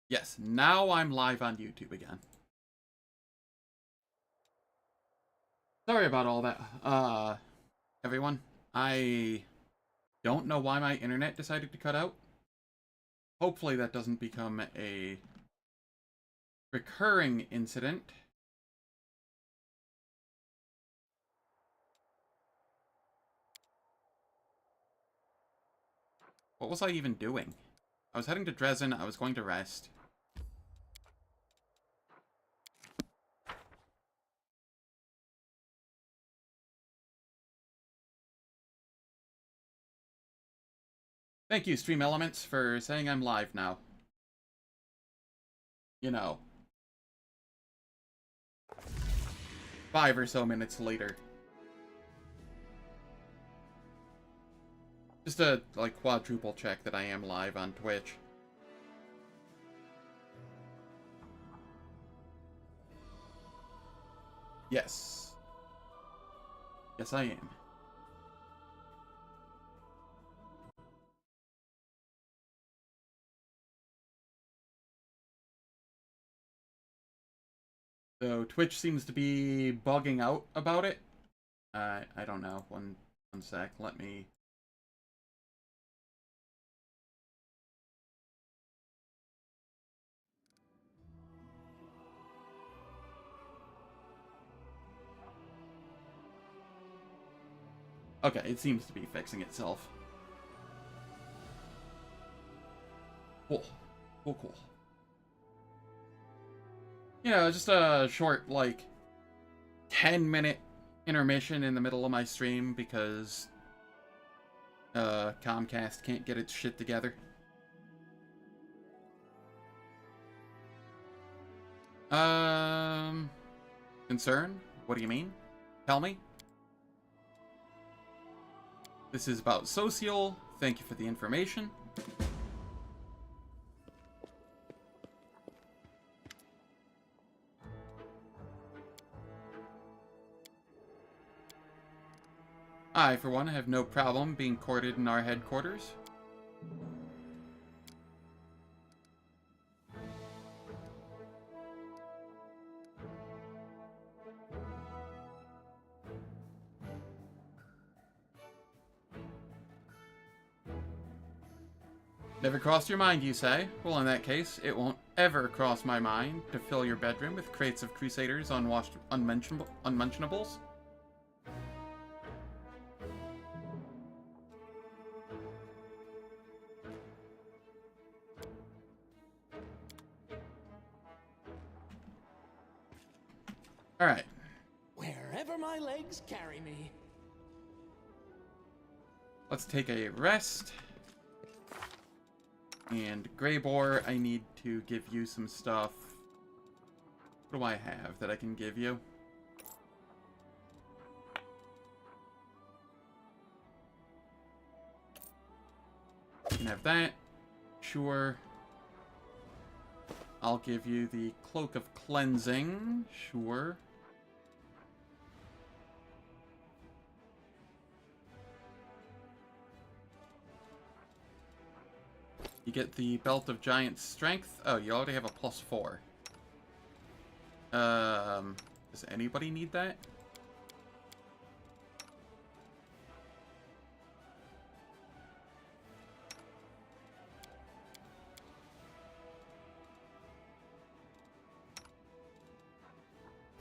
Yes, now I'm live on YouTube again. Sorry about all that, everyone. I don't know why my internet decided to cut out. Hopefully that doesn't become a recurring incident. What was I even doing? I was heading to Dresden, I was going to rest. Thank you, Stream Elements, for saying I'm live now. You know. 5 or so minutes later. Just a, like, quadruple check that I am live on Twitch. Yes. Yes, I am. So Twitch seems to be bugging out about it. I don't know. One sec. Let me... Okay, it seems to be fixing itself. Cool. Cool. You know, just a short, like, 10-minute intermission in the middle of my stream because Comcast can't get its shit together. Concern? What do you mean? Tell me. This is about social. Thank you for the information. I, for one, have no problem being courted in our headquarters. Never crossed your mind, you say? Well, in that case, it won't ever cross my mind to fill your bedroom with crates of Crusaders unwashed unmentionables. Alright. Wherever my legs carry me. Let's take a rest. And Greybore, I need to give you some stuff. What do I have that I can give you? You can have that. Sure. I'll give you the Cloak of Cleansing. Sure. You get the Belt of Giant Strength. Oh, you already have a +4. Does anybody need that?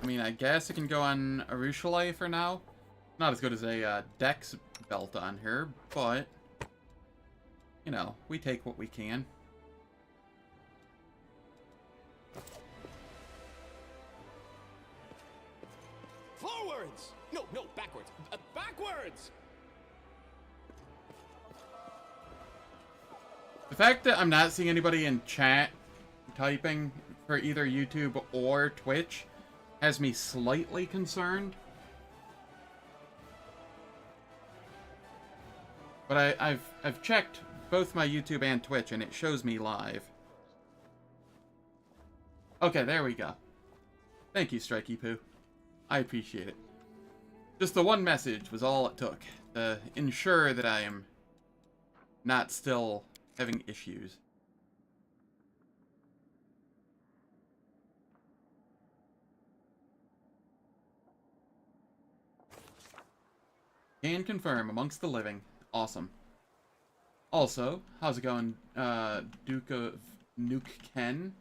I mean, I guess it can go on Arushale for now. Not as good as a Dex belt on her, but... You know, we take what we can. Forwards! No, backwards. Backwards! The fact that I'm not seeing anybody in chat typing for either YouTube or Twitch has me slightly concerned. But I've checked both my YouTube and Twitch, and it shows me live. Okay, there we go. Thank you, Strikey Poo. I appreciate it. Just the one message was all it took to ensure that I am not still having issues. Can confirm, amongst the living. Awesome. Also, how's it going, Duke of Nuke Ken?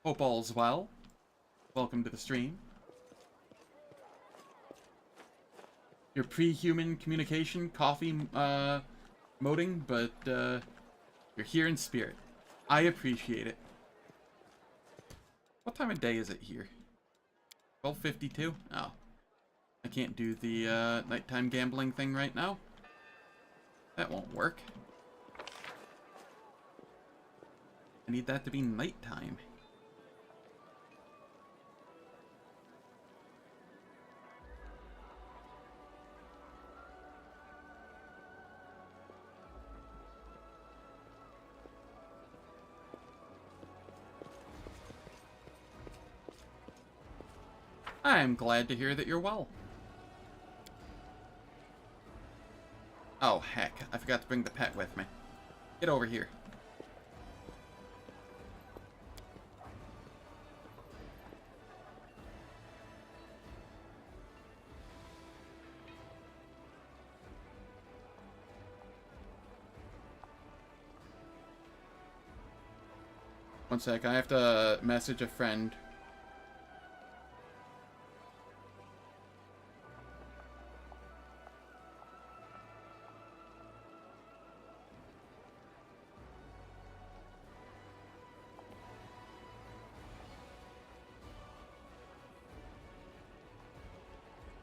Hope all's well. Welcome to the stream. Your pre-human communication coffee moding, but you're here in spirit. I appreciate it. What time of day is it here? 12:52? Oh. I can't do the nighttime gambling thing right now. That won't work. I need that to be nighttime. I'm glad to hear that you're well. Oh, heck. I forgot to bring the pet with me. Get over here. One sec, I have to message a friend.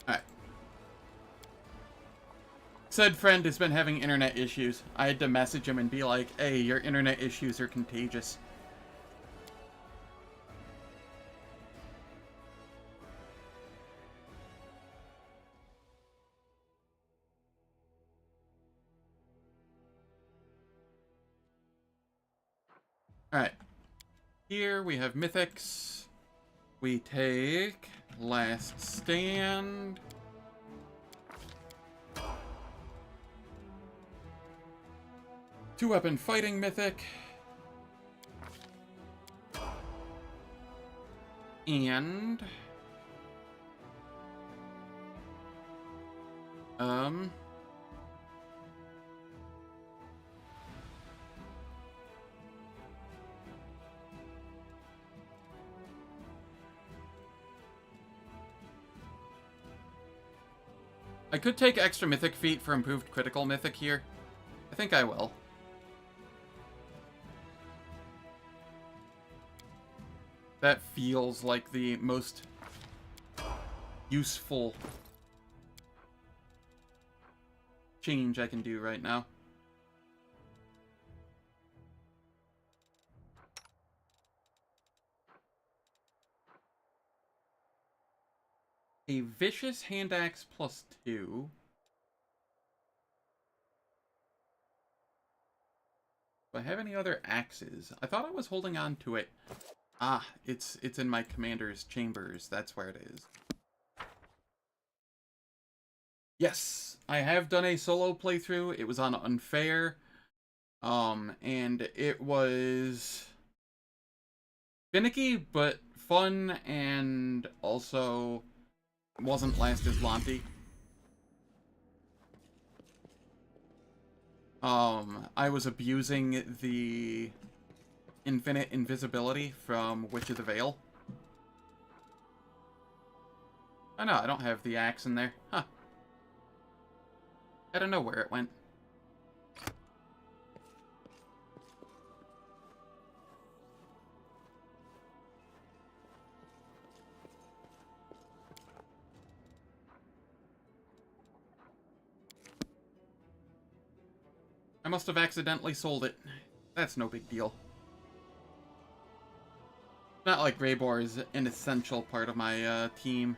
Alright. Said friend has been having internet issues. I had to message him and be like, hey, your internet issues are contagious. Alright. Here we have mythics. We take Last Stand. Two-weapon fighting mythic. And I could take extra mythic feat for improved critical mythic here. I think I will. That feels like the most useful change I can do right now. A vicious hand axe +2. Do I have any other axes? I thought I was holding on to it. Ah, it's in my commander's chambers. That's where it is. Yes, I have done a solo playthrough. It was on Unfair. And it was finicky, but fun, and also wasn't last Azlanti. I was abusing the infinite invisibility from Witch of the Vale. Oh no, I don't have the axe in there. Huh. I don't know where it went. I must have accidentally sold it. That's no big deal. Not like Greybor is an essential part of my team.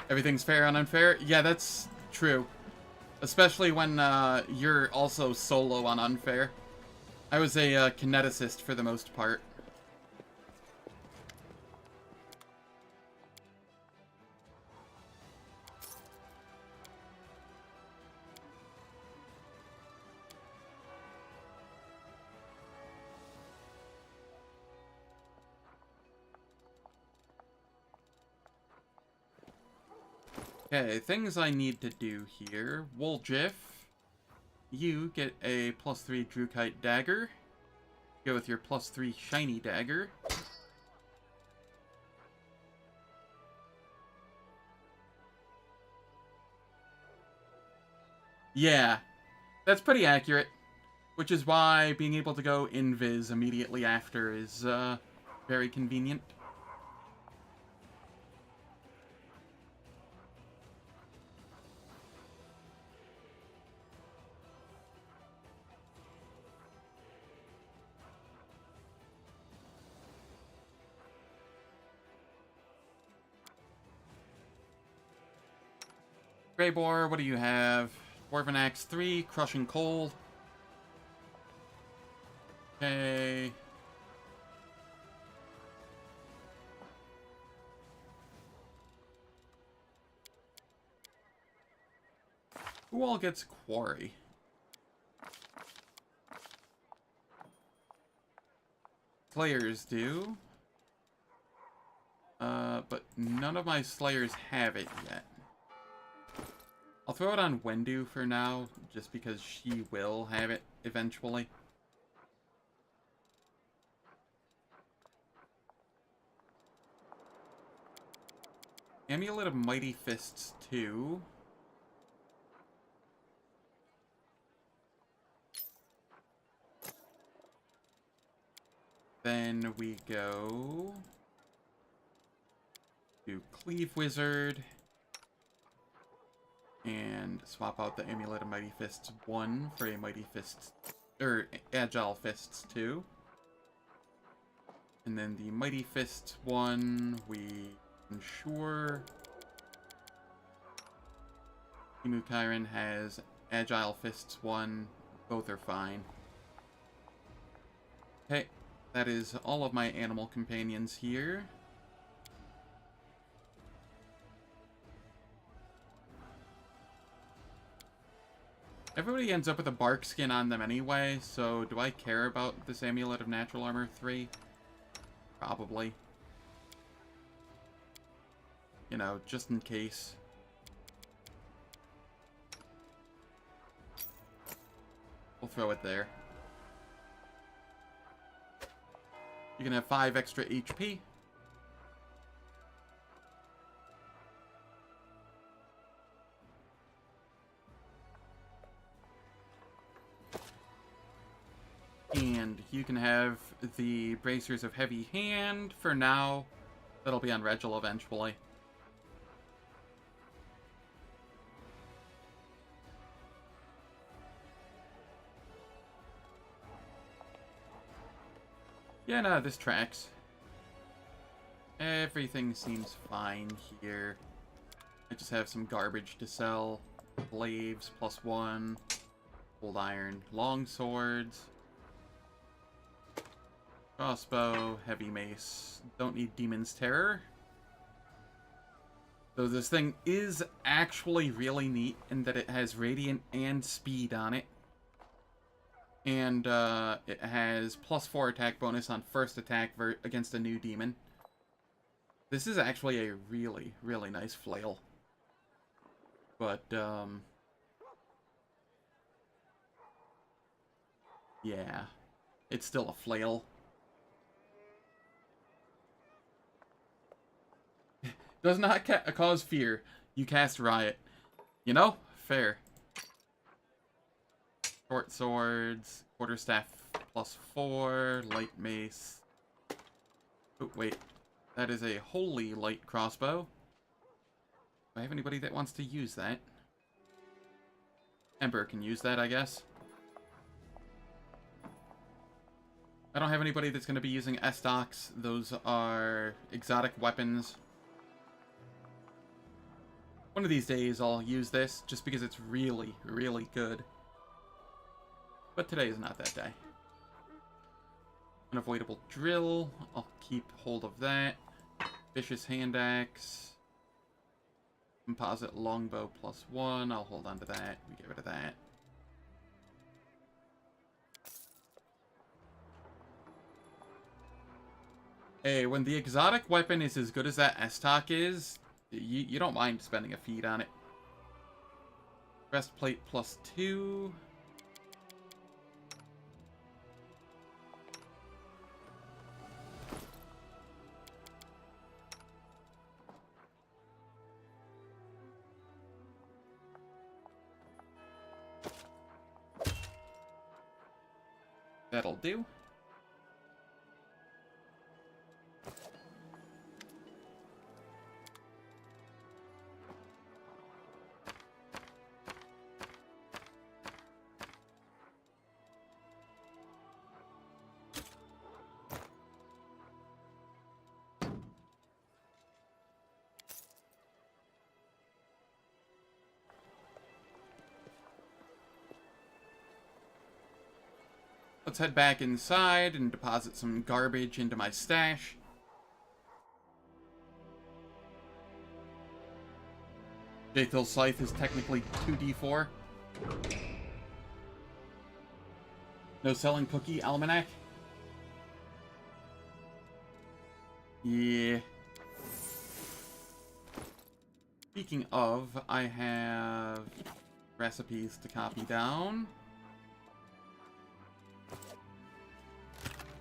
Everything's fair on Unfair? Yeah, that's true. Especially when you're also solo on Unfair. I was a kineticist for the most part. Okay, things I need to do here. Woljif, you get a +3 Drukite dagger. Go with your +3 shiny dagger. Yeah, that's pretty accurate. Which is why being able to go invis immediately after is very convenient. Greybor, what do you have? Dwarven Axe 3, Crushing Cold. Okay. Who all gets Quarry? Slayers do. But none of my Slayers have it yet. I'll throw it on Wendu for now, just because she will have it eventually. Amulet of Mighty Fists 2. Then we go to Cleave Wizard and swap out the Amulet of Mighty Fists 1 for a Mighty Fists, or Agile Fists 2. And then the Mighty Fists 1, we ensure Emu Kyron has Agile Fists 1. Both are fine. Okay, that is all of my animal companions here. Everybody ends up with a bark skin on them anyway, so do I care about this Amulet of Natural Armor 3? Probably. You know, just in case. We'll throw it there. You can have 5 extra HP. And you can have the Bracers of Heavy Hand for now. That'll be on Regil eventually. Yeah, no, this tracks. Everything seems fine here. I just have some garbage to sell. Glaives, +1. Old iron, long swords. Crossbow, heavy mace. Don't need Demon's Terror. Though this thing is actually really neat in that it has Radiant and Speed on it. And it has +4 attack bonus on first attack against a new demon. This is actually a really, really nice flail. But, yeah. It's still a flail. Does not cause fear. You cast Riot. You know? Fair. Short swords. Quarterstaff +4. Light mace. Oh, wait. That is a holy light crossbow. Do I have anybody that wants to use that? Ember can use that, I guess. I don't have anybody that's going to be using Estocs. Those are exotic weapons. One of these days I'll use this, just because it's really, really good. But today is not that day. Unavoidable drill. I'll keep hold of that. Vicious hand axe. Composite longbow +1. I'll hold on to that. We get rid of that. Hey, when the exotic weapon is as good as that Estoc is, You don't mind spending a feed on it. Breastplate +2. That'll do. Let's head back inside and deposit some garbage into my stash. Jathil's Scythe is technically 2d4. No selling cookie almanac? Yeah. Speaking of, I have recipes to copy down.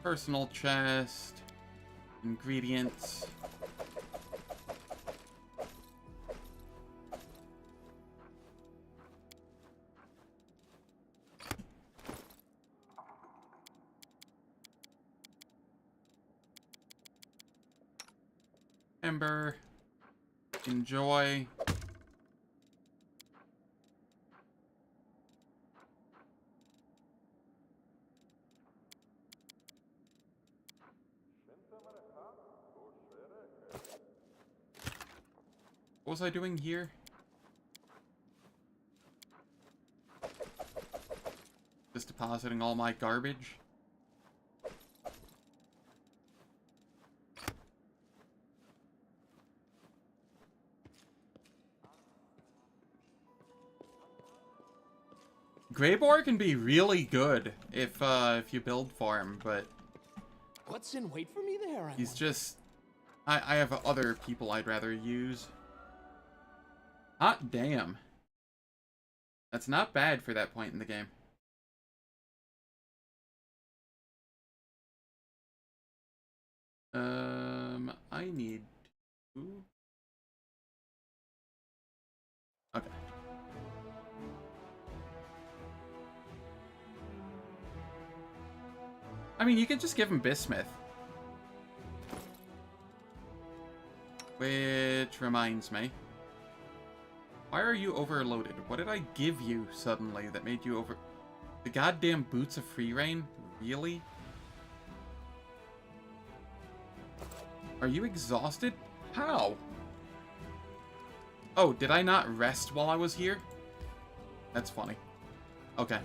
Personal chest. Ingredients. Ember. Enjoy. What was I doing here? Just depositing all my garbage. Greyboar can be really good if you build for him, but What's in wait for me there? he's just... I have other people I'd rather use. Hot damn. That's not bad for that point in the game. I need to... Okay. I mean, you can just give him Bismuth. Which reminds me. Why are you overloaded? What did I give you suddenly that made you over... The goddamn Boots of Free Reign? Really? Are you exhausted? How? Oh, did I not rest while I was here? That's funny. Okay.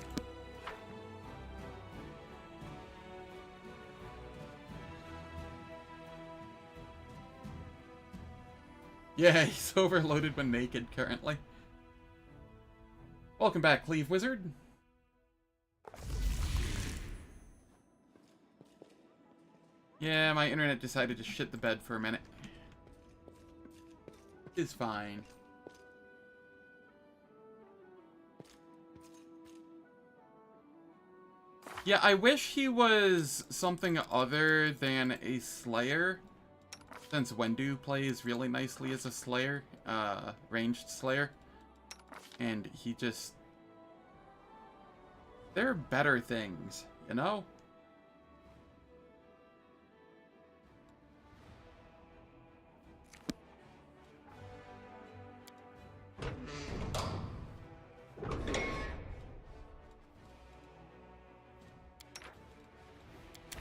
Yeah, he's overloaded when naked currently. Welcome back, Cleave Wizard. Yeah, my internet decided to shit the bed for a minute. It's fine. Yeah, I wish he was something other than a Slayer. Since Wendu plays really nicely as a Slayer, ranged Slayer. And he just... There are better things, you know?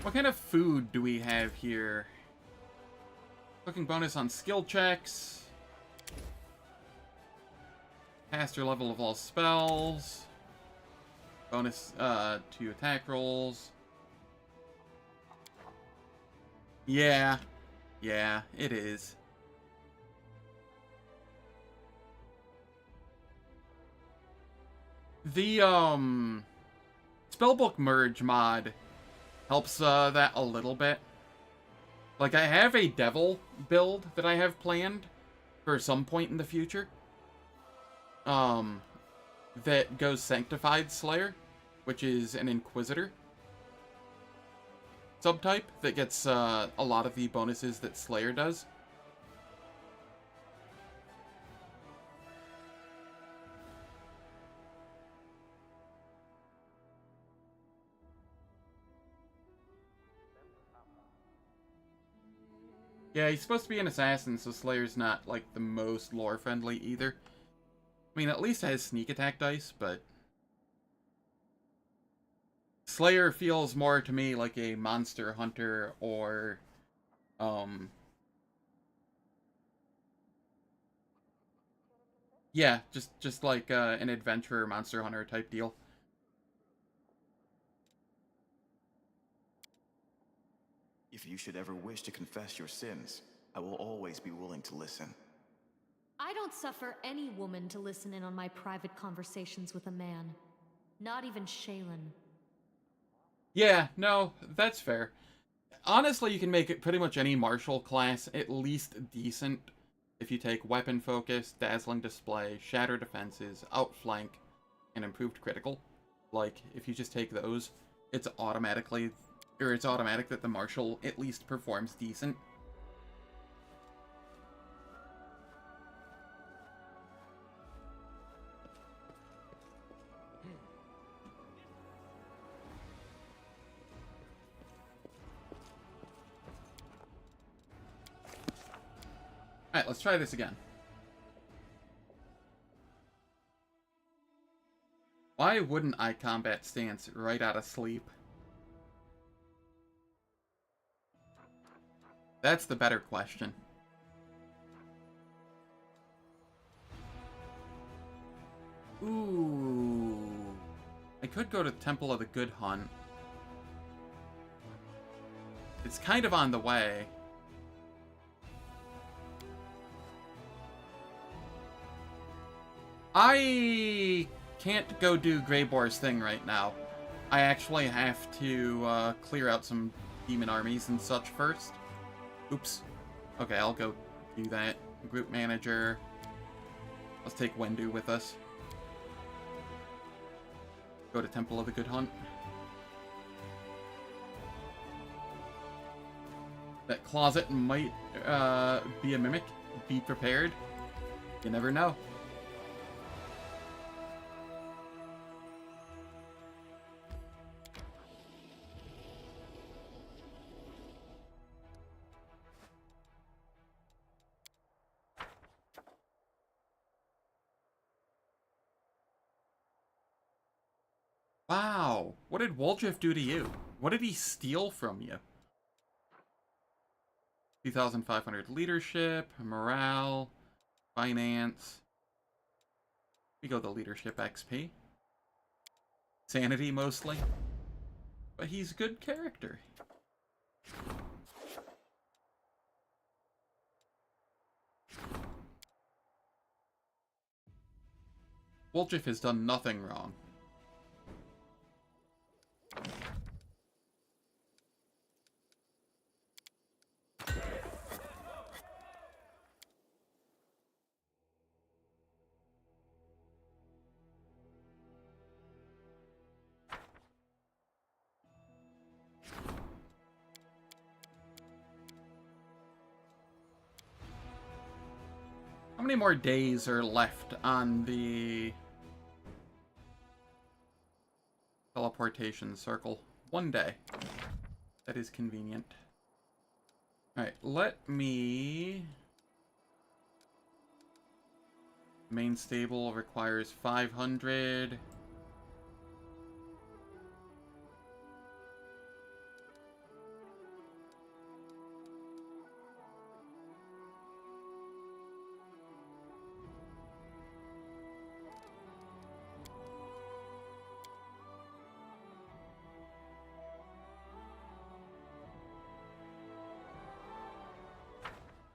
What kind of food do we have here? Cooking bonus on skill checks. Caster level of all spells. Bonus to attack rolls. Yeah. Yeah, it is. The Spellbook Merge mod helps that a little bit. Like, I have a Devil build that I have planned, for some point in the future. That goes Sanctified Slayer, which is an Inquisitor subtype that gets a lot of the bonuses that Slayer does. Yeah, he's supposed to be an assassin, so Slayer's not, like, the most lore-friendly either. I mean, at least it has sneak attack dice, but Slayer feels more to me like a monster hunter or, yeah, just like an adventurer monster hunter type deal. If you should ever wish to confess your sins, I will always be willing to listen. I don't suffer any woman to listen in on my private conversations with a man. Not even Shaylin. Yeah, no, that's fair. Honestly, you can make it pretty much any martial class at least decent if you take weapon focus, dazzling display, shatter defenses, outflank, and improved critical. Like, if you just take those, it's automatic that the martial at least performs decent. Alright, let's try this again. Why wouldn't I combat stance right out of sleep? That's the better question. Ooh. I could go to Temple of the Good Hunt. It's kind of on the way. I can't go do Greyboar's thing right now. I actually have to clear out some demon armies and such first. Oops. Okay, I'll go do that. Group manager. Let's take Wendu with us. Go to Temple of the Good Hunt. That closet might be a mimic. Be prepared. You never know. Wow, what did Woljif do to you? What did he steal from you? 2,500 leadership, morale, finance. We go the leadership XP. Sanity mostly. But he's good character. Woljif has done nothing wrong. How many more days are left on the teleportation circle? 1 day. That is convenient. Alright, let me... Main stable requires 500.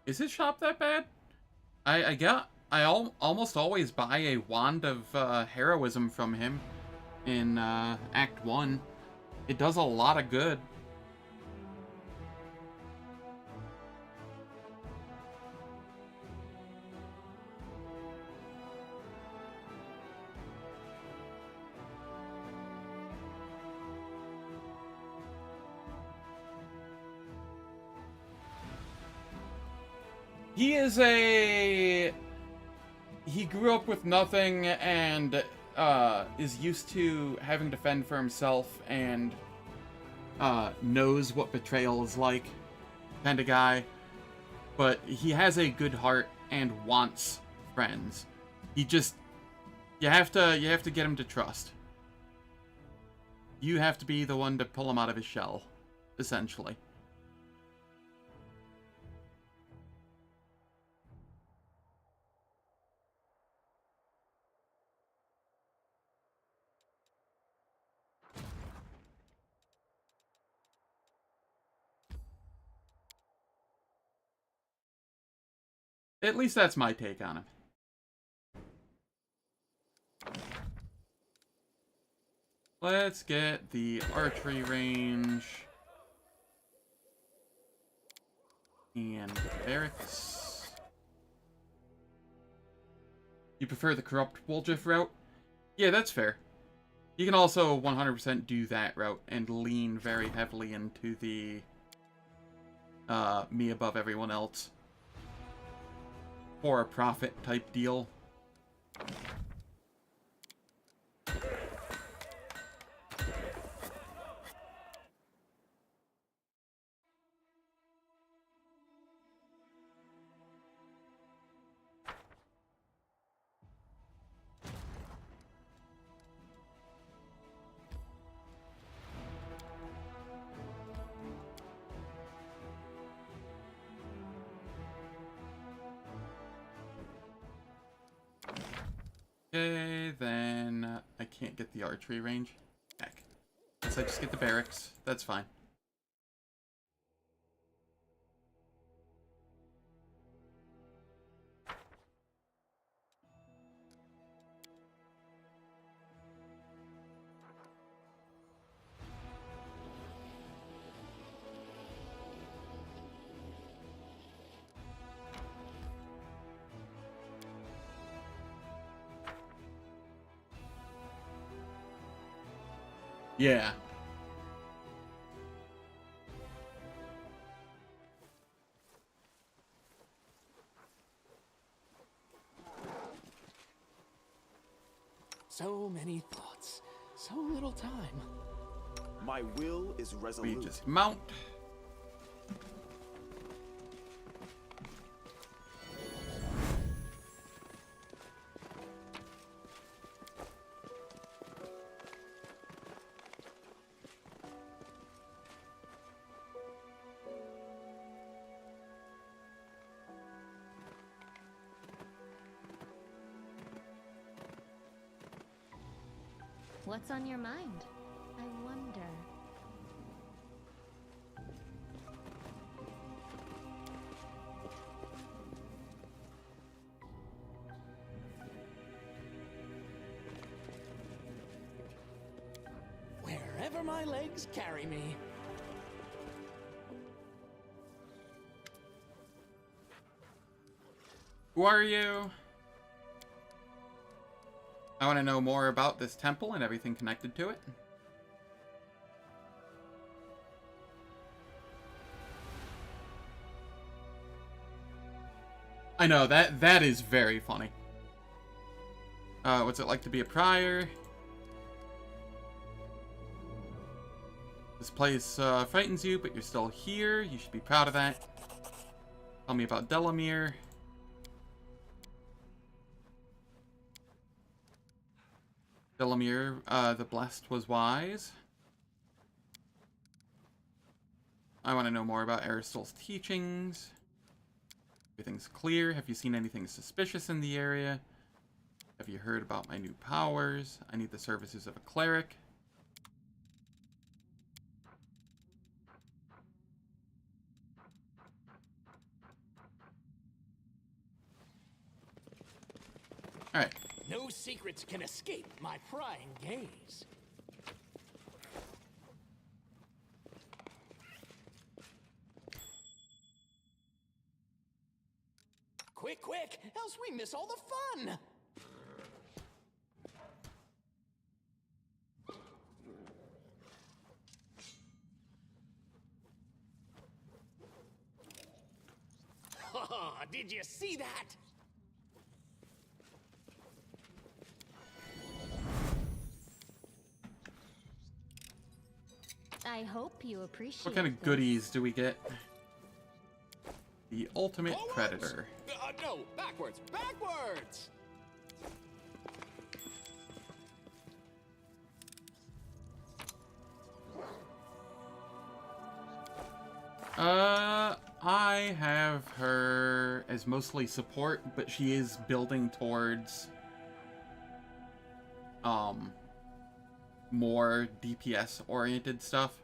Is his shop that bad? I almost always buy a wand of heroism from him in Act 1. It does a lot of good. He is a... He grew up with nothing and is used to having to fend for himself and knows what betrayal is like kind of guy. But he has a good heart and wants friends. He just... You have to get him to trust. You have to be the one to pull him out of his shell, essentially. At least that's my take on him. Let's get the archery range. And barracks. You prefer the corrupt Woljif route? Yeah, that's fair. You can also 100% do that route and lean very heavily into the me above everyone else for a profit type deal. Okay, then I can't get the archery range. Heck. Guess I just get the barracks. That's fine. Yeah. So many thoughts, so little time. My will is We resolute. just mount. What's on your mind? I wonder. Wherever my legs carry me. Who are you? I want to know more about this temple and everything connected to it. I know, that is very funny. What's it like to be a prior? This place frightens you, but you're still here. You should be proud of that. Tell me about Delamere. Delamere, the blessed was wise. I want to know more about Aristotle's teachings. Everything's clear. Have you seen anything suspicious in the area? Have you heard about my new powers? I need the services of a cleric. Alright. No secrets can escape my prying gaze. Quick, quick, else we miss all the fun! Oh, did you see that? I hope you appreciate What kind of this. goodies do we get? The ultimate Forwards! predator. No, backwards, backwards! I have her as mostly support, but she is building towards, more DPS-oriented stuff.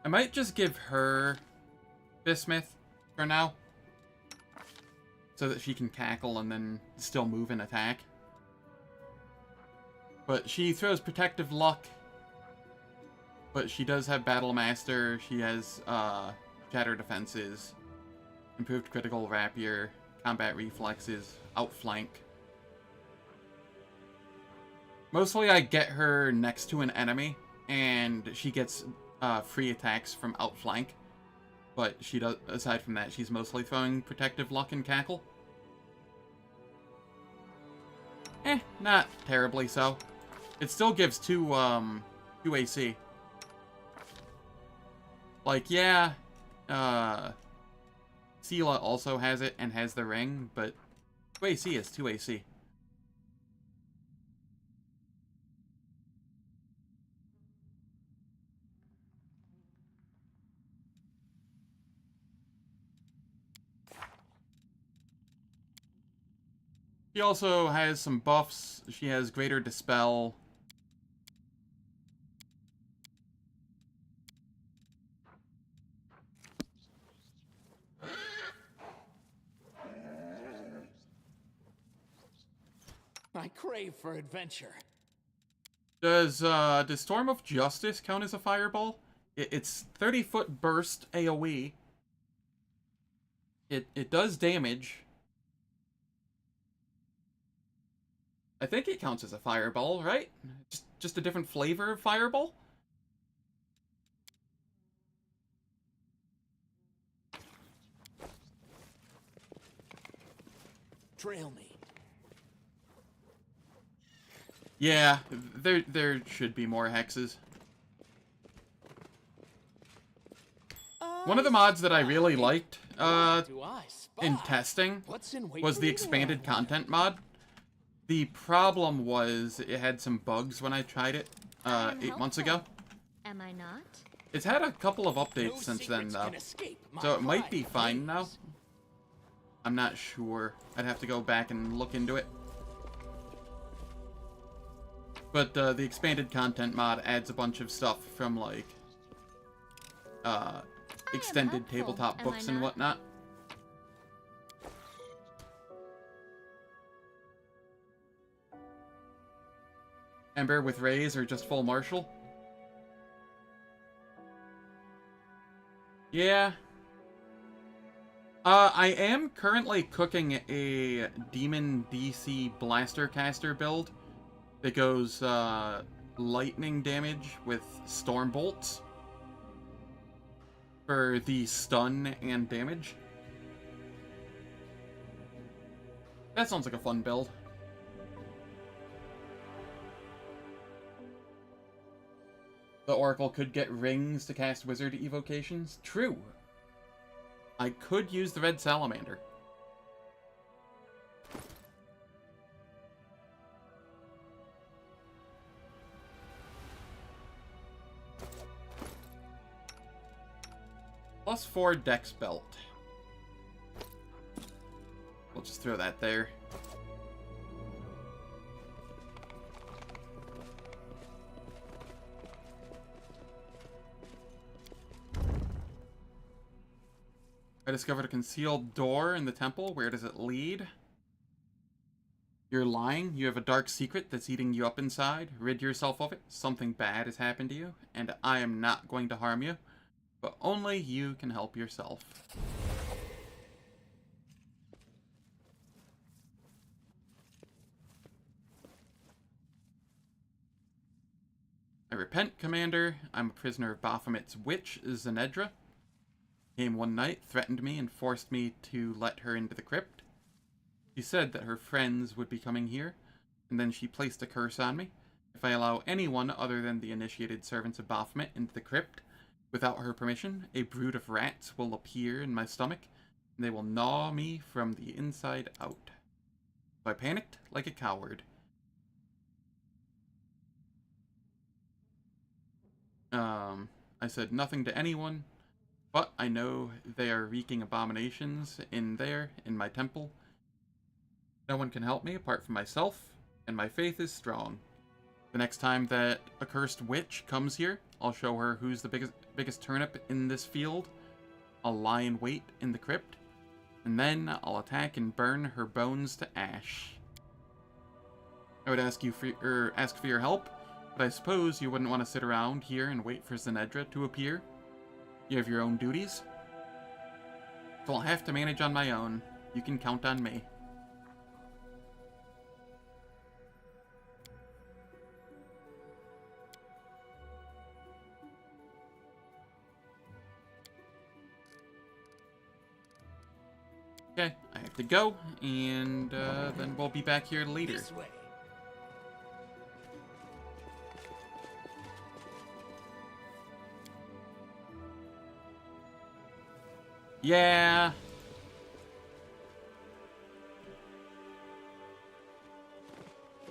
I might just give her Bismuth for now, so that she can cackle and then still move and attack. But she throws Protective Luck, but she does have Battle Master. She has Shatter Defenses, Improved Critical Rapier, Combat Reflexes, Outflank. Mostly I get her next to an enemy, and she gets free attacks from Outflank. But she does. Aside from that, she's mostly throwing Protective Luck and Cackle. Not terribly so. It still gives 2 AC. Like, yeah, Sela also has it and has the ring, but 2 AC is 2 AC. She also has some buffs. She has Greater Dispel. I crave for adventure. Does Storm of Justice count as a fireball? It's 30-foot burst AoE. It does damage. I think it counts as a fireball, right? Just a different flavor of fireball? Trail me. Yeah, there should be more hexes. One of the mods that I really liked Do I spy? in testing What's in wait was for the me expanded there, I wonder? content mod. The problem was it had some bugs when I tried it I am 8 months ago. Am I not? It's had a couple of updates No since then, secrets though. can escape my So it might be prying fine now. gaze. I'm not sure. I'd have to go back and look into it. But the expanded content mod adds a bunch of stuff from, like, extended helpful, tabletop am I books and not? whatnot. Ember with Rays or just full martial? Yeah. I am currently cooking a Demon DC Blaster Caster build that goes lightning damage with Storm Bolts for the stun and damage. That sounds like a fun build. The Oracle could get rings to cast Wizard evocations. True. I could use the Red Salamander. +4 Dex Belt. We'll just throw that there. I discovered a concealed door in the temple. Where does it lead? You're lying. You have a dark secret that's eating you up inside. Rid yourself of it. Something bad has happened to you, and I am not going to harm you. But only you can help yourself. I repent, Commander. I'm a prisoner of Baphomet's witch, Zenedra. Came one night, threatened me, and forced me to let her into the crypt. She said that her friends would be coming here, and then she placed a curse on me. If I allow anyone other than the initiated servants of Baphomet into the crypt, without her permission, a brood of rats will appear in my stomach, and they will gnaw me from the inside out. So I panicked like a coward. I said nothing to anyone, but I know they are wreaking abominations in my temple. No one can help me apart from myself, and my faith is strong. The next time that a cursed witch comes here, I'll show her who's the biggest turnip in this field. I'll lie in wait in the crypt, and then I'll attack and burn her bones to ash. I would ask for your help, but I suppose you wouldn't want to sit around here and wait for Zenedra to appear. You have your own duties. So I'll have to manage on my own. You can count on me. Okay, I have to go, and then we'll be back here later. This way. Yeah.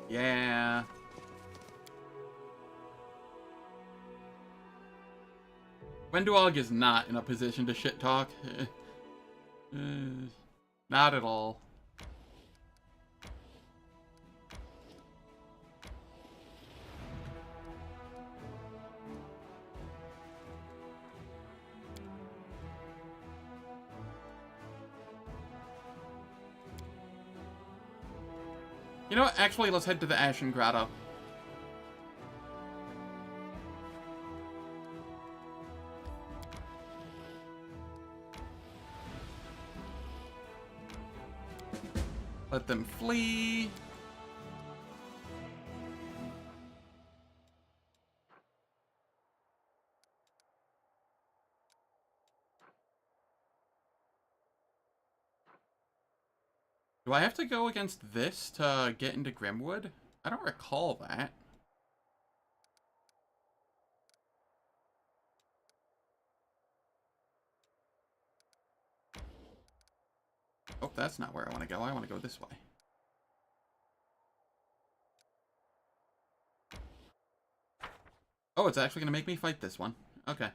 Yeah. Wenduog is not in a position to shit talk. Not at all. You know what? Actually, let's head to the Ashen Grotto. Let them flee. Do I have to go against this to get into Grimwood? I don't recall that. Oh, that's not where I want to go. I want to go this way. Oh, it's actually going to make me fight this one. Okay.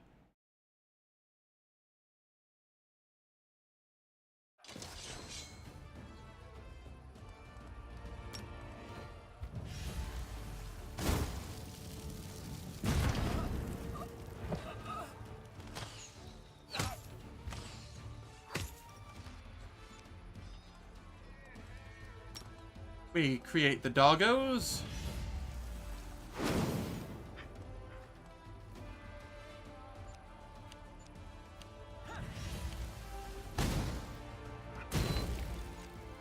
We create the doggos.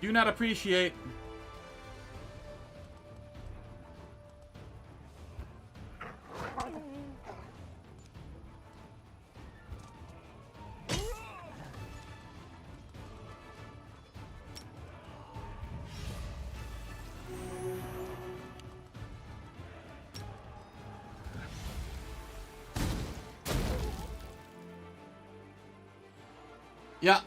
Do not appreciate. Yeah.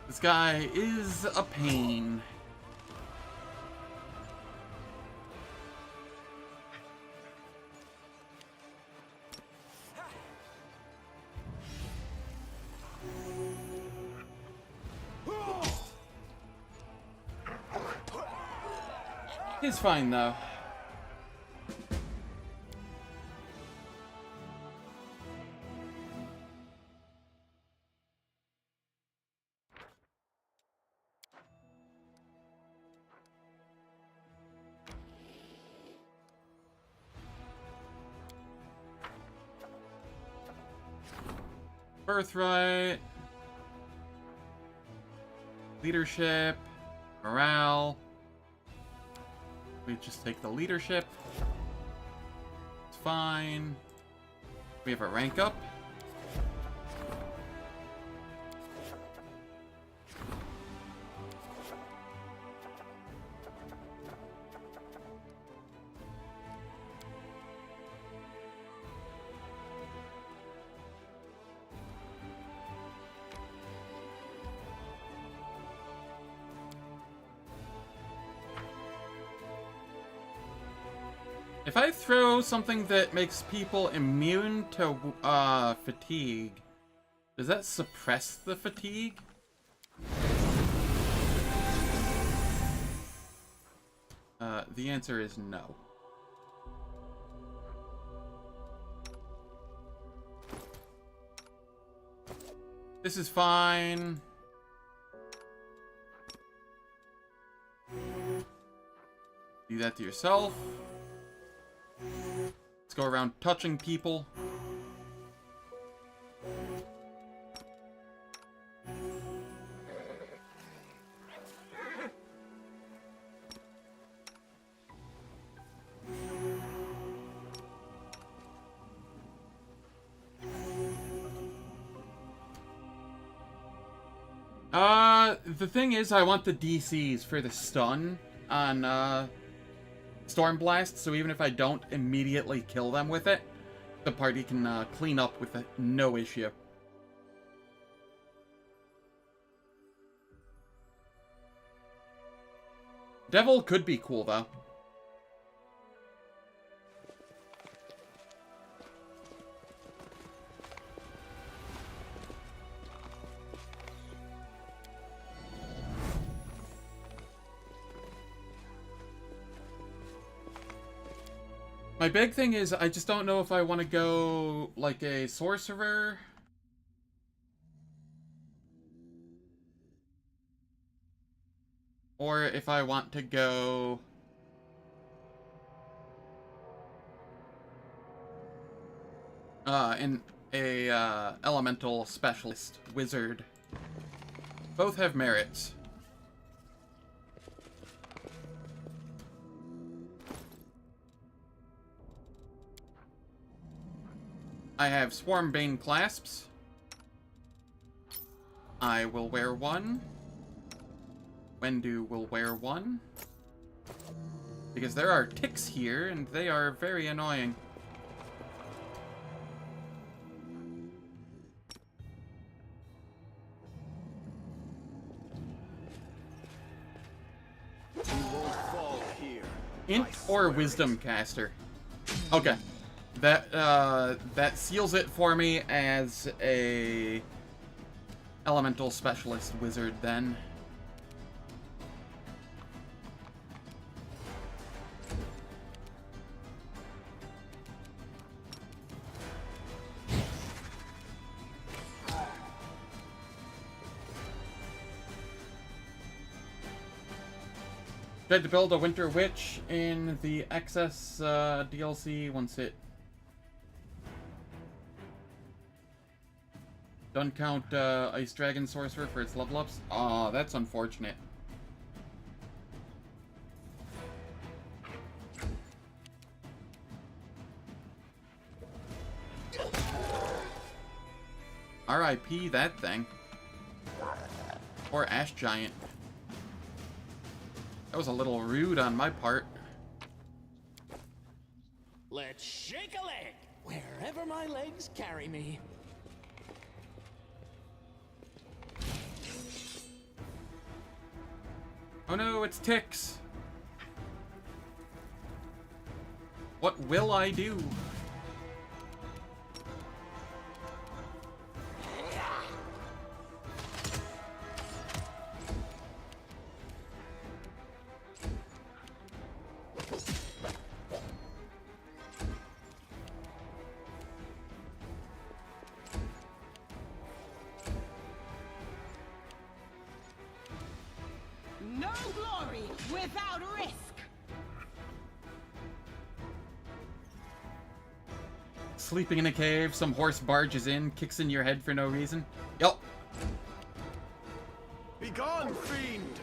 This guy is a pain. He's fine though. Birthright, leadership, morale. We just take the leadership. It's fine. We have a rank up. If I throw something that makes people immune to fatigue, does that suppress the fatigue? The answer is no. This is fine. Do that to yourself. Let's go around touching people. The thing is, I want the DCs for the stun on, Storm Blast, so even if I don't immediately kill them with it, the party can clean up with it, no issue. Devil could be cool, though. My big thing is, I just don't know if I want to go, like, a sorcerer. Or if I want to go... in a, elemental specialist wizard. Both have merits. I have Swarmbane clasps. I will wear one. Wendu will wear one. Because there are ticks here, and they are very annoying. You won't fall here. Int or Wisdom caster? Okay. That seals it for me as a elemental specialist wizard then. Tried to build a Winter Witch in the Excess DLC once it... Don't count Ice Dragon Sorcerer for its level ups. Aw, that's unfortunate. R.I.P. that thing. Or Ash Giant. That was a little rude on my part. Let's shake a leg wherever my legs carry me. Oh no, it's ticks. What will I do? No glory without risk. Sleeping in a cave, some horse barges in, kicks in your head for no reason. Yup. Begone, fiend!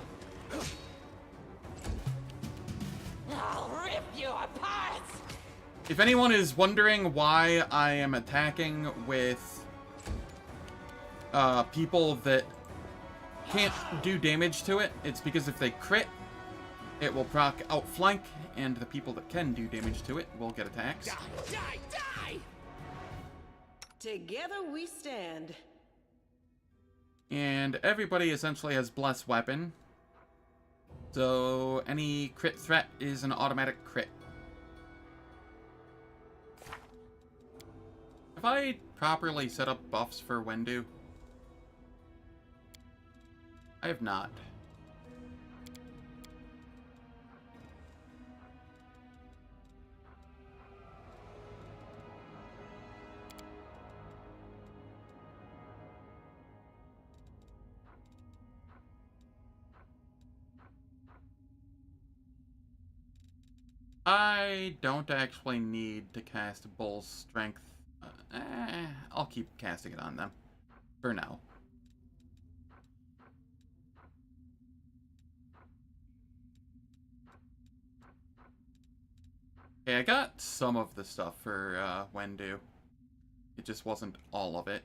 If anyone is wondering why I am attacking with people that can't do damage to it, it's because if they crit, it will proc outflank, and the people that can do damage to it will get attacks. Die, die, die! Together we stand. And everybody essentially has Bless Weapon. So any crit threat is an automatic crit. Have I properly set up buffs for Wendu? I have not. I don't actually need to cast Bull's Strength. I'll keep casting it on them. For now. Okay, I got some of the stuff for Wendu. It just wasn't all of it.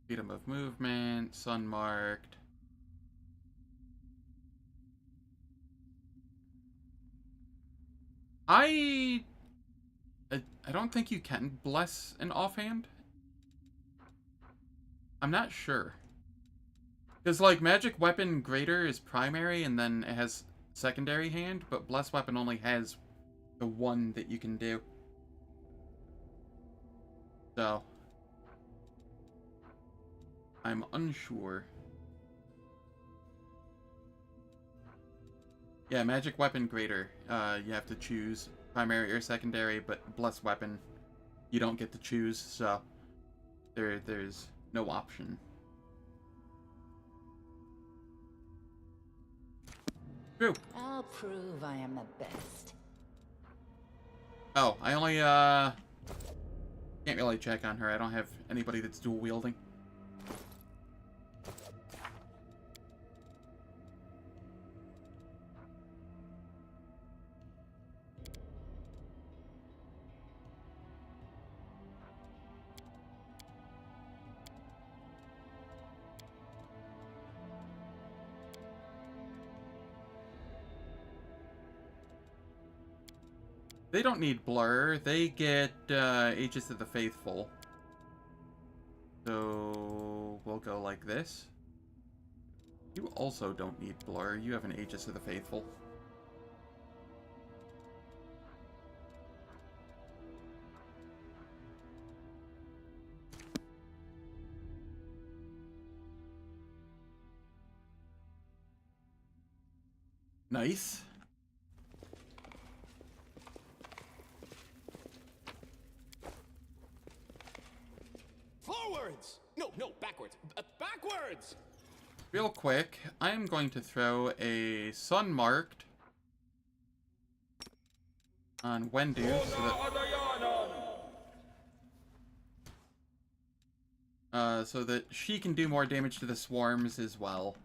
Freedom of movement, sun marked. I don't think you can bless an offhand. I'm not sure. Because, like, Magic Weapon Greater is primary, and then it has secondary hand, but Bless Weapon only has the one that you can do. So, I'm unsure. Yeah, Magic Weapon Greater, you have to choose primary or secondary, but Bless Weapon, you don't get to choose, so there's no option. True. I'll prove I am the best. Oh, I only, can't really check on her. I don't have anybody that's dual wielding. They don't need Blur. They get Aegis of the Faithful. So we'll go like this. You also don't need Blur. You have an Aegis of the Faithful. Nice. Forwards! No, backwards. Backwards! Real quick, I am going to throw a sun marked on Wendu so that she can do more damage to the swarms as well.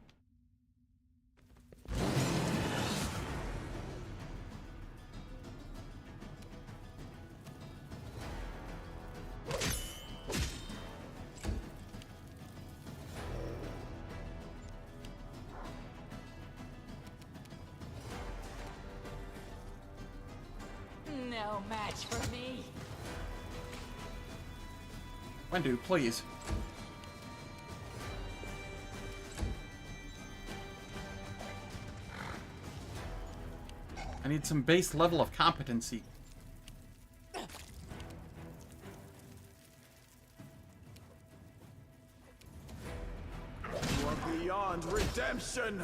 No match for me. Wendu, please. I need some base level of competency. You are beyond redemption!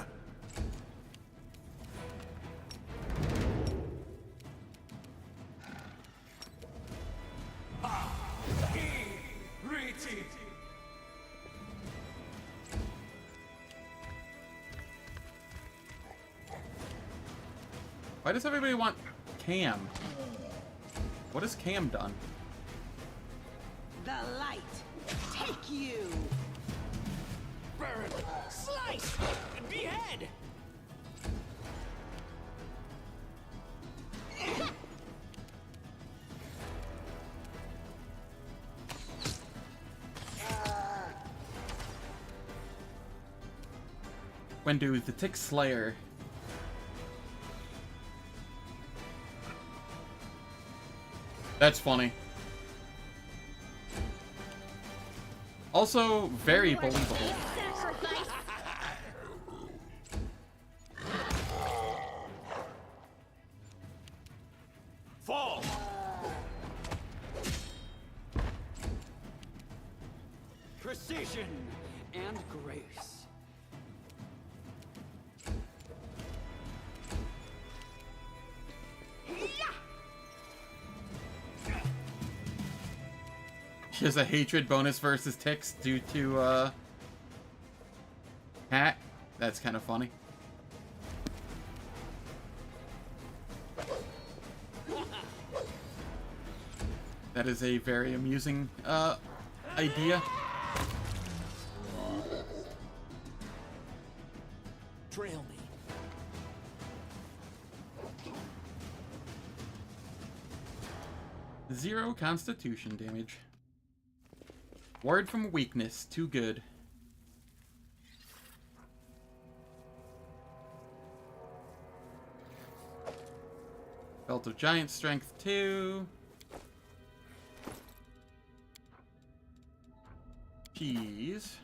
Why does everybody want Cam? What has Cam done? The light, take you! Burn! Slice! Behead! Wendu, the Tick Slayer. That's funny. Also, very believable. Fall! Precision and grace. She has a hatred bonus versus ticks due to, cat. That's kind of funny. That is a very amusing, idea. Trail me. Zero constitution damage. Ward from weakness, too good. Belt of giant strength 2. Cheese.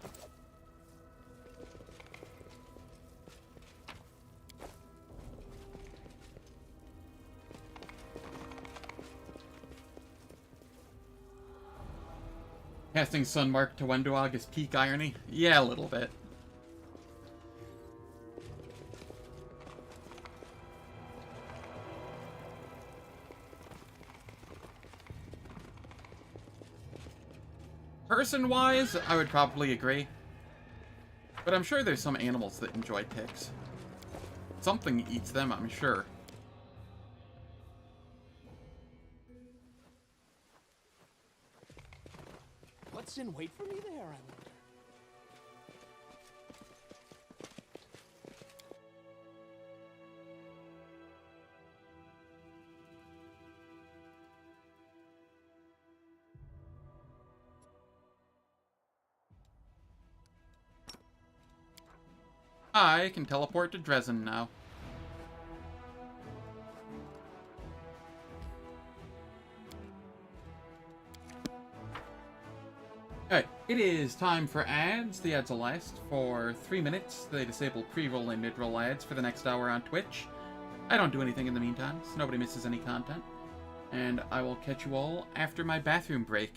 Casting Sun Mark to Wenduog is peak irony? Yeah, a little bit. Person-wise, I would probably agree. But I'm sure there's some animals that enjoy ticks. Something eats them, I'm sure. What's in wait for me there, I wonder? I can teleport to Dresden now. Alright, it is time for ads. The ads will last for 3 minutes. They disable pre-roll and mid-roll ads for the next hour on Twitch. I don't do anything in the meantime, so nobody misses any content. And I will catch you all after my bathroom break.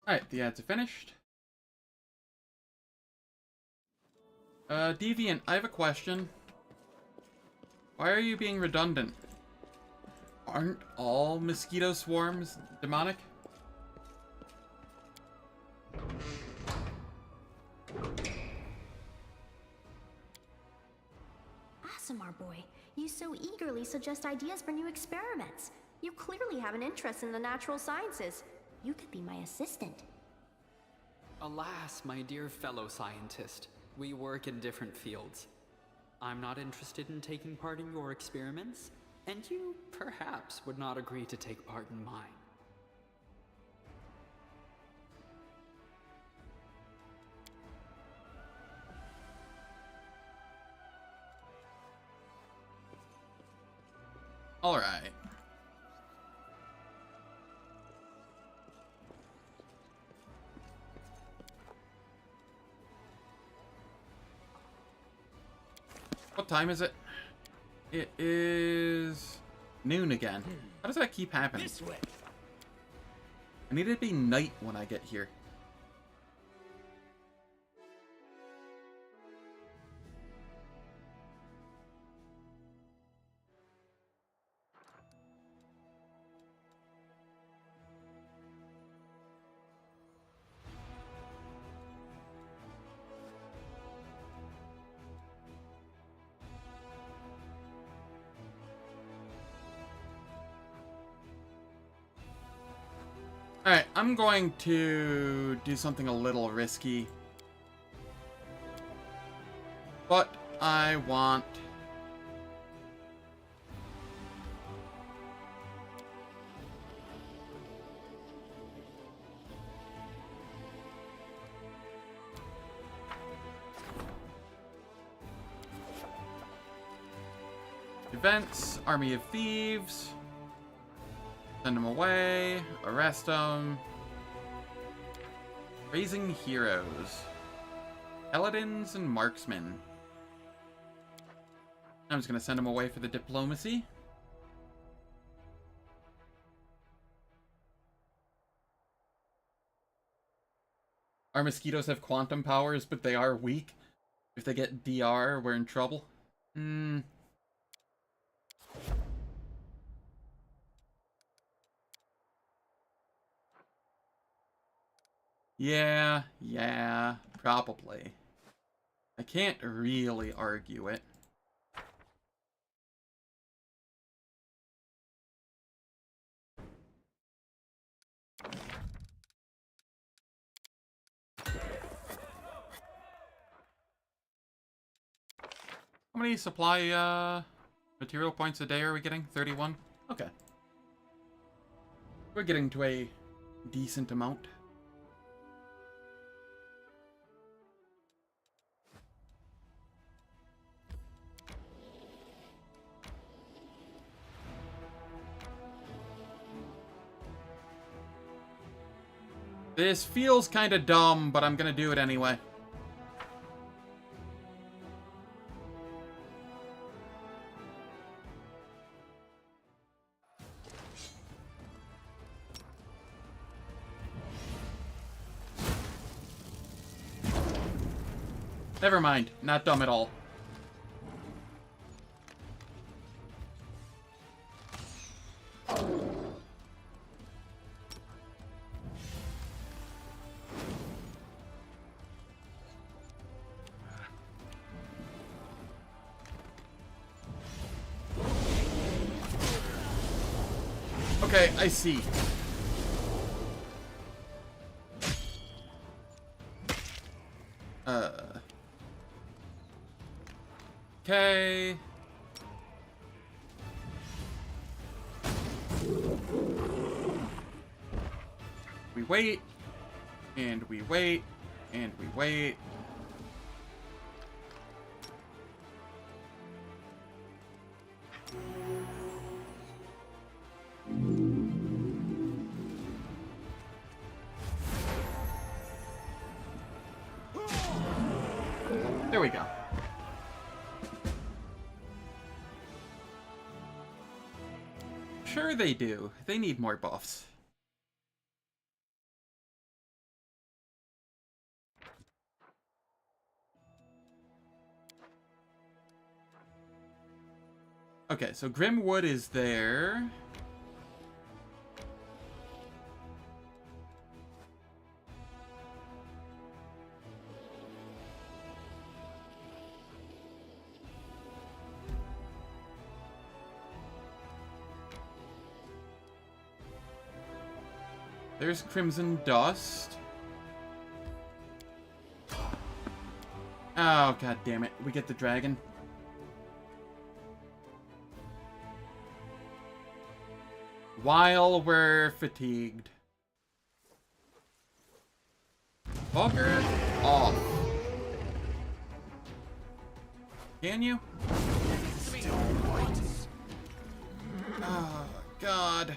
Alright, the ads are finished. Deviant, I have a question. Why are you being redundant? Aren't all mosquito swarms demonic? Asimar boy, you so eagerly suggest ideas for new experiments. You clearly have an interest in the natural sciences. You could be my assistant. Alas, my dear fellow scientist, we work in different fields. I'm not interested in taking part in your experiments, and you perhaps would not agree to take part in mine. Alright. What time is it? It is noon again. How does that keep happening? This way. I need it to be night when I get here. Alright, I'm going to do something a little risky. But I want... Events, Army of Thieves... Send them away, arrest them. Raising heroes. Paladins and marksmen. I'm just gonna send them away for the diplomacy. Our mosquitoes have quantum powers, but they are weak. If they get DR, we're in trouble. Yeah, probably. I can't really argue it. How many supply, material points a day are we getting? 31? Okay. We're getting to a decent amount. This feels kind of dumb, but I'm gonna do it anyway. Never mind, not dumb at all. Okay, I see. Okay. We wait, and we wait, and we wait. There we go. Sure they do. They need more buffs. Okay, so Grimwood is there. There's Crimson Dust. Oh, god damn it. We get the dragon. While we're fatigued. Fucker off. Can you? Oh, God.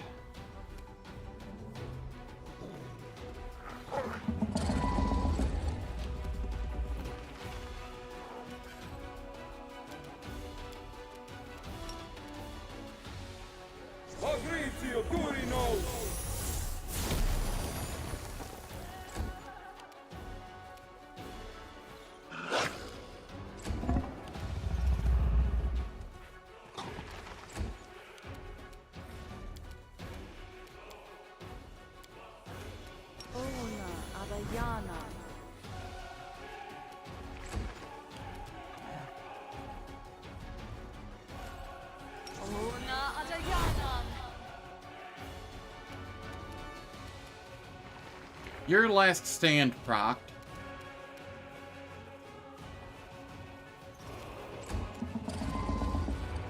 Your last stand procced.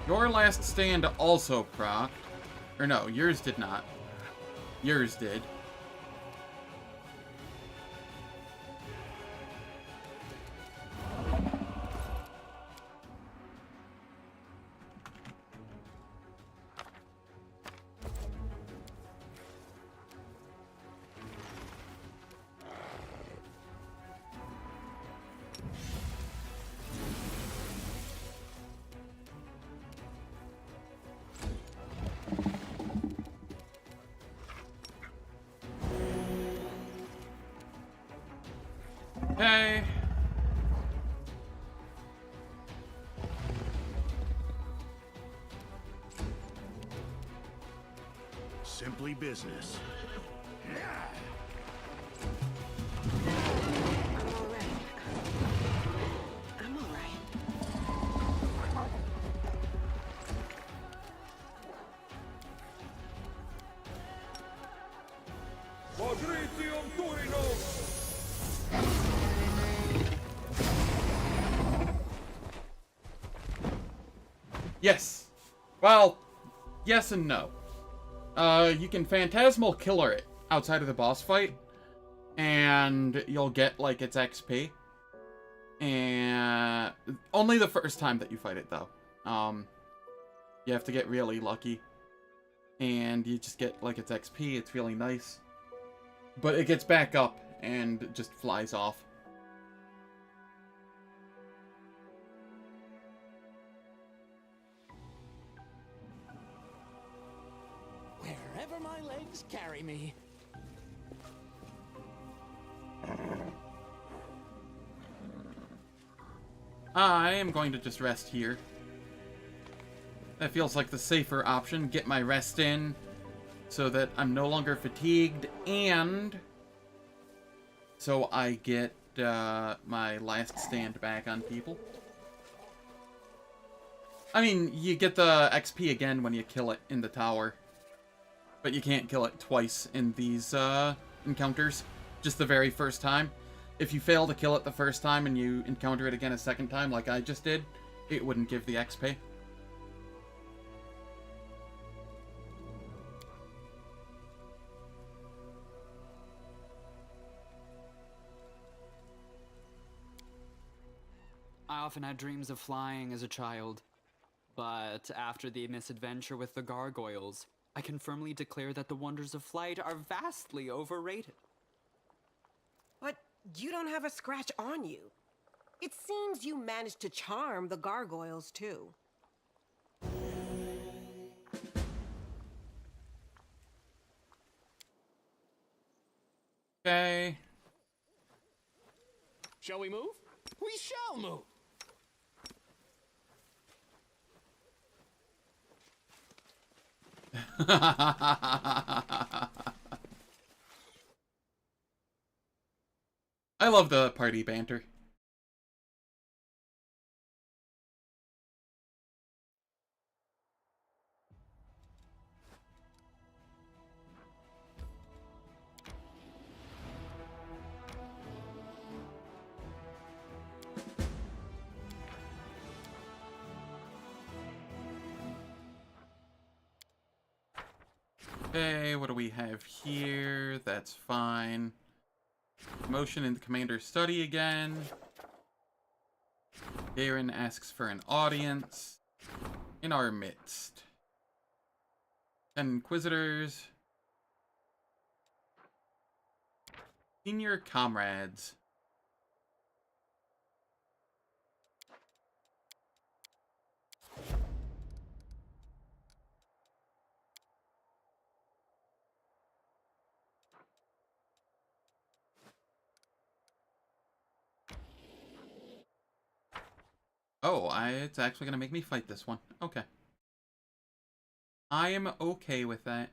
Your last stand also procced. Or no, yours did not. Yours did. Okay. Simply business. I'm all right. Yes. Well, yes and no. You can Phantasmal Killer it outside of the boss fight, and you'll get, like, its XP. And only the first time that you fight it, though. You have to get really lucky. And you just get, like, its XP. It's really nice. But it gets back up and just flies off. Wherever my legs carry me. I am going to just rest here. That feels like the safer option. Get my rest in so that I'm no longer fatigued, and so I get my last stand back on people. I mean, you get the XP again when you kill it in the tower, but you can't kill it twice in these encounters, just the very first time. If you fail to kill it the first time and you encounter it again a second time, like I just did, it wouldn't give the XP. I often had dreams of flying as a child, but after the misadventure with the gargoyles, I can firmly declare that the wonders of flight are vastly overrated. But you don't have a scratch on you. It seems you managed to charm the gargoyles, too. Okay. Shall we move? We shall move. I love the party banter. Okay, what do we have here? That's fine. Motion in the commander's study again. Darren asks for an audience in our midst. 10 Inquisitors. Senior comrades. Oh, it's actually gonna make me fight this one. Okay. I am okay with that.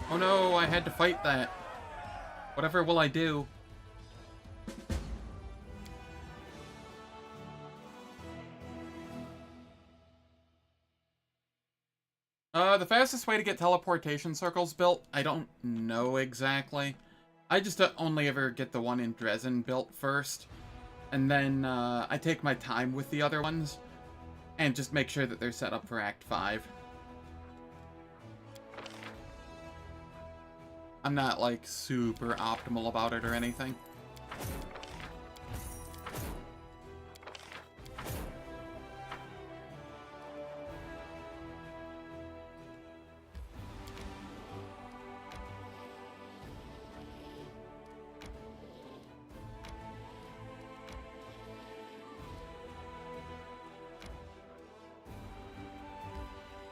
Oh no, I had to fight that. Whatever will I do? The fastest way to get teleportation circles built, I don't know exactly. I just only ever get the one in Dresden built first. And then, I take my time with the other ones. And just make sure that they're set up for Act 5. I'm not, like, super optimal about it or anything.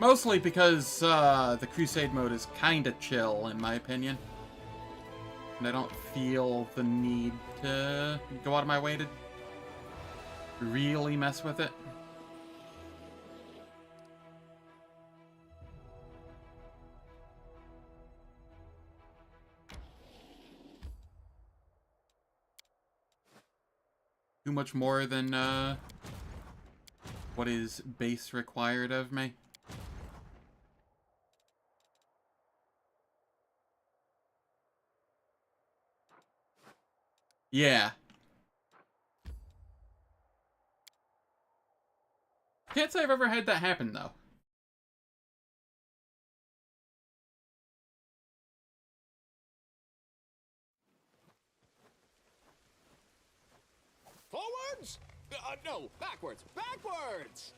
Mostly because the Crusade mode is kinda chill, in my opinion. And I don't feel the need to go out of my way to really mess with it. Too much more than what is base required of me. Yeah. Can't say I've ever had that happen, though. Forwards? No, backwards. Backwards!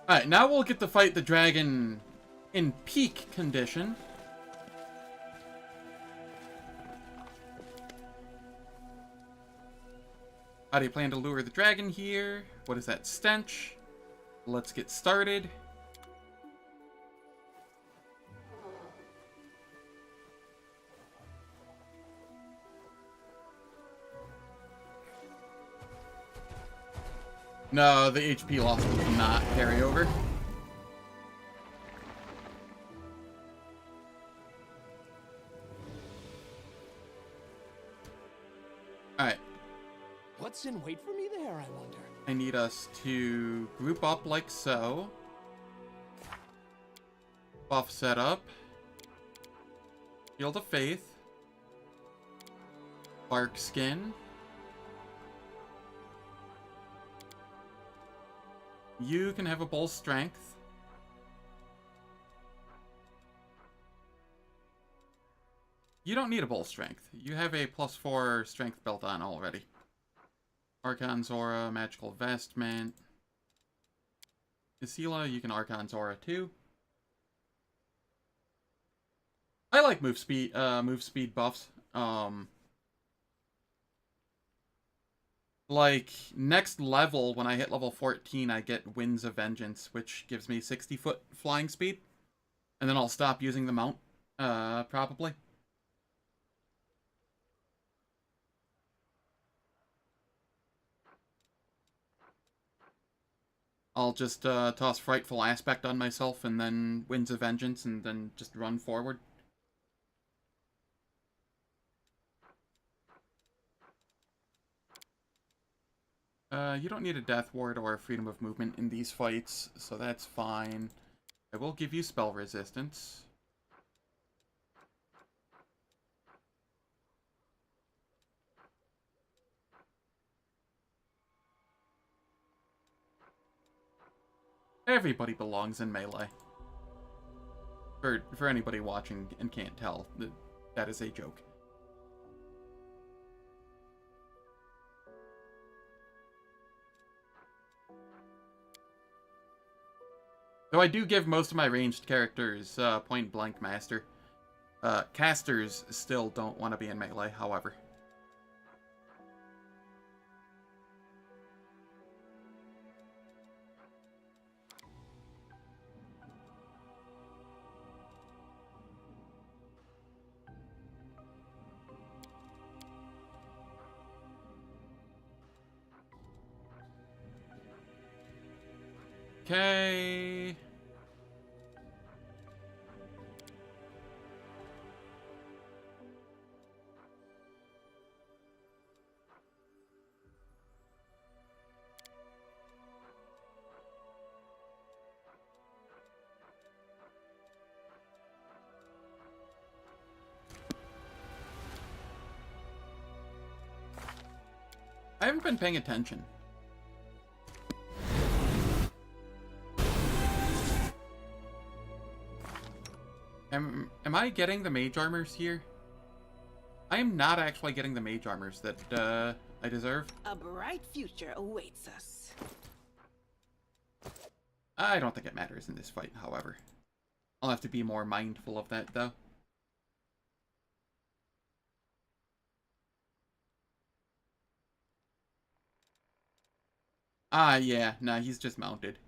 Alright, now we'll get to fight the dragon in peak condition. How do you plan to lure the dragon here? What is that stench? Let's get started. No, the HP loss does not carry over. Alright. What's in wait for me there, I wonder? I need us to group up like so. Buff setup. Shield of Faith. Bark Skin. You can have a bull strength. You don't need a bull strength. You have a +4 strength built on already. Archon Zora, magical vestment. Isila, you can Archon Zora too. I like move speed buffs. Like, next level, when I hit level 14, I get Winds of Vengeance, which gives me 60-foot flying speed. And then I'll stop using the mount, probably. I'll just toss Frightful Aspect on myself, and then Winds of Vengeance, and then just run forward. You don't need a Death Ward or a Freedom of Movement in these fights, so that's fine. I will give you Spell Resistance. Everybody belongs in melee. For anybody watching and can't tell, that is a joke. Though I do give most of my ranged characters point blank master. Casters still don't want to be in melee, however. Okay. I haven't been paying attention. Am I getting the mage armors here? I am not actually getting the mage armors that I deserve. A bright future awaits us. I don't think it matters in this fight, however. I'll have to be more mindful of that, though. Ah, yeah. Nah, he's just mounted.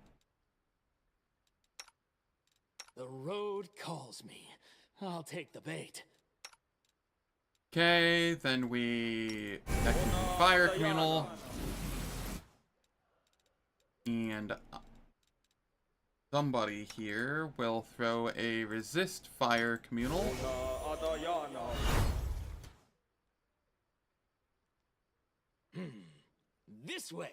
The road calls me. I'll take the bait. Okay, then we execute Fire Communal. And somebody here will throw a Resist Fire Communal. This way.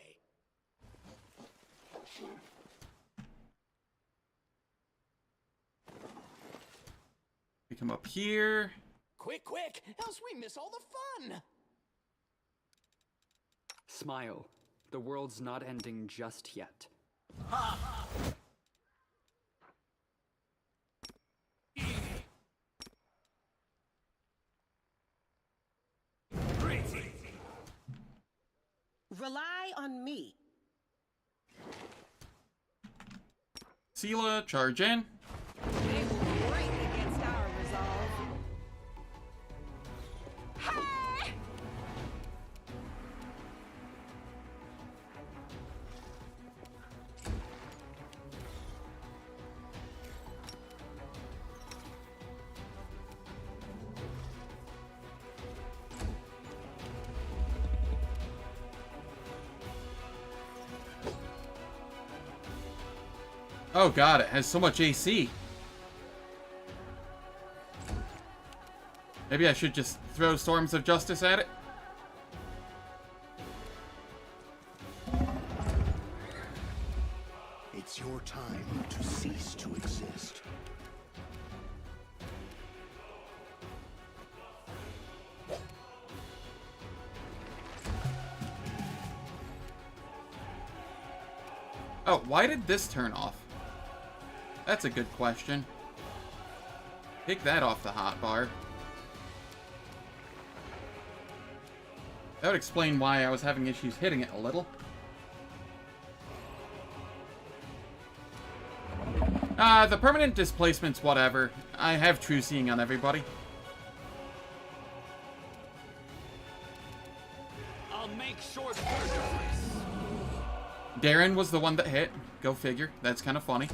We come up here. Quick, quick, else we miss all the fun. Smile. The world's not ending just yet. Rely on me. Sela, charge in. They will break against our resolve. Oh god, it has so much AC. Maybe I should just throw Storms of Justice at it? It's your time to cease to exist. Oh, why did this turn off? That's a good question. Take that off the hotbar. That would explain why I was having issues hitting it a little. The permanent displacements, whatever. I have true seeing on everybody. I'll make short work of this. Darren was the one that hit. Go figure. That's kind of funny.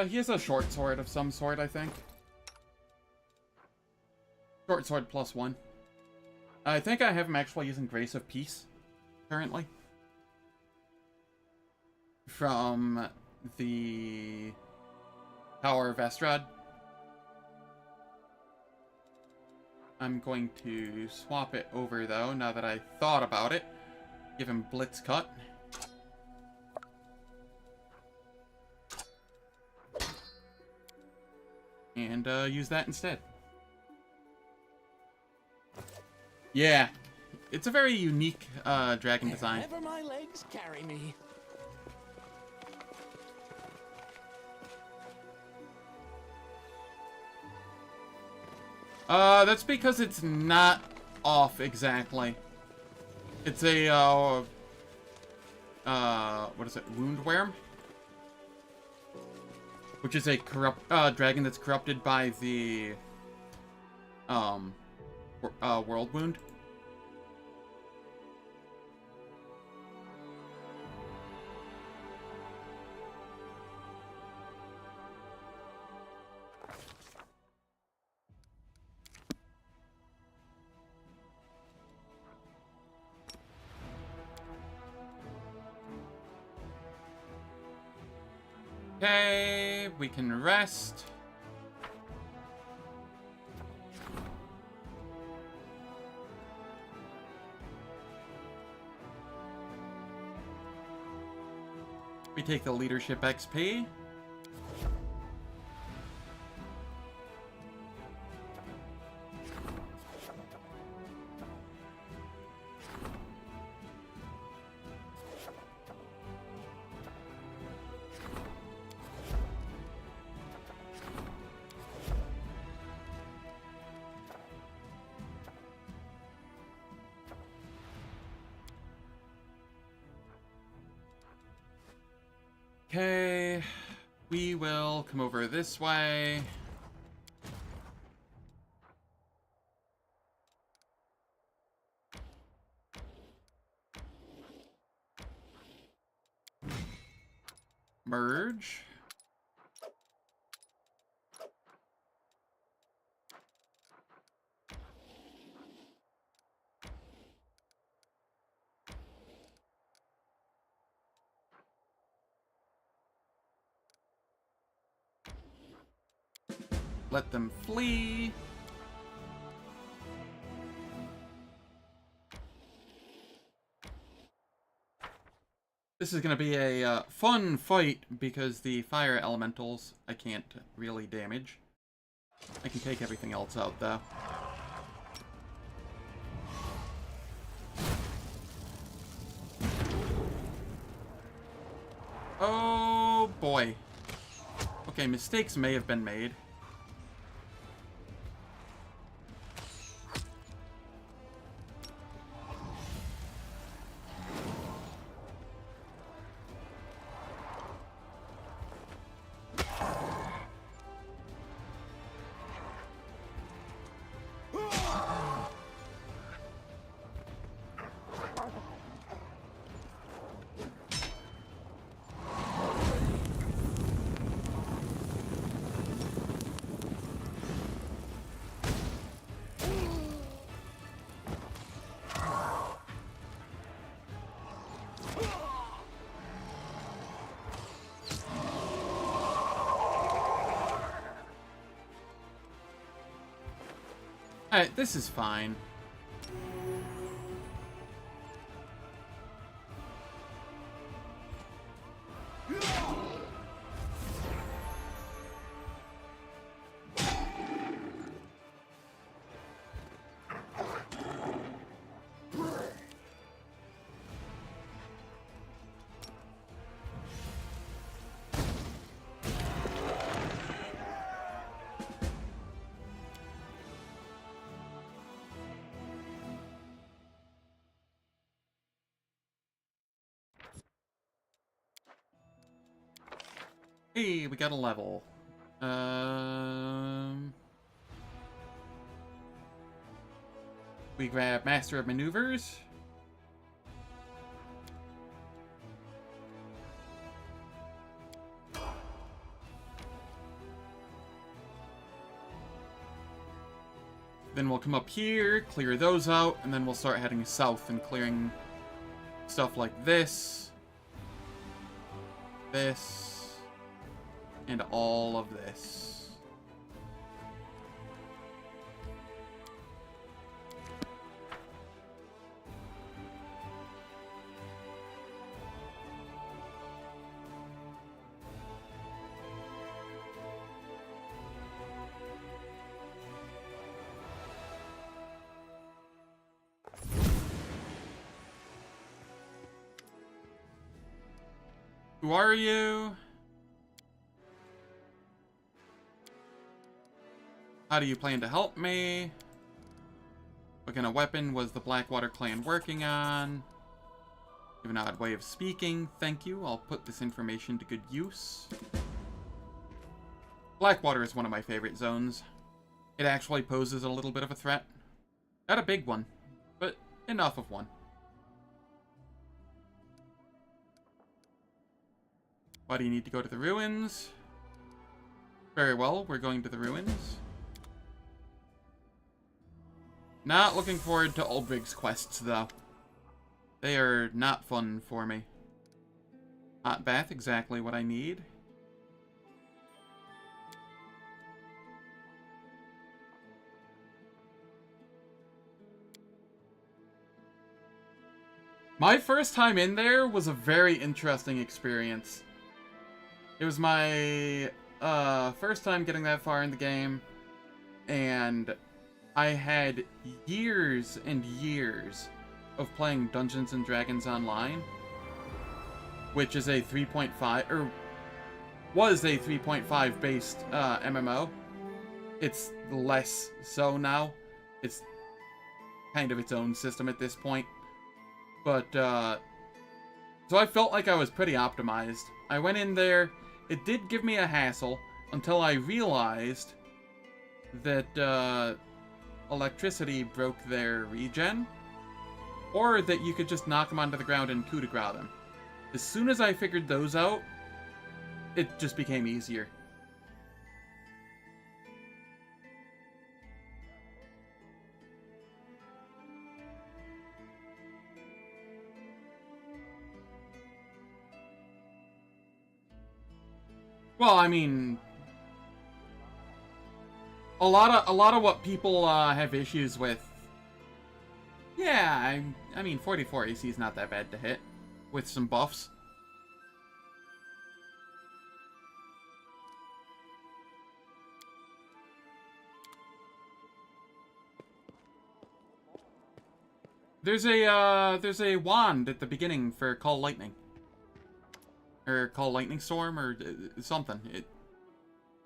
He has a short sword of some sort, I think. Short sword +1. I think I have him actually using Grace of Peace, currently. From the Tower of Estrad. I'm going to swap it over, though, now that I thought about it. Give him Blitz Cut. And use that instead. Yeah, it's a very unique dragon design. Wherever my legs carry me. That's because it's not off exactly. It's a what is it? Wound Worm? Which is a corrupt dragon that's corrupted by the World Wound. Okay, we can rest. We take the leadership XP. Okay, we will come over this way. Merge. Let them flee. This is going to be a fun fight because the fire elementals I can't really damage. I can take everything else out though. Oh boy. Okay, mistakes may have been made. Alright, this is fine. Hey, we got a level. We grab Master of Maneuvers. Then we'll come up here, clear those out, and then we'll start heading south and clearing stuff like this, this, and all of this. Who are you? How do you plan to help me? What kind of weapon was the Blackwater clan working on? You have an odd way of speaking. Thank you. I'll put this information to good use. Blackwater is one of my favorite zones. It actually poses a little bit of a threat. Not a big one, but enough of one. Why do you need to go to the ruins? Very well, we're going to the ruins. Not looking forward to Uldrig's quests, though. They are not fun for me. Hot bath, exactly what I need. My first time in there was a very interesting experience. It was my first time getting that far in the game, and I had years and years of playing Dungeons & Dragons Online, which is a 3.5, or was a 3.5 based MMO. It's less so now. It's kind of its own system at this point. But, so I felt like I was pretty optimized. I went in there. It did give me a hassle until I realized that electricity broke their regen, or that you could just knock them onto the ground and coup de grace them. As soon as I figured those out, it just became easier. Well, I mean, a lot of what people have issues with. Yeah, I mean, 44 AC is not that bad to hit with some buffs. There's a wand at the beginning for Call Lightning. Or Call Lightning Storm, or something.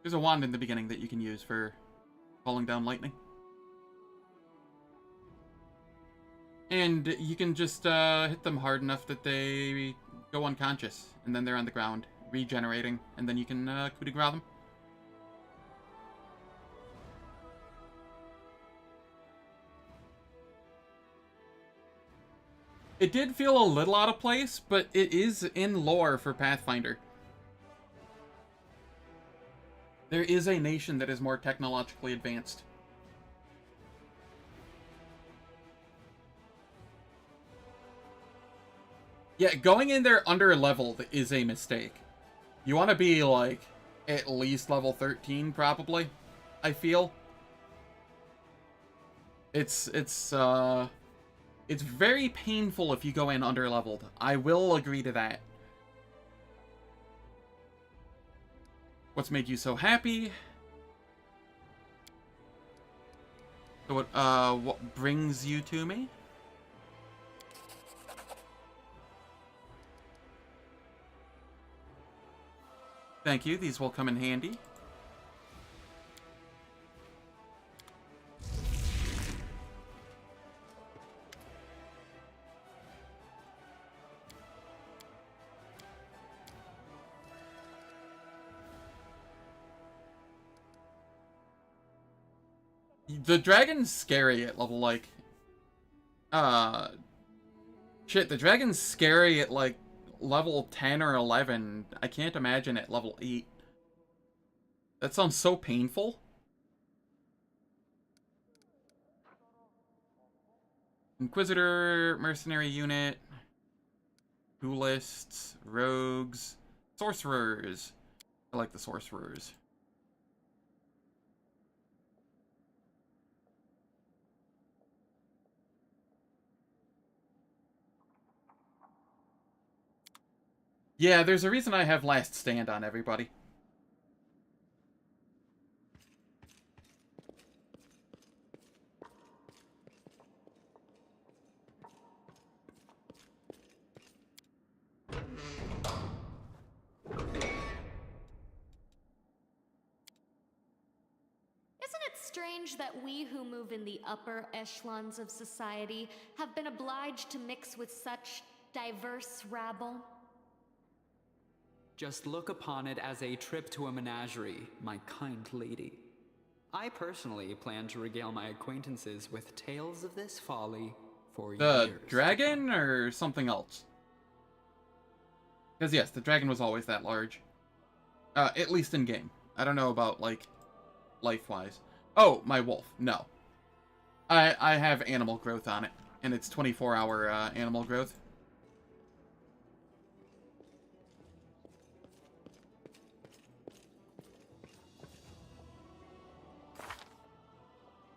There's a wand in the beginning that you can use for calling down lightning. And you can just hit them hard enough that they go unconscious, and then they're on the ground, regenerating, and then you can coup de grace them. It did feel a little out of place, but it is in lore for Pathfinder. There is a nation that is more technologically advanced. Yeah, going in there under-leveled is a mistake. You want to be, like, at least level 13, probably, I feel. It's very painful if you go in under-leveled. I will agree to that. What's made you so happy? So what brings you to me? Thank you, these will come in handy. The dragon's scary at level, like... Shit, the dragon's scary at, like, level 10 or 11. I can't imagine at level 8. That sounds so painful. Inquisitor, mercenary unit, duelists, rogues, sorcerers. I like the sorcerers. Yeah, there's a reason I have Last Stand on everybody. Isn't it strange that we who move in the upper echelons of society have been obliged to mix with such diverse rabble? Just look upon it as a trip to a menagerie, my kind lady. I personally plan to regale my acquaintances with tales of this folly for years. The dragon or something else? Because yes, the dragon was always that large. At least in game. I don't know about, like, life-wise. Oh, my wolf. No. I have animal growth on it. And it's 24-hour animal growth.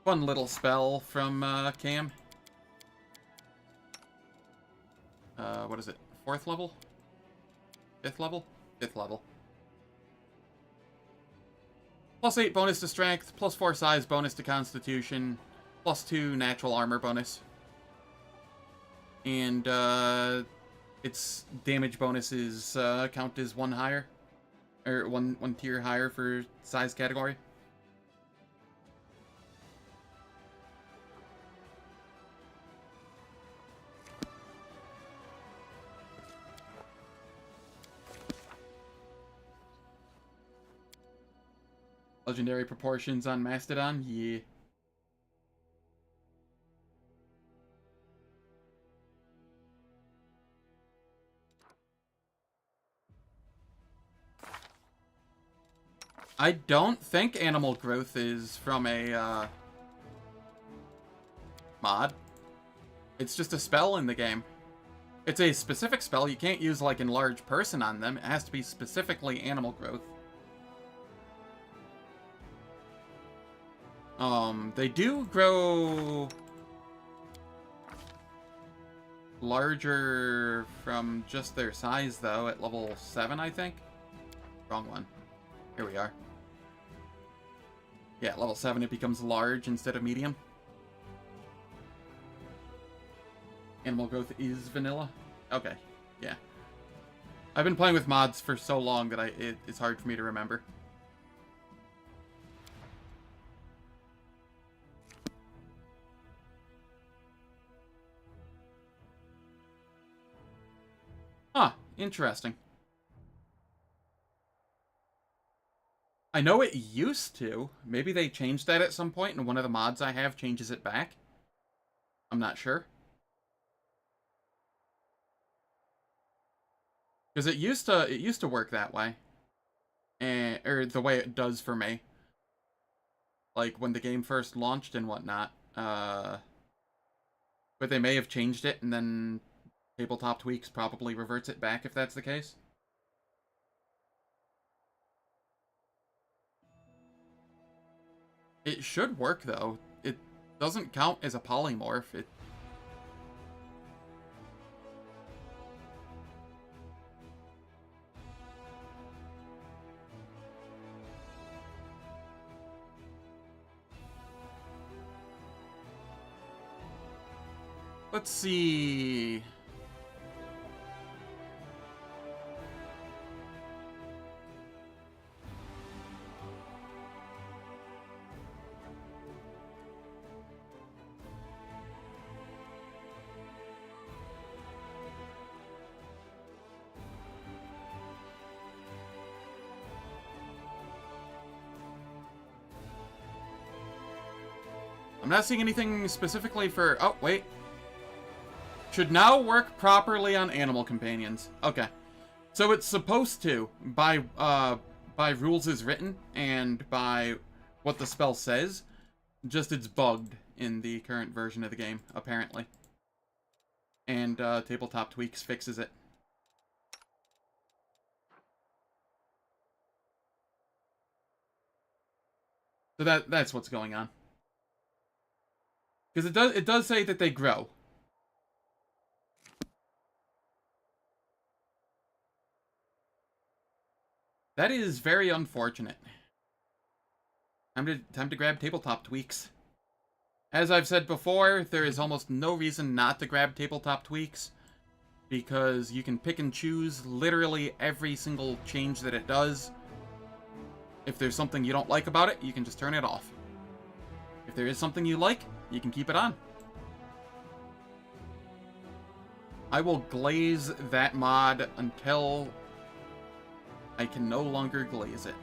Fun little spell from Cam. What is it? 4th level? 5th level? 5th level. +8 bonus to strength, +4 size bonus to constitution, +2 natural armor bonus. And its damage bonuses count as 1 higher. Or one tier higher for size category. Legendary proportions on Mastodon? Yeah. I don't think animal growth is from a mod. It's just a spell in the game. It's a specific spell. You can't use like enlarge person on them. It has to be specifically animal growth. They do grow larger from just their size, though, at level 7, I think. Wrong one. Here we are. Yeah, at level 7 it becomes large instead of medium. Animal growth is vanilla? Okay, yeah. I've been playing with mods for so long that it's hard for me to remember. Huh, interesting. I know it used to. Maybe they changed that at some point, and one of the mods I have changes it back. I'm not sure. Because it used to work that way. Or the way it does for me. Like, when the game first launched and whatnot. But they may have changed it, and then Tabletop Tweaks probably reverts it back if that's the case. It should work, though. It doesn't count as a polymorph. Let's see. I'm not seeing anything specifically for... Oh, wait. Should now work properly on animal companions. Okay. So it's supposed to, by rules as written, and by what the spell says, just it's bugged in the current version of the game, apparently. And Tabletop Tweaks fixes it. So that's what's going on. Because it does say that they grow. That is very unfortunate. Time to grab Tabletop Tweaks. As I've said before, there is almost no reason not to grab Tabletop Tweaks, because you can pick and choose literally every single change that it does. If there's something you don't like about it, you can just turn it off. If there is something you like, you can keep it on. I will glaze that mod until I can no longer glaze it.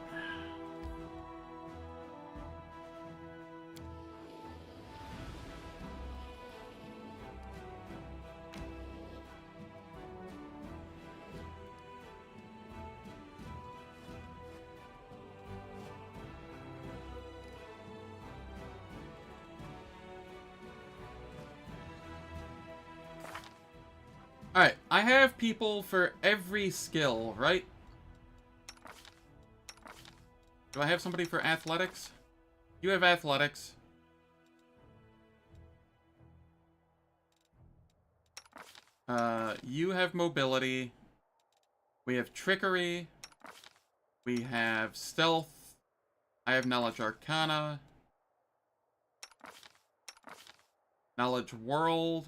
Alright, I have people for every skill, right? Do I have somebody for athletics? You have athletics. You have mobility. We have trickery. We have stealth. I have knowledge arcana. Knowledge world.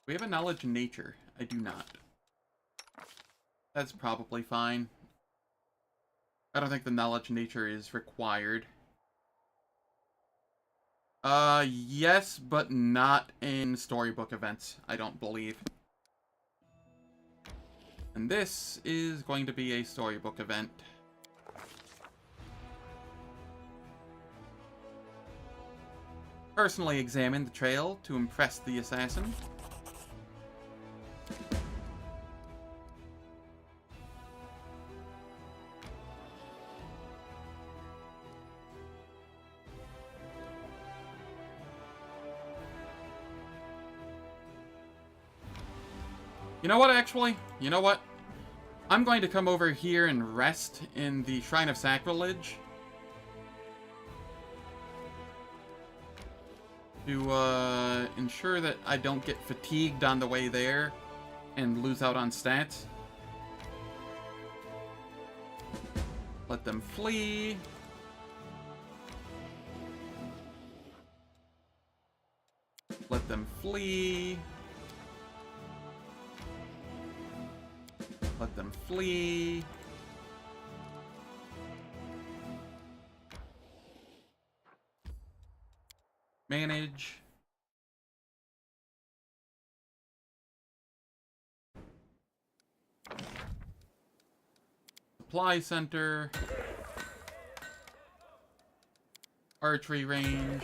We have a knowledge nature. I do not. That's probably fine. I don't think the knowledge nature is required. Yes, but not in storybook events, I don't believe. And this is going to be a storybook event. Personally examine the trail to impress the assassin. You know what, actually? You know what? I'm going to come over here and rest in the Shrine of Sacrilege. To, ensure that I don't get fatigued on the way there and lose out on stats. Let them flee. Let them flee. Let them flee. Manage. Supply center. Archery range.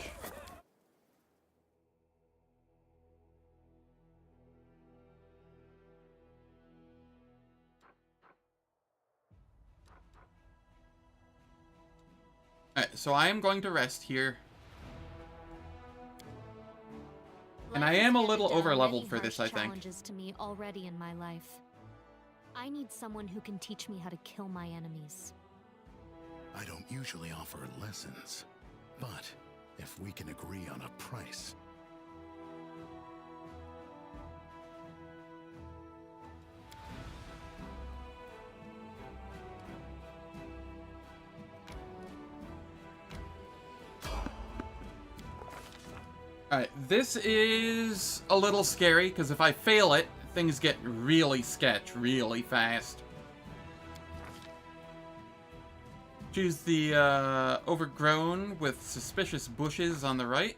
Alright, so I am going to rest here. And I am a little over-leveled for this, I think. Challenges to me already in my life. I need someone who can teach me how to kill my enemies. I don't usually offer lessons, but if we can agree on a price... Alright, this is a little scary, because if I fail it, things get really sketch really fast. Choose the overgrown with suspicious bushes on the right.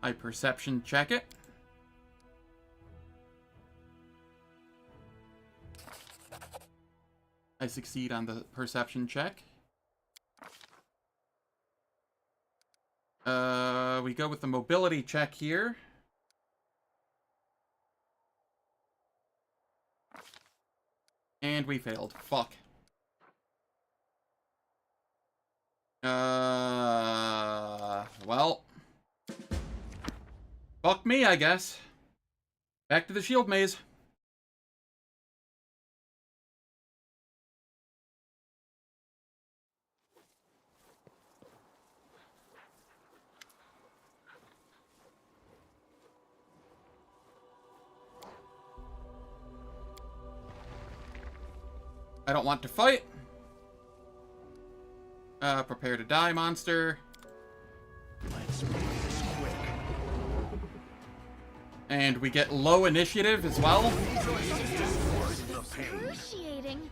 I perception check it. I succeed on the perception check. We go with the mobility check here. And we failed. Fuck. Well. Fuck me, I guess. Back to the shield maze. I don't want to fight. Prepare to die, monster. Let's make this quick. And we get low initiative as well. Excruciating.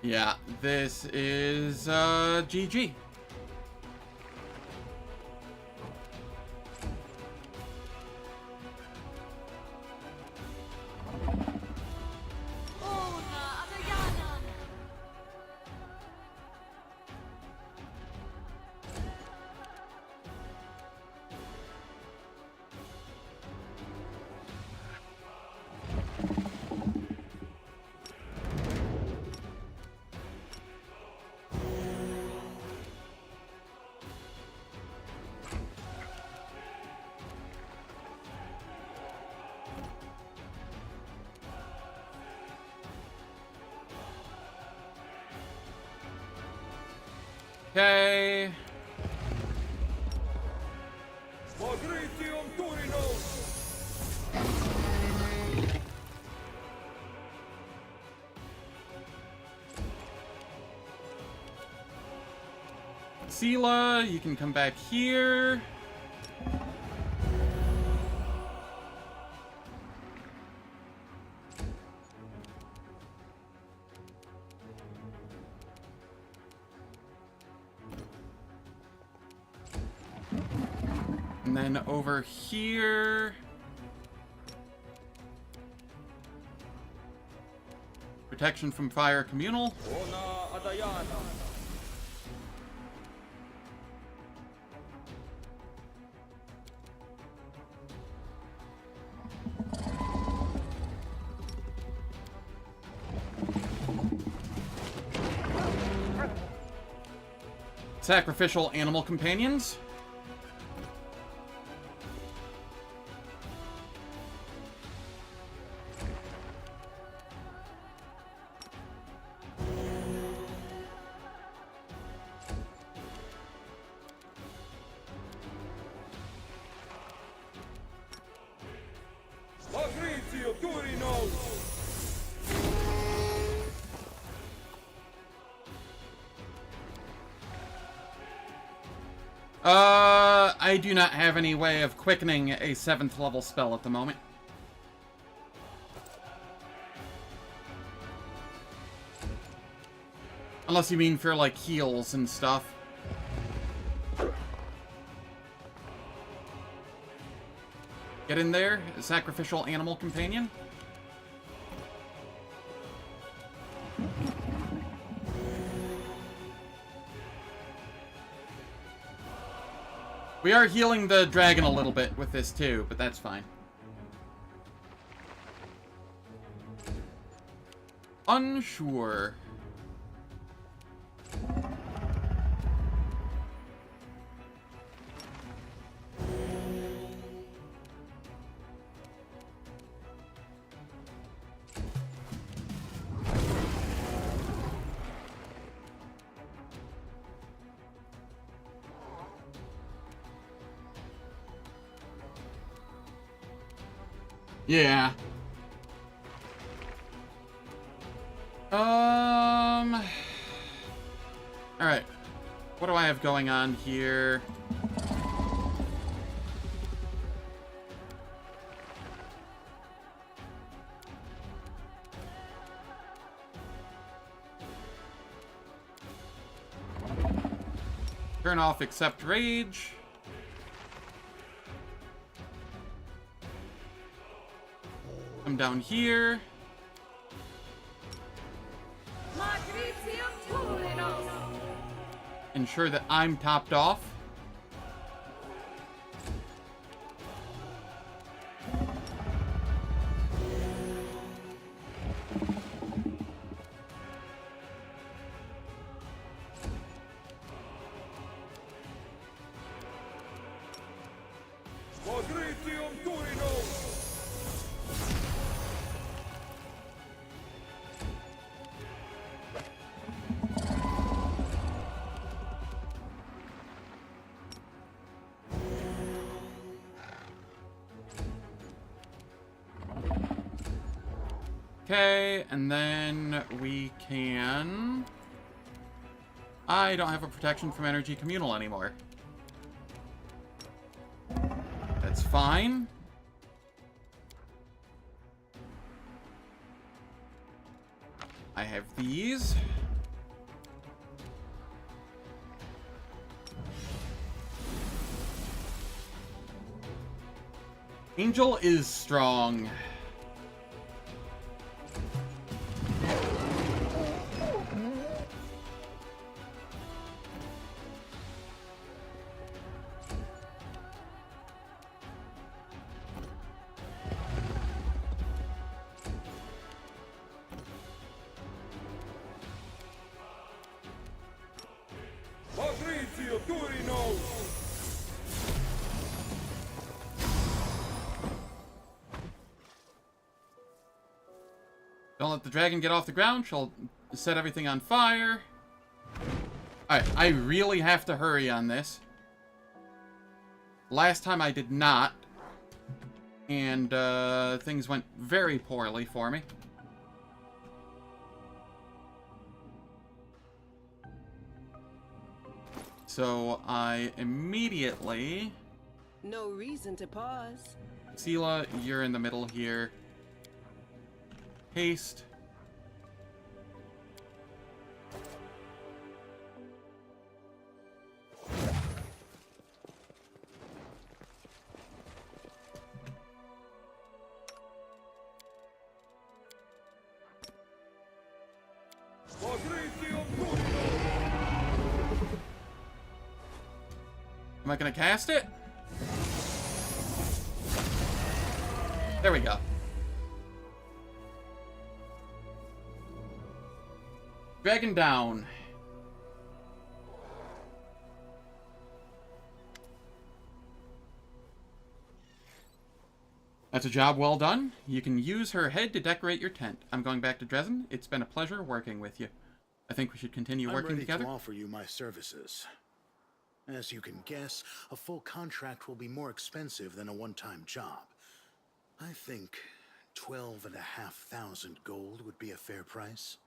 Yeah, this is, GG. Okay. Sela, you can come back here. And then over here. Protection from fire communal. Sacrificial animal companions. I do not have any way of quickening a 7th level spell at the moment. Unless you mean for, like, heals and stuff. Get in there, sacrificial animal companion. We are healing the dragon a little bit with this too, but that's fine. Unsure. Yeah. Alright. What do I have going on here? Turn off accept rage. Come down here. Ensure that I'm topped off. Okay, and then we can... I don't have a protection from energy communal anymore. That's fine. I have these. Angel is strong. Don't let the dragon get off the ground. She'll set everything on fire. Alright, I really have to hurry on this. Last time I did not. And things went very poorly for me. So I immediately... No reason to pause. Sela, you're in the middle here. Haste. Am I gonna cast it? There we go. Dragon down. That's a job well done. You can use her head to decorate your tent. I'm going back to Dresden. It's been a pleasure working with you. I think we should continue working together. I'm ready to offer you my services. As you can guess, a full contract will be more expensive than a one-time job. I think 12,500 gold would be a fair price.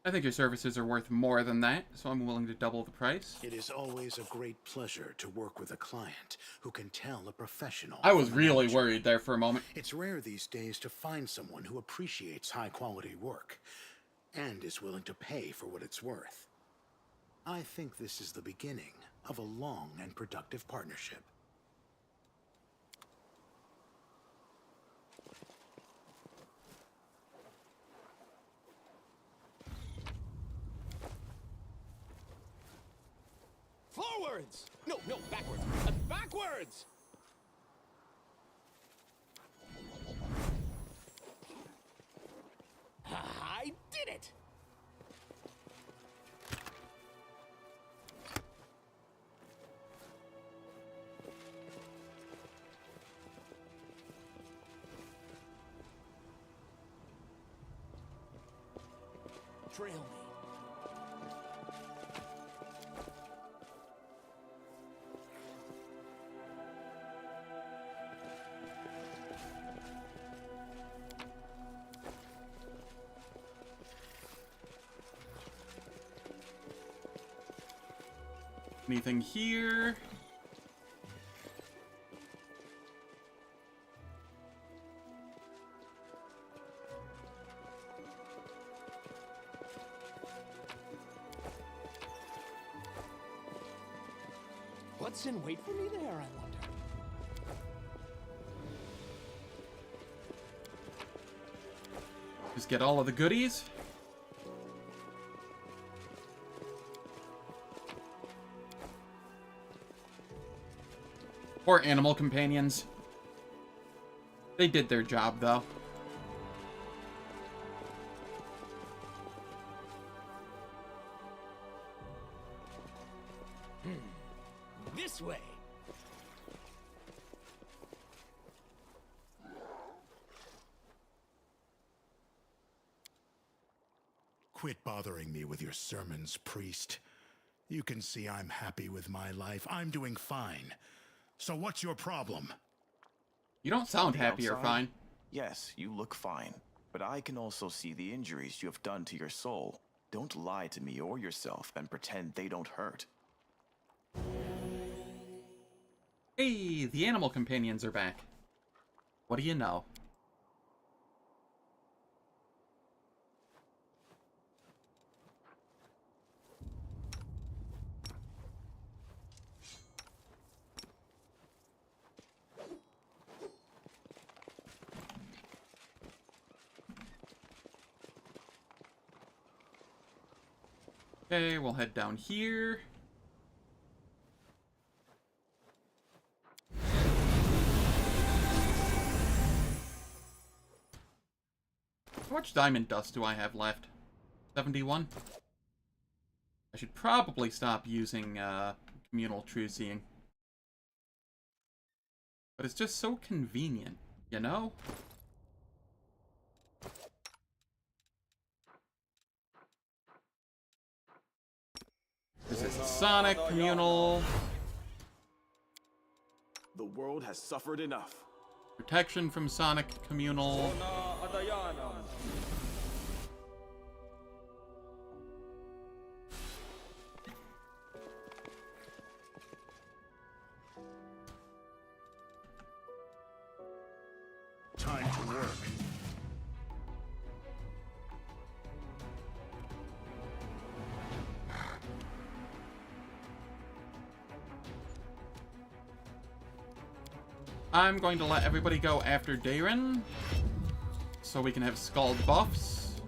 I think your services are worth more than that, so I'm willing to double the price. It is always a great pleasure to work with a client who can tell a professional. I was really worried there for a moment. It's rare these days to find someone who appreciates high-quality work and is willing to pay for what it's worth. I think this is the beginning of a long and productive partnership. Forwards! No, backwards. Backwards! I did it! Trail me. Anything here? What's in wait for me there, I wonder? Just get all of the goodies. Poor animal companions. They did their job, though. This way. Quit bothering me with your sermons, priest. You can see I'm happy with my life. I'm doing fine. So what's your problem? You don't sound The happy or outside? fine. Yes, you look fine. But I can also see the injuries you have done to your soul. Don't lie to me or yourself and pretend they don't hurt. Hey, the animal companions are back. What do you know? Okay, we'll head down here. How much diamond dust do I have left? 71? I should probably stop using communal true seeing. But it's just so convenient, you know? This is Sonic communal. The world has suffered enough. Protection from Sonic communal. Time to work. I'm going to let everybody go after Dayron, so we can have Scald buffs.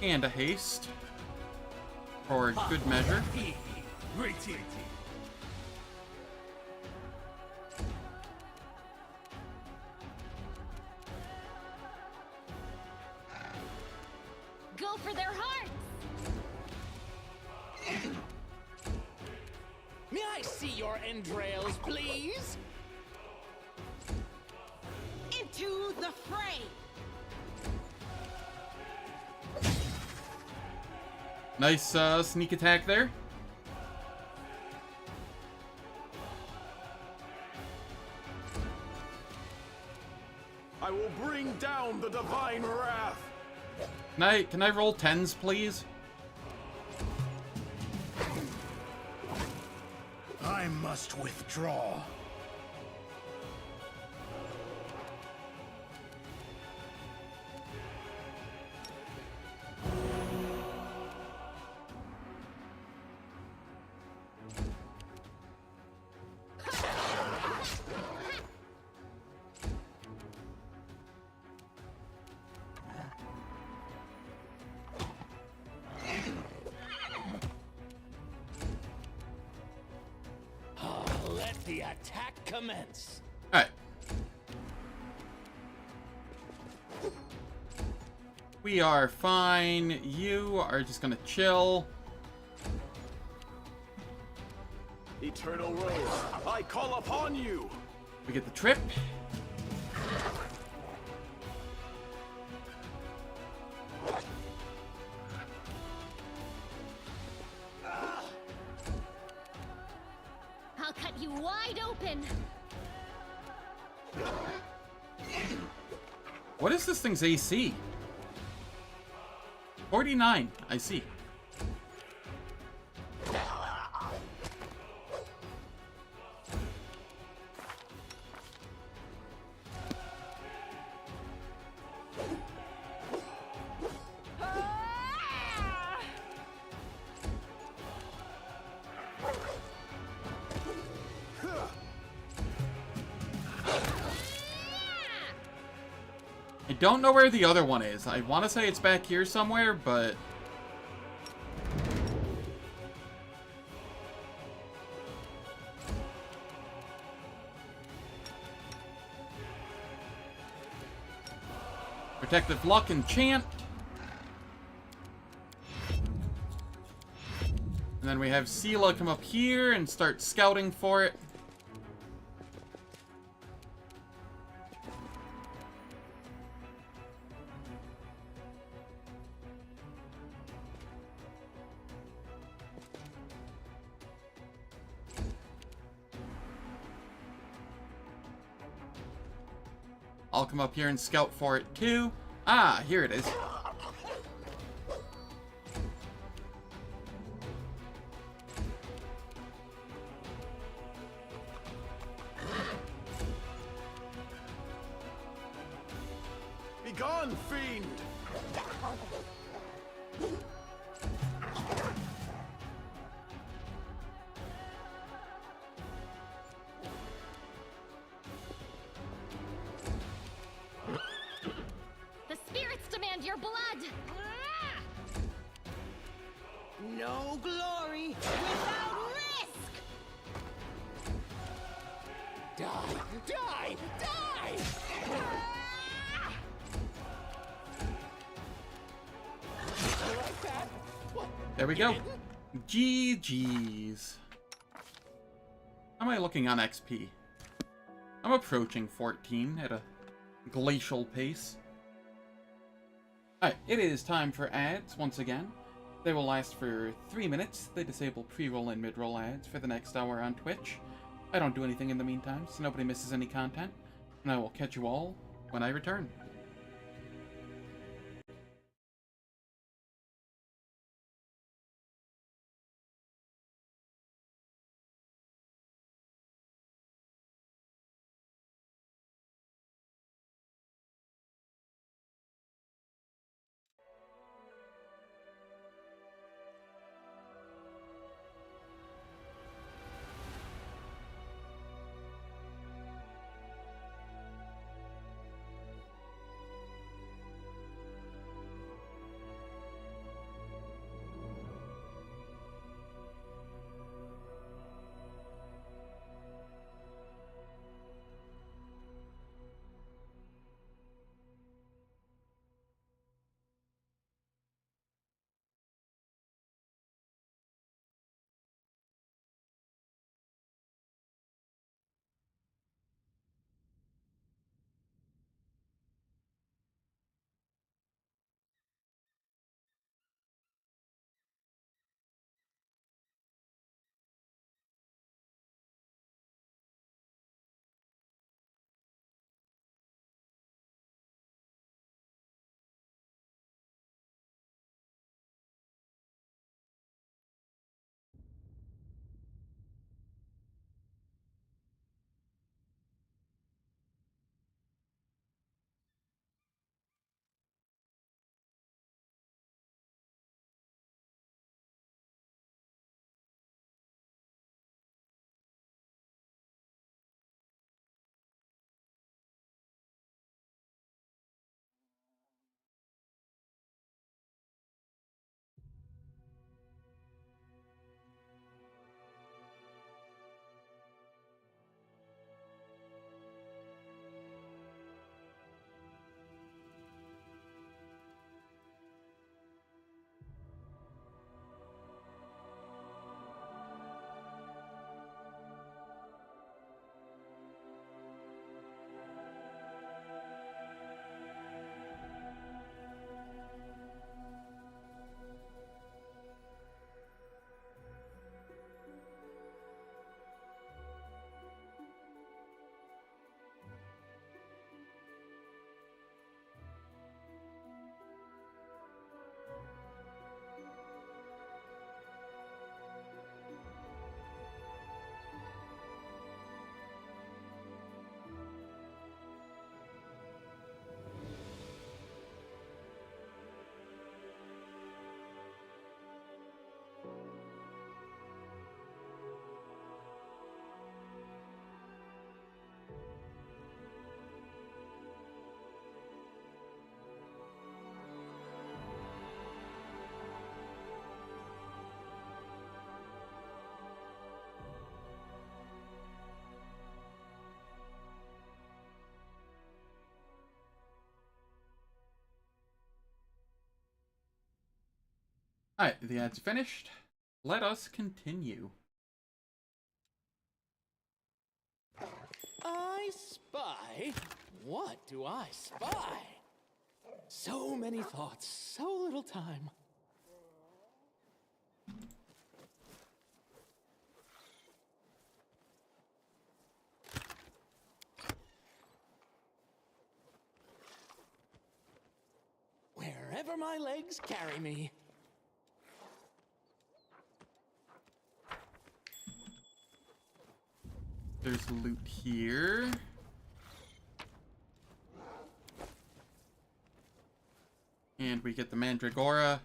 And a haste, for good measure. Great team. Go for their hearts! May I see your entrails, please? Into the fray! Nice sneak attack there. I will bring down the divine wrath. Can I roll 10s, please? I must withdraw. Let the attack commence. Alright. We are fine. You are just gonna chill. Eternal Rose, I call upon you. We get the trip. I'll cut you wide open! What is this thing's AC? 49, I see. I don't know where the other one is. I want to say it's back here somewhere, but... Protective Luck enchant. And then we have Sela come up here and start scouting for it. I'll come up here and scout for it too. Ah, here it is. Begone, fiend! The spirits demand your blood! No glory without risk! Die! Die! Die! Like that? What? There we go. GG's. How am I looking on XP? I'm approaching 14 at a glacial pace. Alright, it is time for ads once again. They will last for 3 minutes. They disable pre-roll and mid-roll ads for the next hour on Twitch. I don't do anything in the meantime, so nobody misses any content. And I will catch you all when I return. Alright, the ad's finished. Let us continue. I spy? What do I spy? So many thoughts, so little time. wherever my legs carry me. There's loot here. And we get the Mandragora,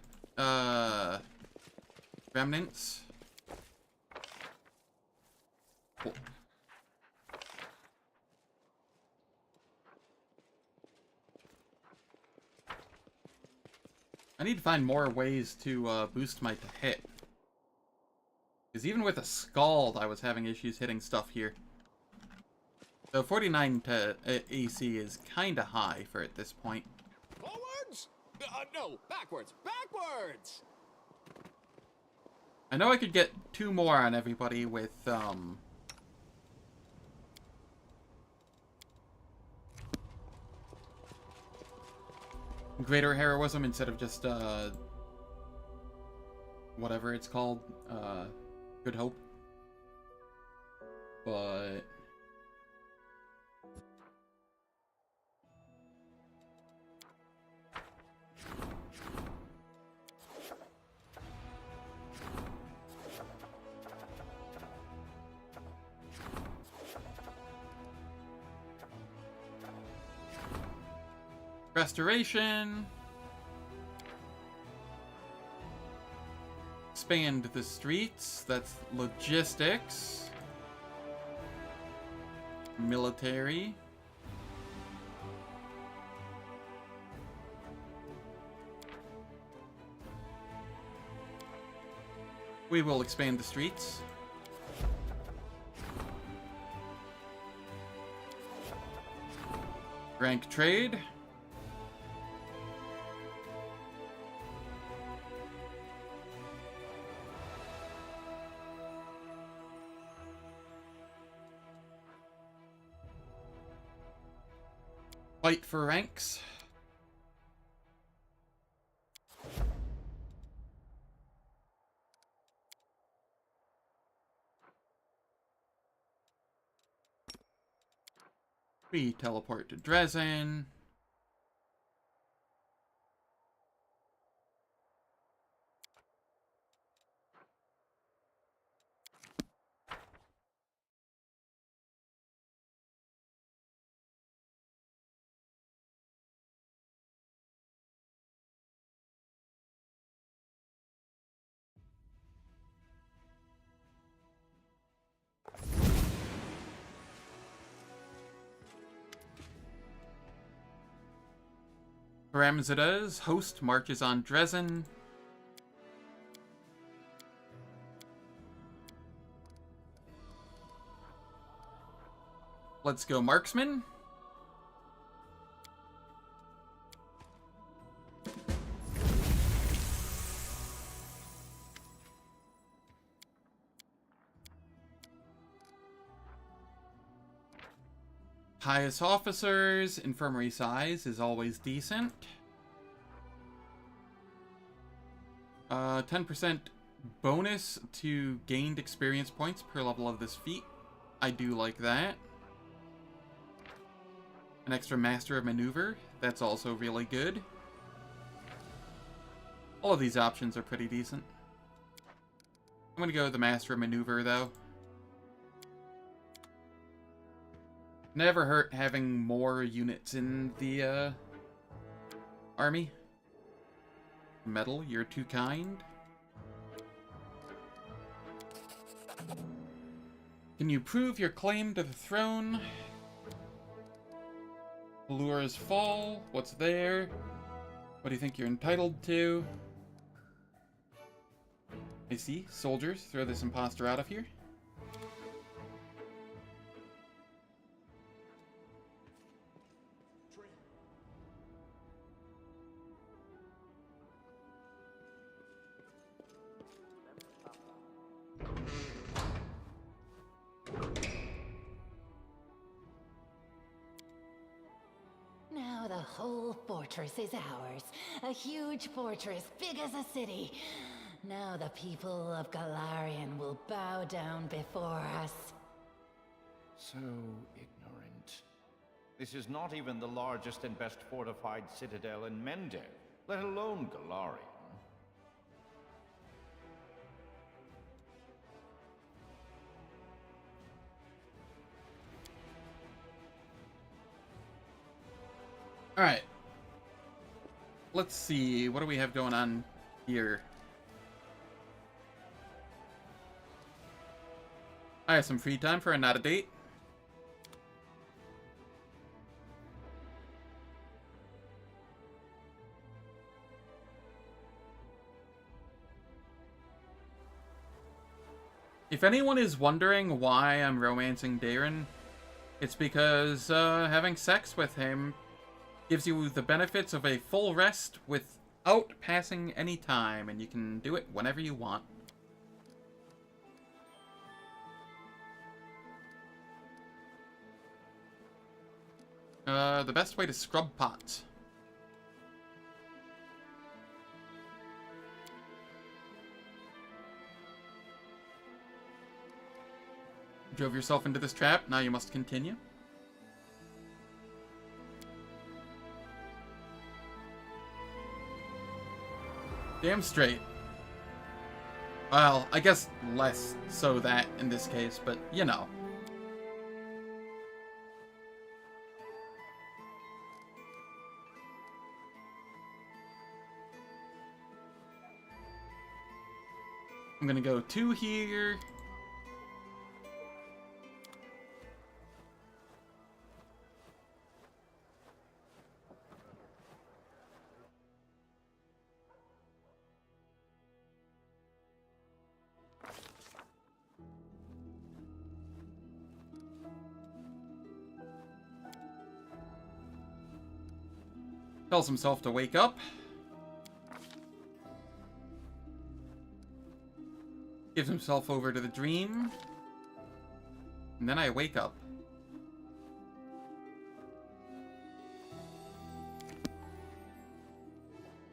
remnants. Cool. I need to find more ways to boost my to hit. Because even with a Scald, I was having issues hitting stuff here. So 49 to AC is kind of high for at this point. Forwards? No, backwards, backwards! I know I could get 2 more on everybody with, greater heroism instead of just, whatever it's called, Good Hope. But... Restoration. Expand the streets. That's logistics. Military. We will expand the streets. Rank trade. Fight for ranks. We teleport to Dresden. Ramzadas, host marches on Dresden. Let's go marksman. Highest officers, infirmary size is always decent. 10% bonus to gained experience points per level of this feat. I do like that. An extra master of maneuver, that's also really good. All of these options are pretty decent. I'm gonna go with the master of maneuver though. Never hurt having more units in the army. Metal, you're too kind. Can you prove your claim to the throne? Allura's fall, what's there? What do you think you're entitled to? I see, soldiers, throw this imposter out of here. Now the whole fortress is ours. A huge fortress, big as a city. Now the people of Galarian will bow down before us. So ignorant. This is not even the largest and best fortified citadel in Mende. let alone Galarian. Alright. Let's see, what do we have going on here? I have some free time for a not a date. If anyone is wondering why I'm romancing Darren, it's because having sex with him gives you the benefits of a full rest without passing any time, and you can do it whenever you want. The best way to scrub pots. Drove yourself into this trap, now you must continue. Damn straight. Well, I guess less so that in this case, but you know. I'm gonna go 2 here. Tells himself to wake up. Gives himself over to the dream. And then I wake up.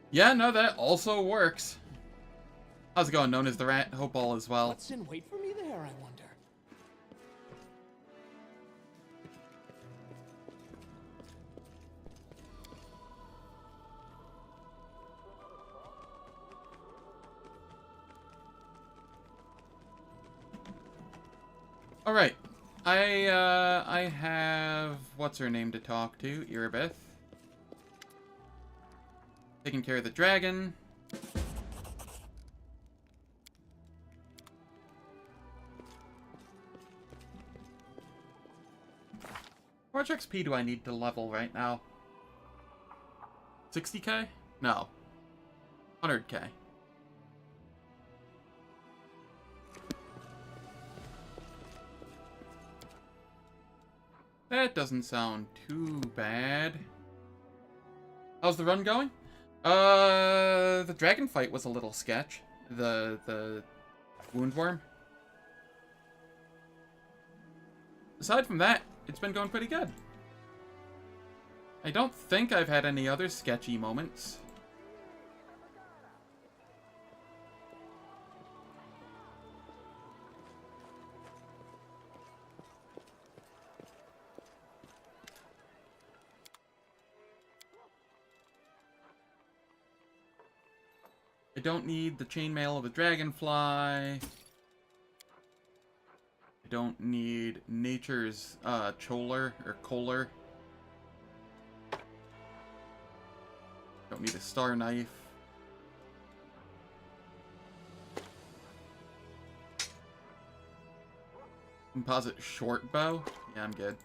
Yeah, no, that also works. How's it going? Known as the Rat Hopeball as well. What's in wait for me there, I wonder? Alright. I have... what's her name to talk to? Irabeth. Taking care of the dragon. How much XP do I need to level right now? 60k? No. 100k. That doesn't sound too bad. How's the run going? The dragon fight was a little sketch. The woundworm. Aside from that, it's been going pretty good. I don't think I've had any other sketchy moments. I don't need the chainmail of the dragonfly. I don't need nature's choler or kohler. Don't need a star knife. Composite short bow? Yeah, I'm good.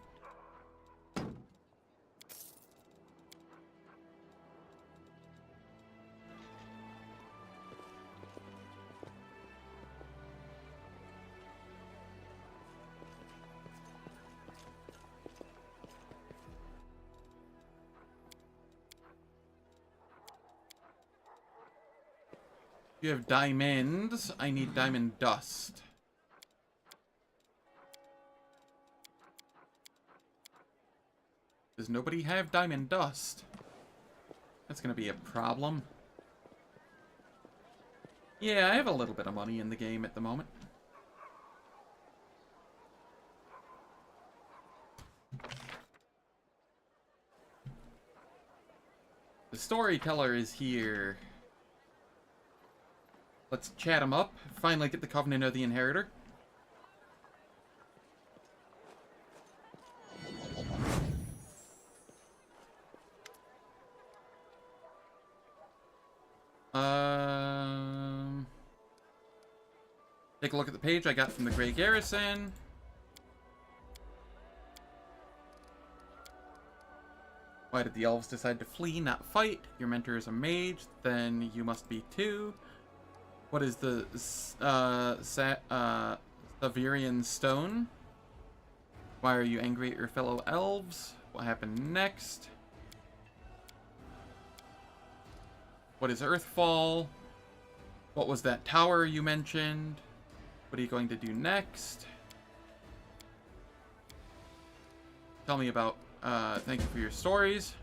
You have diamonds. I need diamond dust. Does nobody have diamond dust? That's gonna be a problem. Yeah, I have a little bit of money in the game at the moment. The storyteller is here. Let's chat him up. Finally get the Covenant of the Inheritor. Take a look at the page I got from the Grey Garrison. Why did the elves decide to flee, not fight? Your mentor is a mage, then you must be too. What is the Savirian Stone? Why are you angry at your fellow elves? What happened next? What is Earthfall? What was that tower you mentioned? What are you going to do next? Tell me about, thank you for your stories.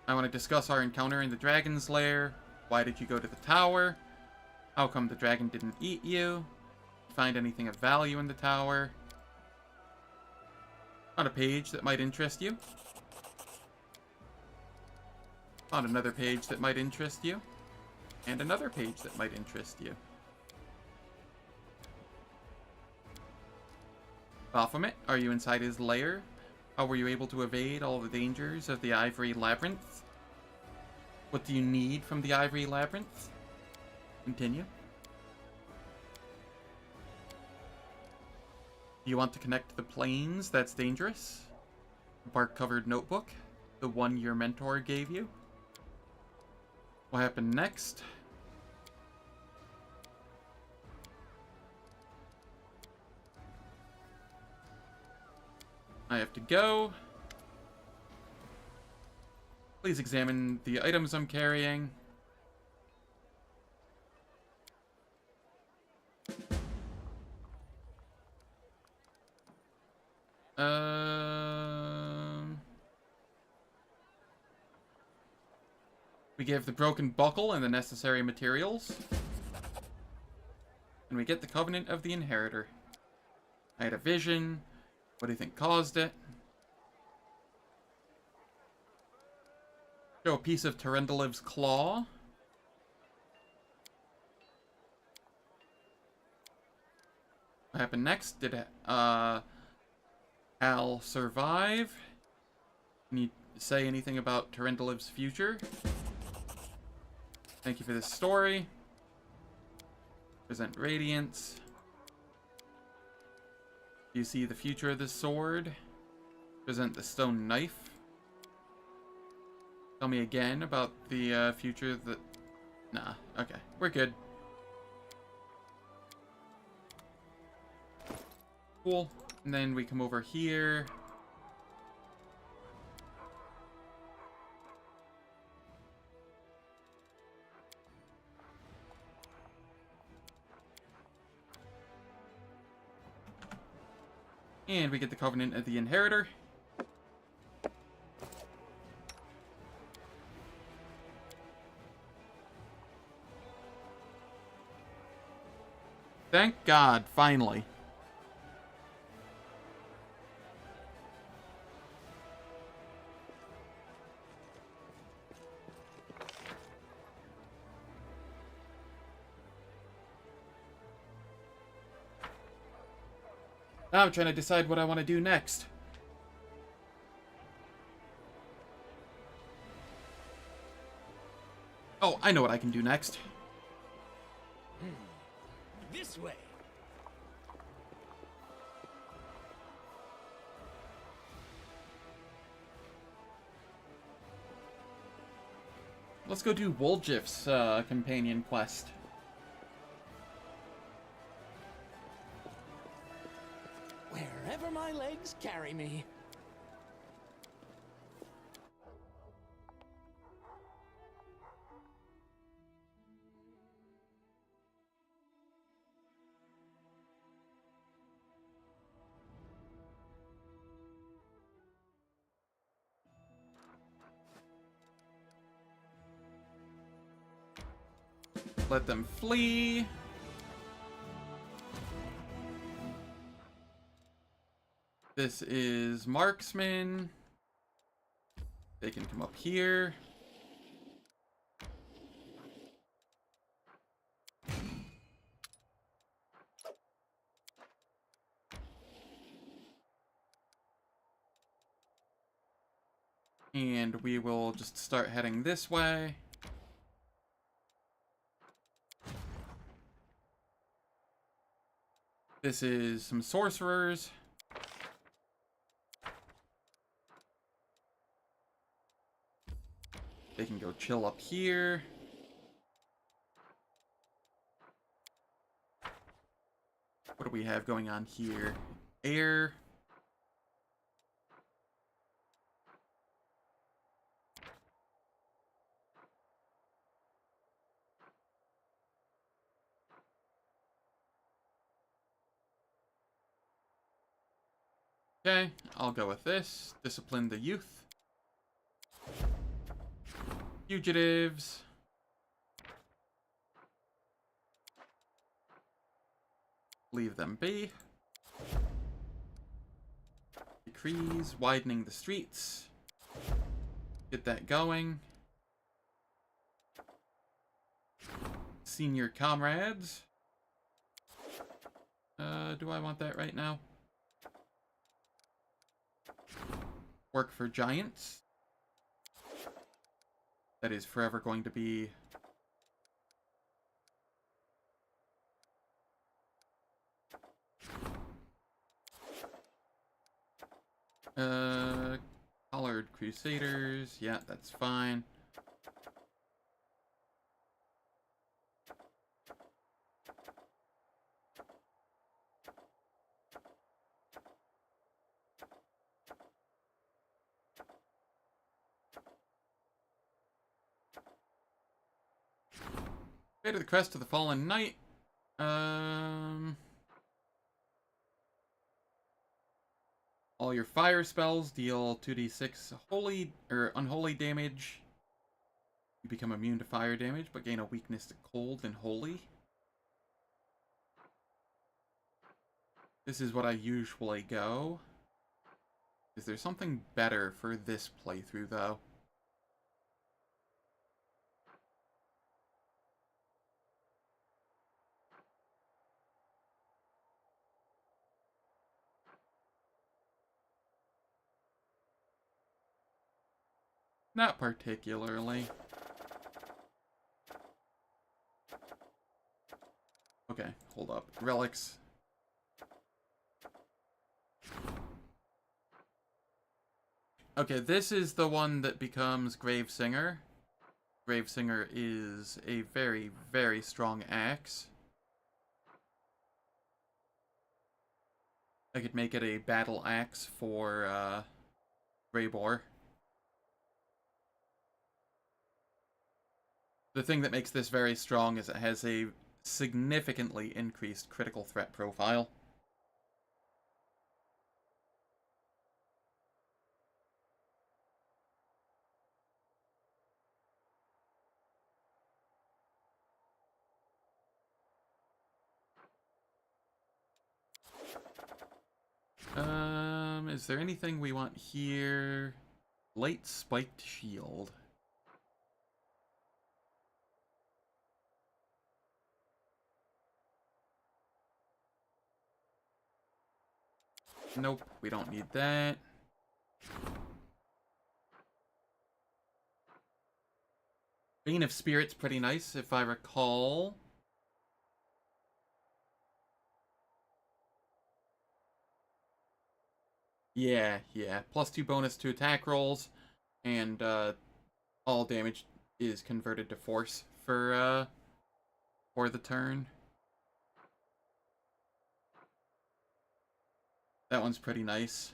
I want to discuss our encounter in the dragon's lair. Why did you go to the tower? How come the dragon didn't eat you? Find anything of value in the tower? Found a page that might interest you. Found another page that might interest you. And another page that might interest you. Baphomet, are you inside his lair? How were you able to evade all the dangers of the Ivory Labyrinth? What do you need from the Ivory Labyrinth? Continue. Do you want to connect to the planes? That's dangerous. Bark-covered notebook? The one your mentor gave you? What happened next? I have to go. Please examine the items I'm carrying. We give the broken buckle and the necessary materials. And we get the Covenant of the Inheritor. I had a vision. What do you think caused it? Show a piece of Terendaliv's claw. What happened next? Did Al survive? Can you say anything about Terendaliv's future? Thank you for this story. Present Radiance. Do you see the future of this sword? Present the stone knife. Tell me again about the future of the... Nah, okay. We're good. Cool. And then we come over here. And we get the Covenant of the Inheritor. Thank God, finally. Now I'm trying to decide what I want to do next. Oh, I know what I can do next. This way. Let's go do Woljif's companion quest. Wherever my legs carry me. Let them flee. This is Marksman. They can come up here. And we will just start heading this way. This is some sorcerers. They can go chill up here. What do we have going on here? Air. Okay, I'll go with this. Discipline the youth. Fugitives. Leave them be. Decrees, widening the streets. Get that going. Senior comrades. Do I want that right now? Work for giants. That is forever going to be collared crusaders. Yeah, that's fine. Pray to the crest of the fallen knight. All your fire spells deal 2d6 holy or unholy damage. You become immune to fire damage, but gain a weakness to cold and holy. This is what I usually go. Is there something better for this playthrough, though? Not particularly. Okay, hold up. Relics. Okay, this is the one that becomes Gravesinger. Gravesinger is a very, very strong axe. I could make it a battle axe for Greybor. The thing that makes this very strong is it has a significantly increased critical threat profile. Is there anything we want here? Light spiked shield. Nope, we don't need that. Bane of Spirit's pretty nice, if I recall. Yeah. +2 bonus to attack rolls, and all damage is converted to force for the turn. That one's pretty nice.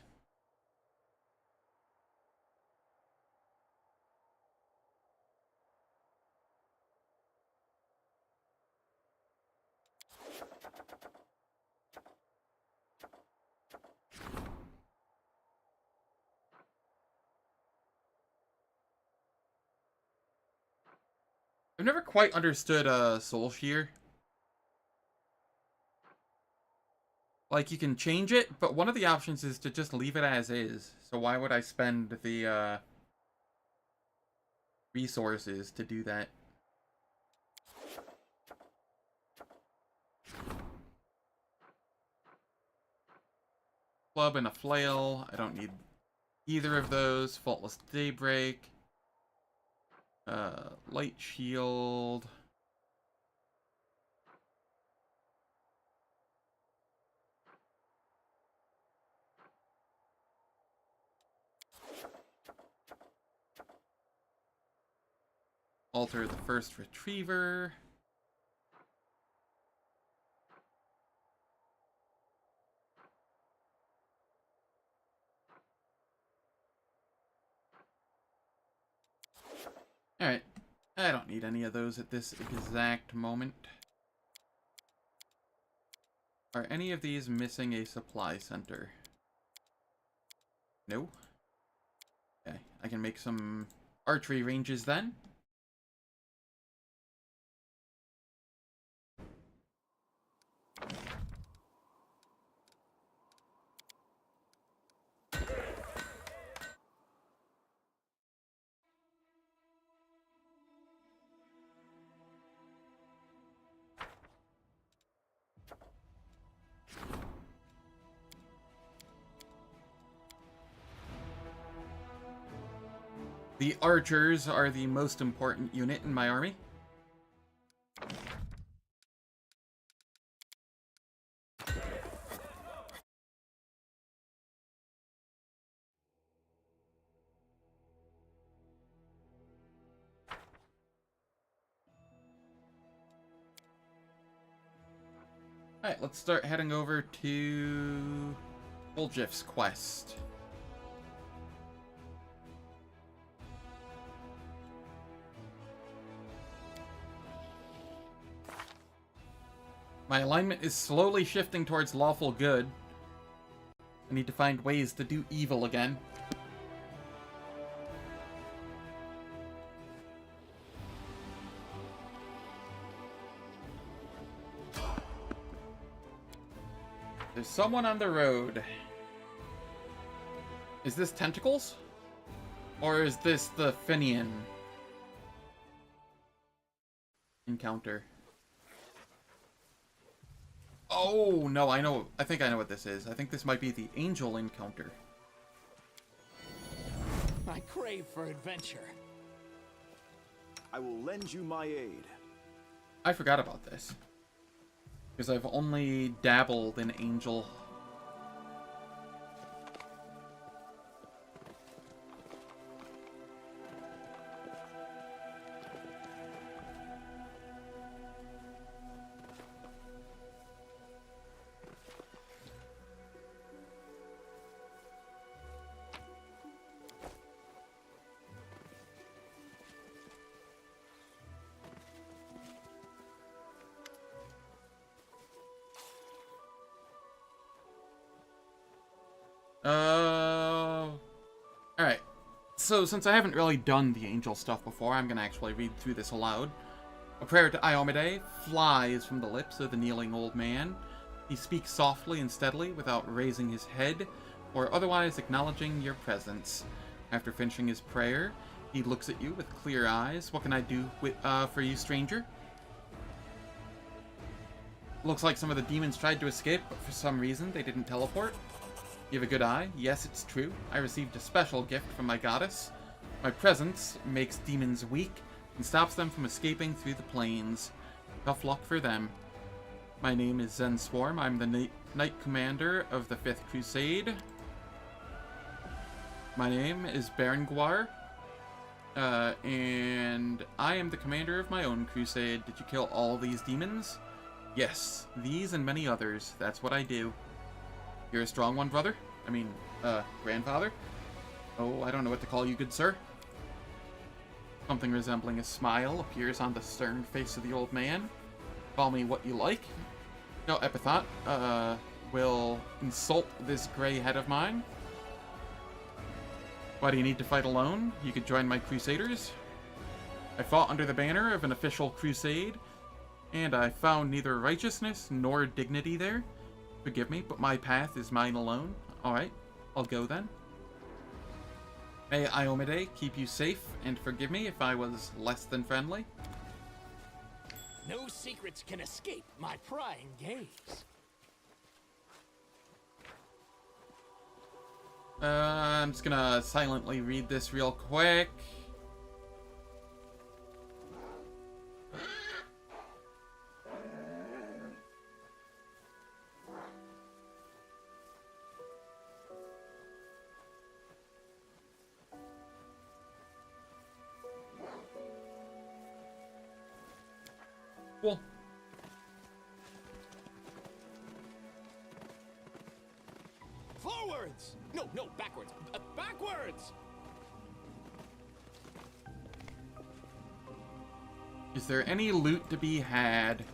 I've never quite understood Soul Shear. Like, you can change it, but one of the options is to just leave it as is. So why would I spend the resources to do that. Club and a flail. I don't need either of those. Faultless Daybreak. Light shield. Alter the first retriever. Alright. I don't need any of those at this exact moment. Are any of these missing a supply center? No. Okay, I can make some archery ranges then. The archers are the most important unit in my army. Alright, let's start heading over to Fulgif's quest. My alignment is slowly shifting towards lawful good. I need to find ways to do evil again. There's someone on the road. Is this Tentacles? Or is this the Finian encounter? Oh, no, I think I know what this is. I think this might be the Angel encounter. I crave for adventure. I will lend you my aid. I forgot about this. Because I've only dabbled in Angel. Alright. So, since I haven't really done the angel stuff before, I'm gonna actually read through this aloud. A prayer to Iomade flies from the lips of the kneeling old man. He speaks softly and steadily without raising his head or otherwise acknowledging your presence. After finishing his prayer, he looks at you with clear eyes. What can I do for you, stranger? Looks like some of the demons tried to escape, but for some reason they didn't teleport. You have a good eye. Yes, it's true. I received a special gift from my goddess. My presence makes demons weak and stops them from escaping through the plains. Tough luck for them. My name is Zen Swarm. I'm the Knight Commander of the 5th Crusade. My name is Berenguar. And I am the commander of my own crusade. Did you kill all these demons? Yes, these and many others. That's what I do. You're a strong one, brother? I mean, grandfather? Oh, I don't know what to call you, good sir. Something resembling a smile appears on the stern face of the old man. Call me what you like. No epithet, will insult this gray head of mine. Why do you need to fight alone? You could join my crusaders. I fought under the banner of an official crusade, and I found neither righteousness nor dignity there. Forgive me, but my path is mine alone. Alright, I'll go then. May Iomide keep you safe, and forgive me if I was less than friendly. No secrets can escape my prying gaze. I'm just gonna silently read this real quick. Cool. Forwards! No, backwards. Backwards! Is there any loot to be had?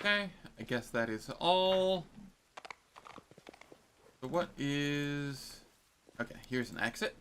Okay, I guess that is all. So what is... Okay, here's an exit.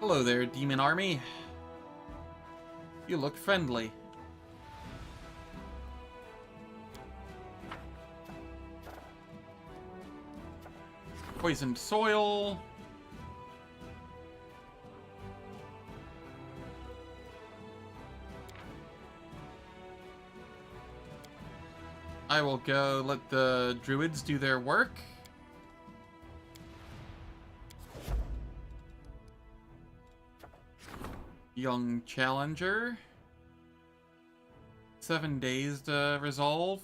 Hello there, demon army. You look friendly. Poisoned soil. I will go let the druids do their work. Young challenger. 7 days to resolve.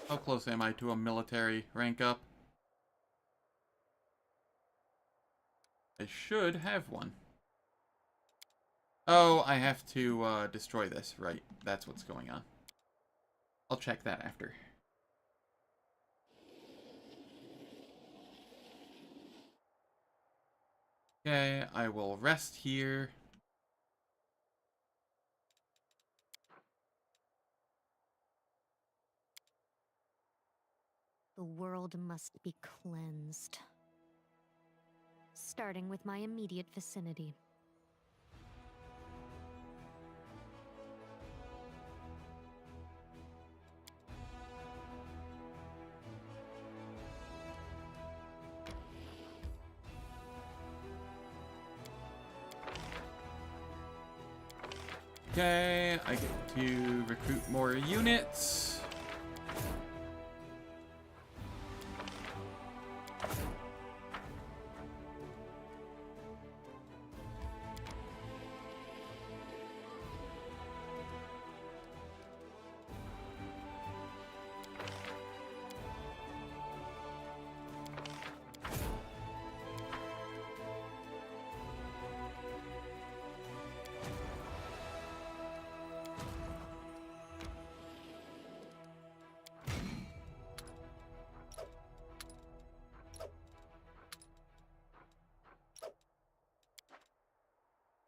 How close am I to a military rank up? I should have one. Oh, I have to destroy this. Right, that's what's going on. I'll check that after. Okay, I will rest here. The world must be cleansed. Starting with my immediate vicinity. Okay, I get to recruit more units.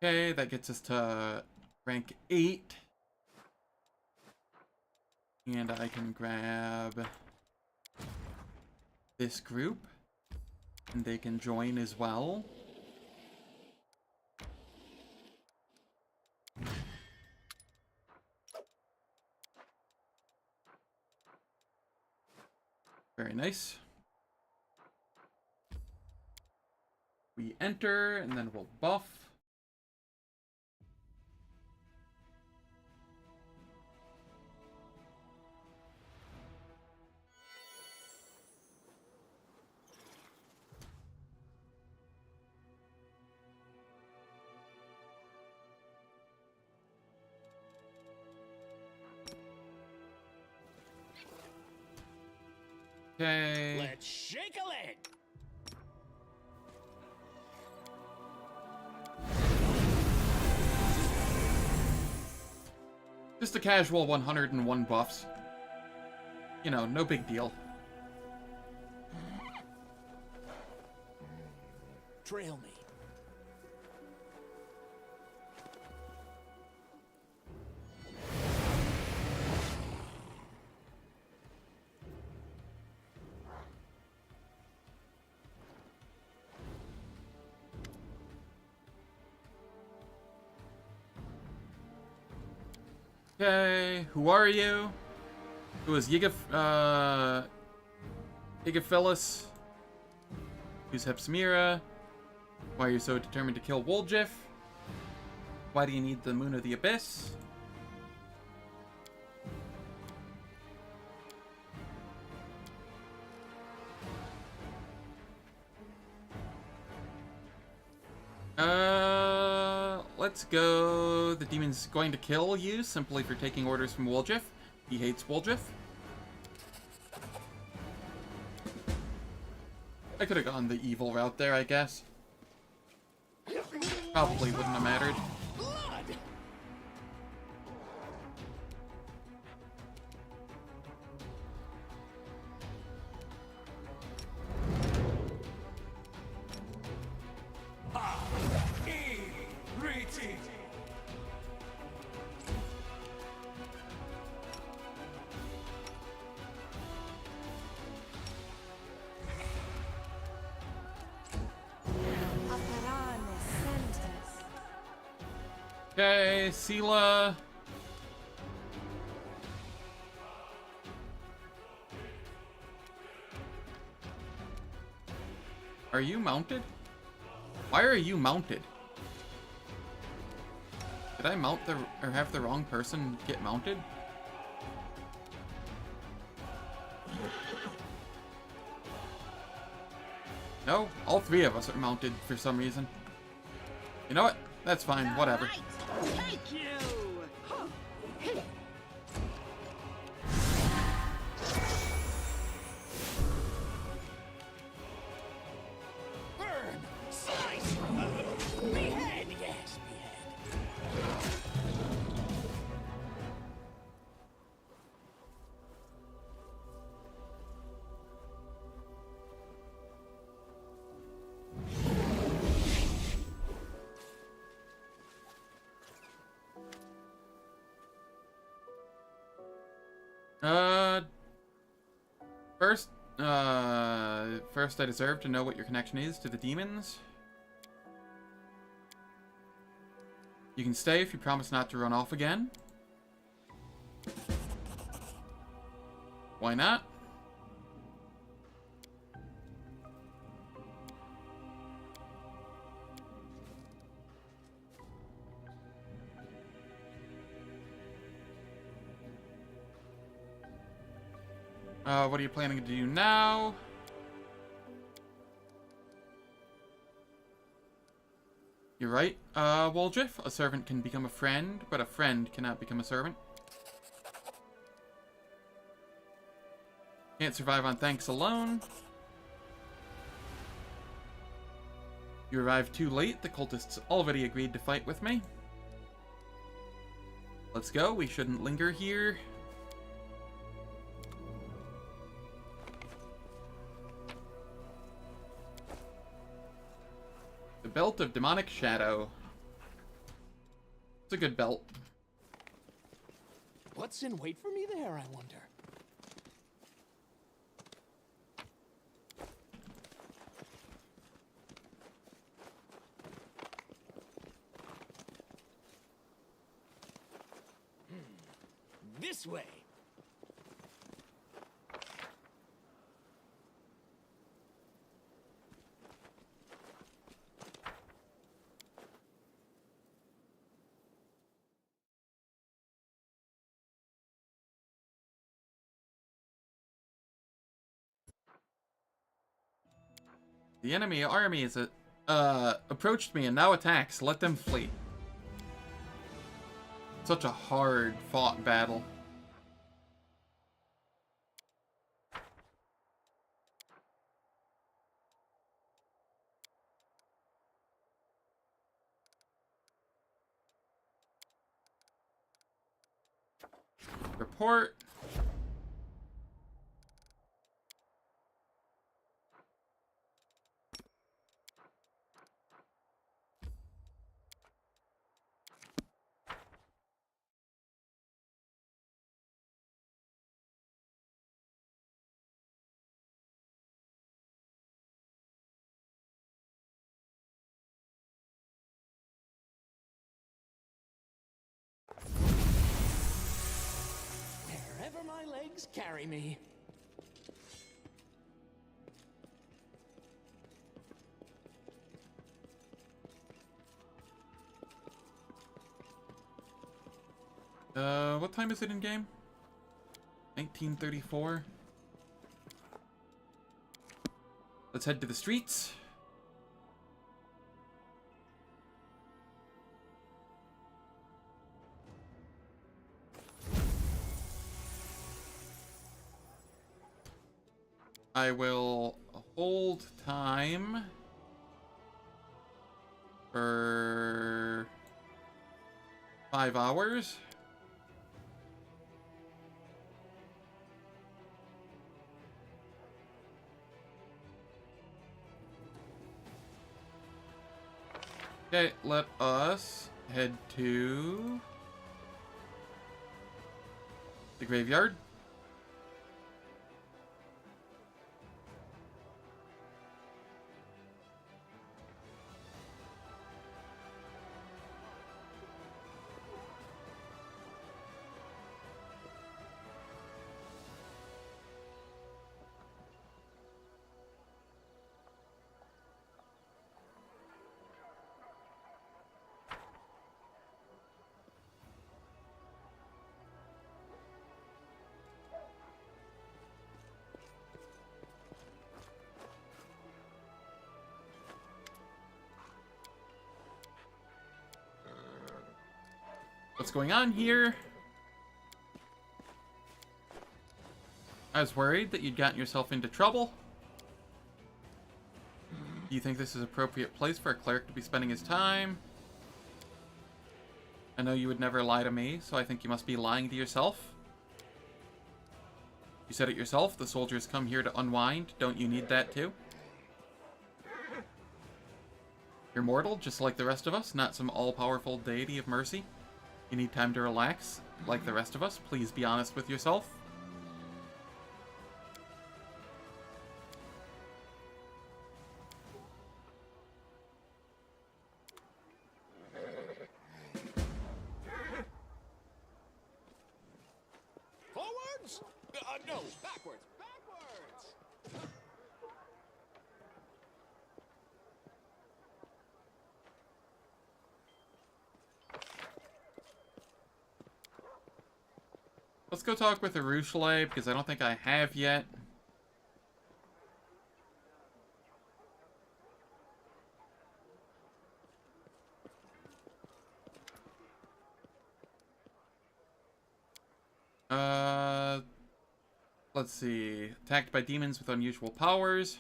Okay, that gets us to rank 8. And I can grab this group, and they can join as well. Very nice. We enter, and then we'll buff. Okay. Let's shake a leg. Just a casual 101 buffs. You know, no big deal. Trail me. Okay, who are you? Who is Yigaphilus? Who's Hepsimira? Why are you so determined to kill Woljif? Why do you need the Moon of the Abyss? Let's go. The demon's going to kill you simply for taking orders from Woljif. He hates Woljif. I could have gone the evil route there, I guess. Probably wouldn't have mattered. Okay, Sela. Are you mounted? Why are you mounted? Did I mount the or have the wrong person get mounted? No, all three of us are mounted for some reason. You know what? That's fine, whatever. Thank you! Burn! Slice! Behead! Yes, behead. First I deserve to know what your connection is to the demons. You can stay if you promise not to run off again. Why not? What are you planning to do now? You're right, Woljif. A servant can become a friend, but a friend cannot become a servant. Can't survive on thanks alone. You arrived too late. The cultists already agreed to fight with me. Let's go. We shouldn't linger here. The Belt of Demonic Shadow. It's a good belt. What's in wait for me there, I wonder? This way. The enemy army is approached me and now attacks. Let them flee. Such a hard-fought battle. Report. Wherever my legs carry me. What time is it in game? 1934. Let's head to the streets. I will hold time for 5 hours. Okay, let us head to the graveyard. What's going on here? I was worried that you'd gotten yourself into trouble. Do you think this is an appropriate place for a cleric to be spending his time? I know you would never lie to me, so I think you must be lying to yourself. You said it yourself, the soldiers come here to unwind. Don't you need that too? You're mortal, just like the rest of us, not some all-powerful deity of mercy. You need time to relax, like the rest of us. Please be honest with yourself. Forwards? No, backwards. Backwards! Let's go talk with Arushale, because I don't think I have yet. Let's see. Attacked by demons with unusual powers.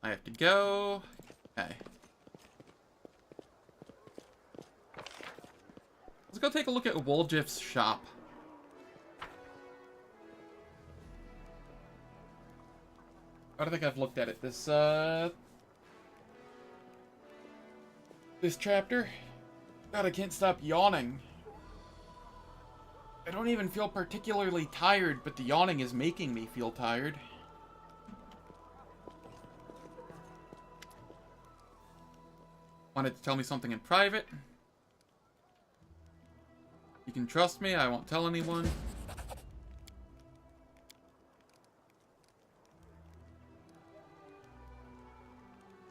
I have to go. Okay. Let's go take a look at Woljif's shop. I don't think I've looked at it this chapter. God, I can't stop yawning. I don't even feel particularly tired, but the yawning is making me feel tired. Wanted to tell me something in private. You can trust me, I won't tell anyone.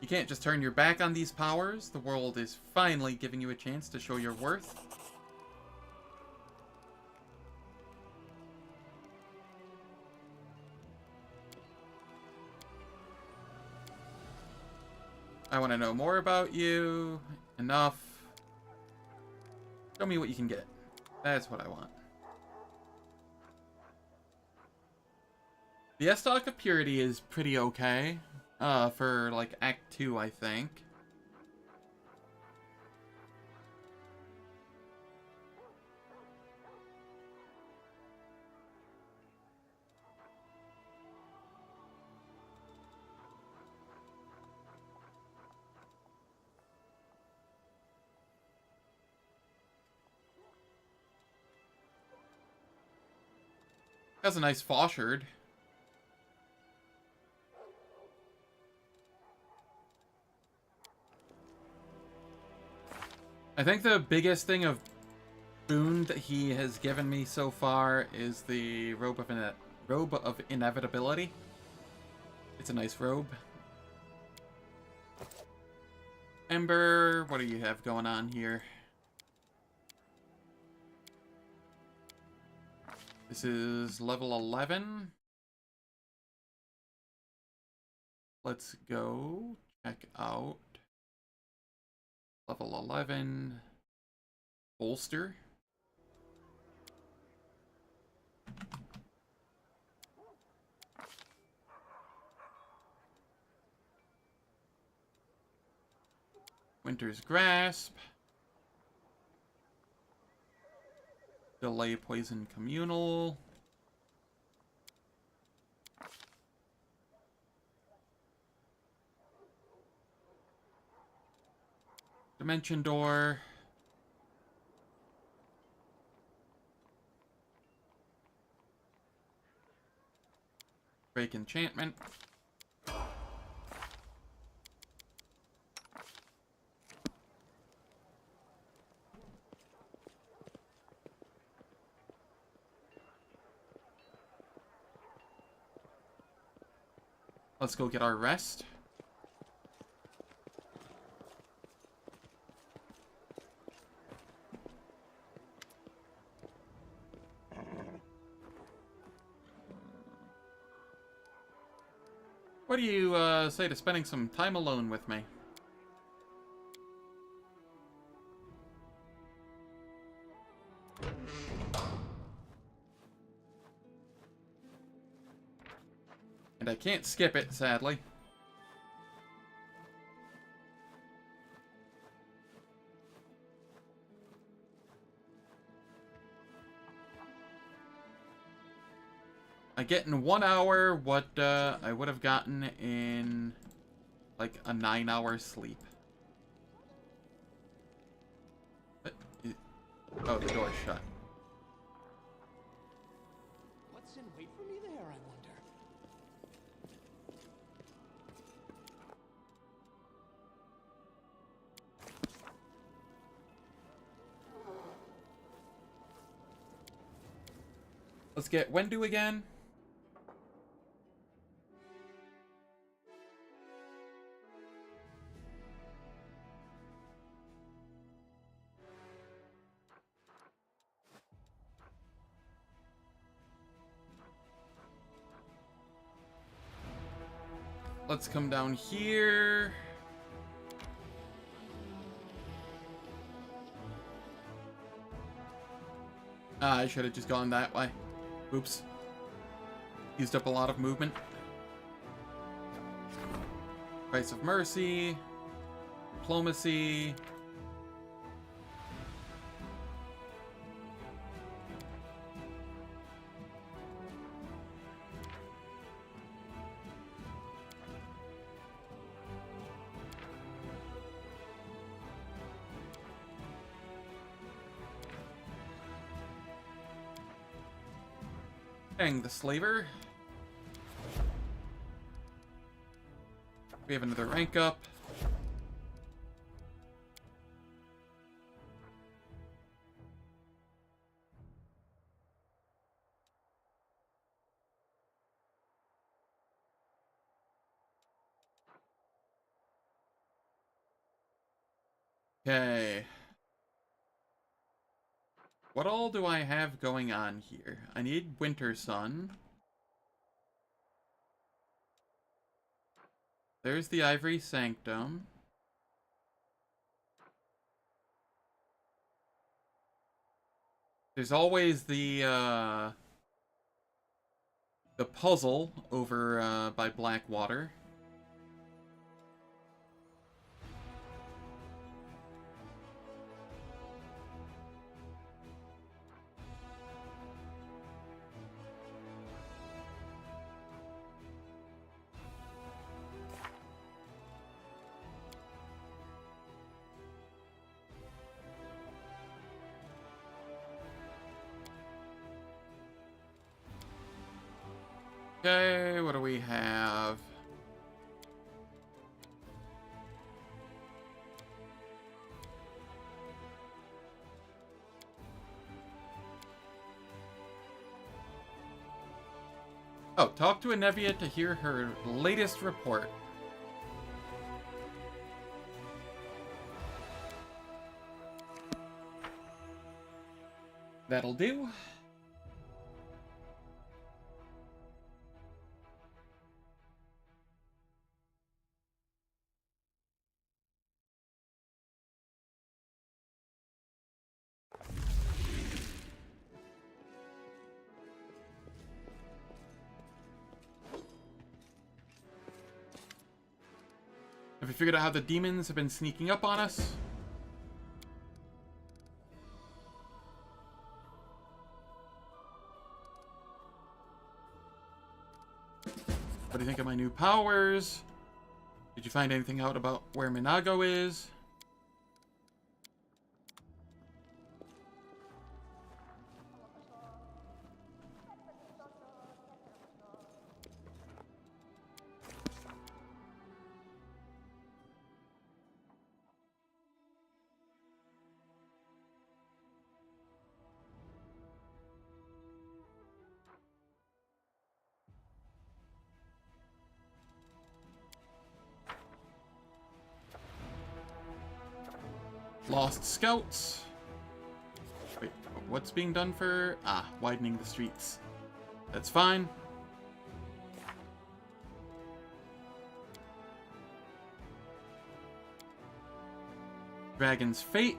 You can't just turn your back on these powers. The world is finally giving you a chance to show your worth. I want to know more about you. Enough. Show me what you can get. That's what I want. The S-Stock of Purity is pretty okay. For, like, Act 2, I think. Has a nice fauchard. I think the biggest thing of boon that he has given me so far is the robe of inevitability. It's a nice robe. Ember, what do you have going on here? This is level 11. Let's go check out level 11 bolster. Winter's Grasp. Delay Poison Communal. Dimension Door. Break Enchantment. Let's go get our rest. What do you say to spending some time alone with me? And I can't skip it, sadly. I get in 1 hour what I would have gotten in like a 9-hour sleep. Oh, the door's shut. What's in wait for me there, I wonder? Let's get Wendu again. Let's come down here. I should have just gone that way. Oops. Used up a lot of movement. Price of Mercy. Diplomacy. Dang, the slaver. We have another rank up. Okay. What all do I have going on here? I need Winter Sun. There's the Ivory Sanctum. There's always the puzzle over by Blackwater. Okay, what do we have? Oh, talk to Anevia to hear her latest report. That'll do. Have we figured out how the demons have been sneaking up on us? What do you think of my new powers? Did you find anything out about where Minago is? Lost scouts. Wait, what's being done for... Ah, widening the streets. That's fine. Dragon's Fate.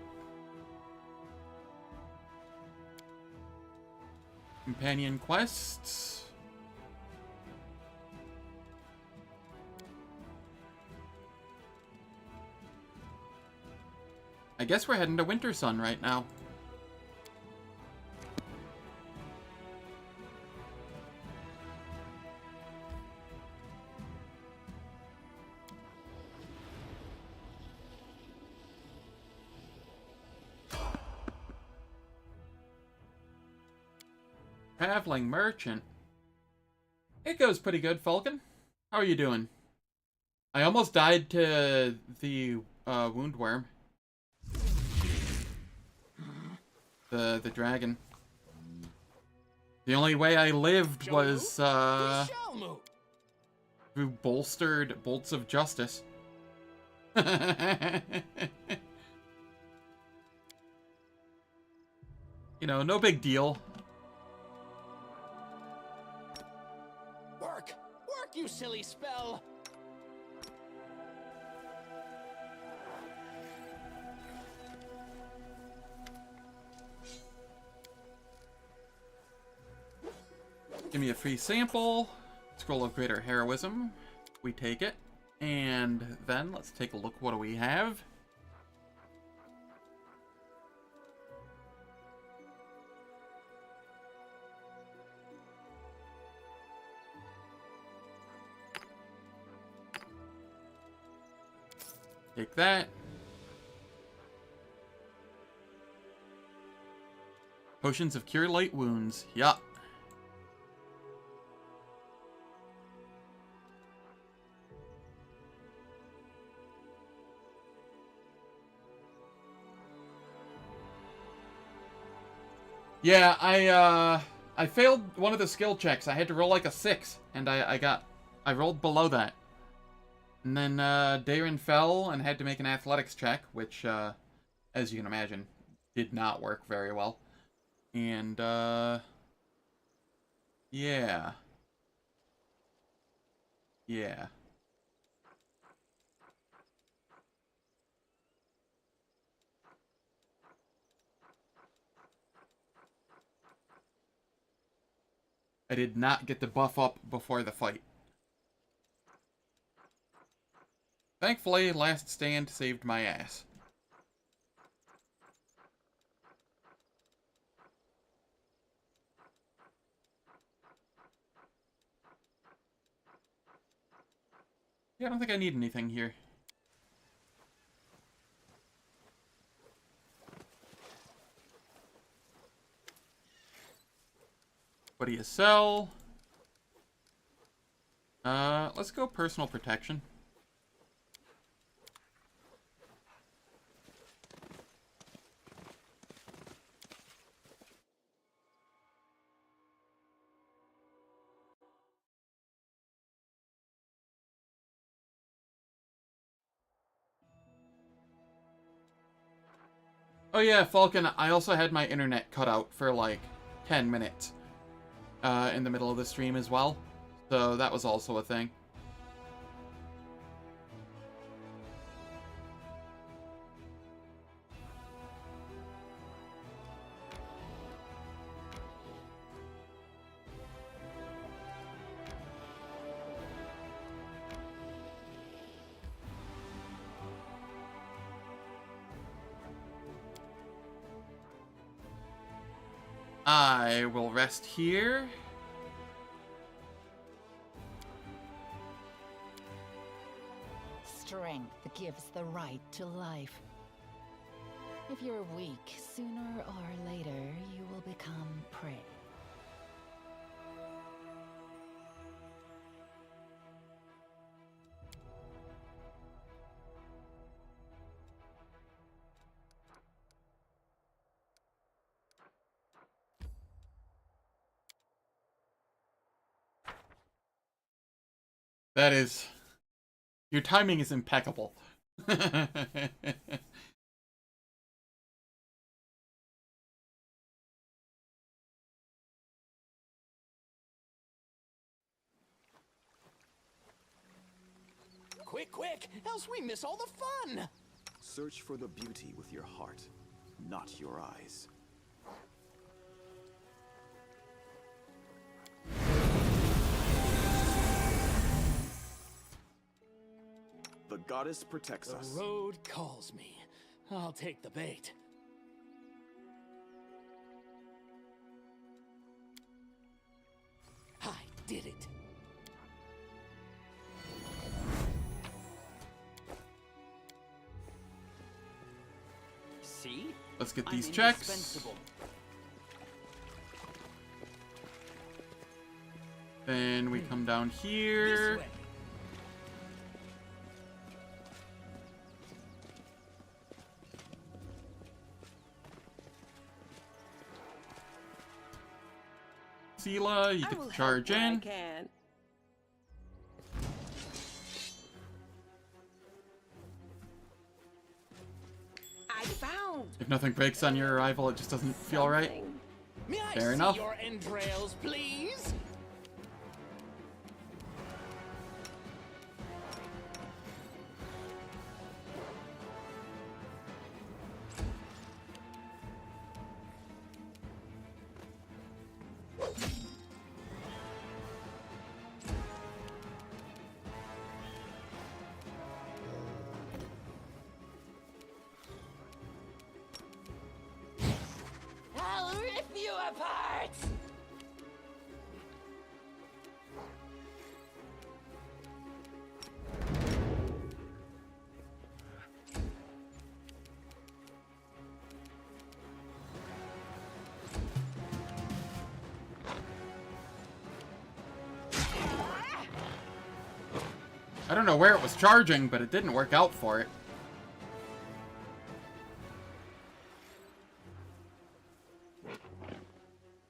Companion quests. I guess we're heading to Winter Sun right now. Traveling merchant. It goes pretty good, Falcon. How are you doing? I almost died to the wound worm. The dragon. The only way I lived was through bolstered bolts of justice. You know, no big deal. Work! Work, you silly spell! Give me a free sample. Scroll of Greater Heroism. We take it. And then let's take a look. What do we have? Take that. Potions of Cure Light Wounds. Yup. Yeah, I failed one of the skill checks. I had to roll like a 6, and I rolled below that. And then Darren fell and had to make an athletics check, which, as you can imagine, did not work very well. And, yeah. Yeah. I did not get the buff up before the fight. Thankfully, last stand saved my ass. Yeah, I don't think I need anything here. What do you sell? Let's go personal protection. Oh yeah, Falcon, I also had my internet cut out for like 10 minutes in the middle of the stream as well. So that was also a thing. I will rest here. Strength gives the right to life. If you're weak, sooner or later you will become prey. That is... Your timing is impeccable. Quick, quick, else we miss all the fun! Search for the beauty with your heart, not your eyes. The goddess protects us. The road calls me. I'll take the bait. I did it. See? Let's get I'm these checks. indispensable. Then we come down here. This way. Sela, you I get will to charge help where I in. can. I found If nothing breaks on your arrival, it just doesn't feel right. something. May I Fair see enough. your entrails, please? I'll rip you apart! I don't know where it was charging, but it didn't work out for it.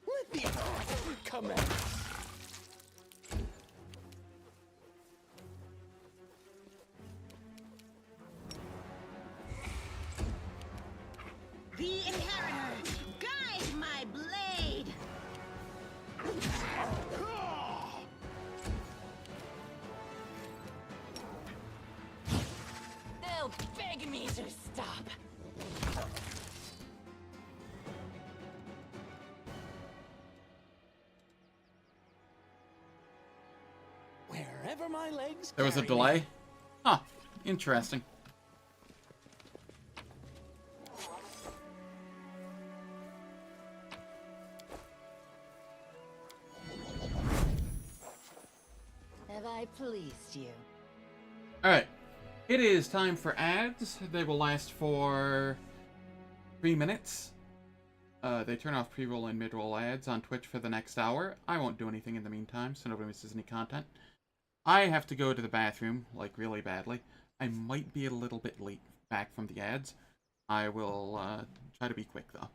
Let the commence. The inheritor, guide my blade. They'll beg me to stop. wherever my legs There was a carry delay? me. Huh. Interesting. Have I pleased you? Alright. It is time for ads. They will last for 3 minutes. They turn off pre-roll and mid-roll ads on Twitch for the next hour. I won't do anything in the meantime, so nobody misses any content. I have to go to the bathroom, like, really badly. I might be a little bit late back from the ads. I will try to be quick, though.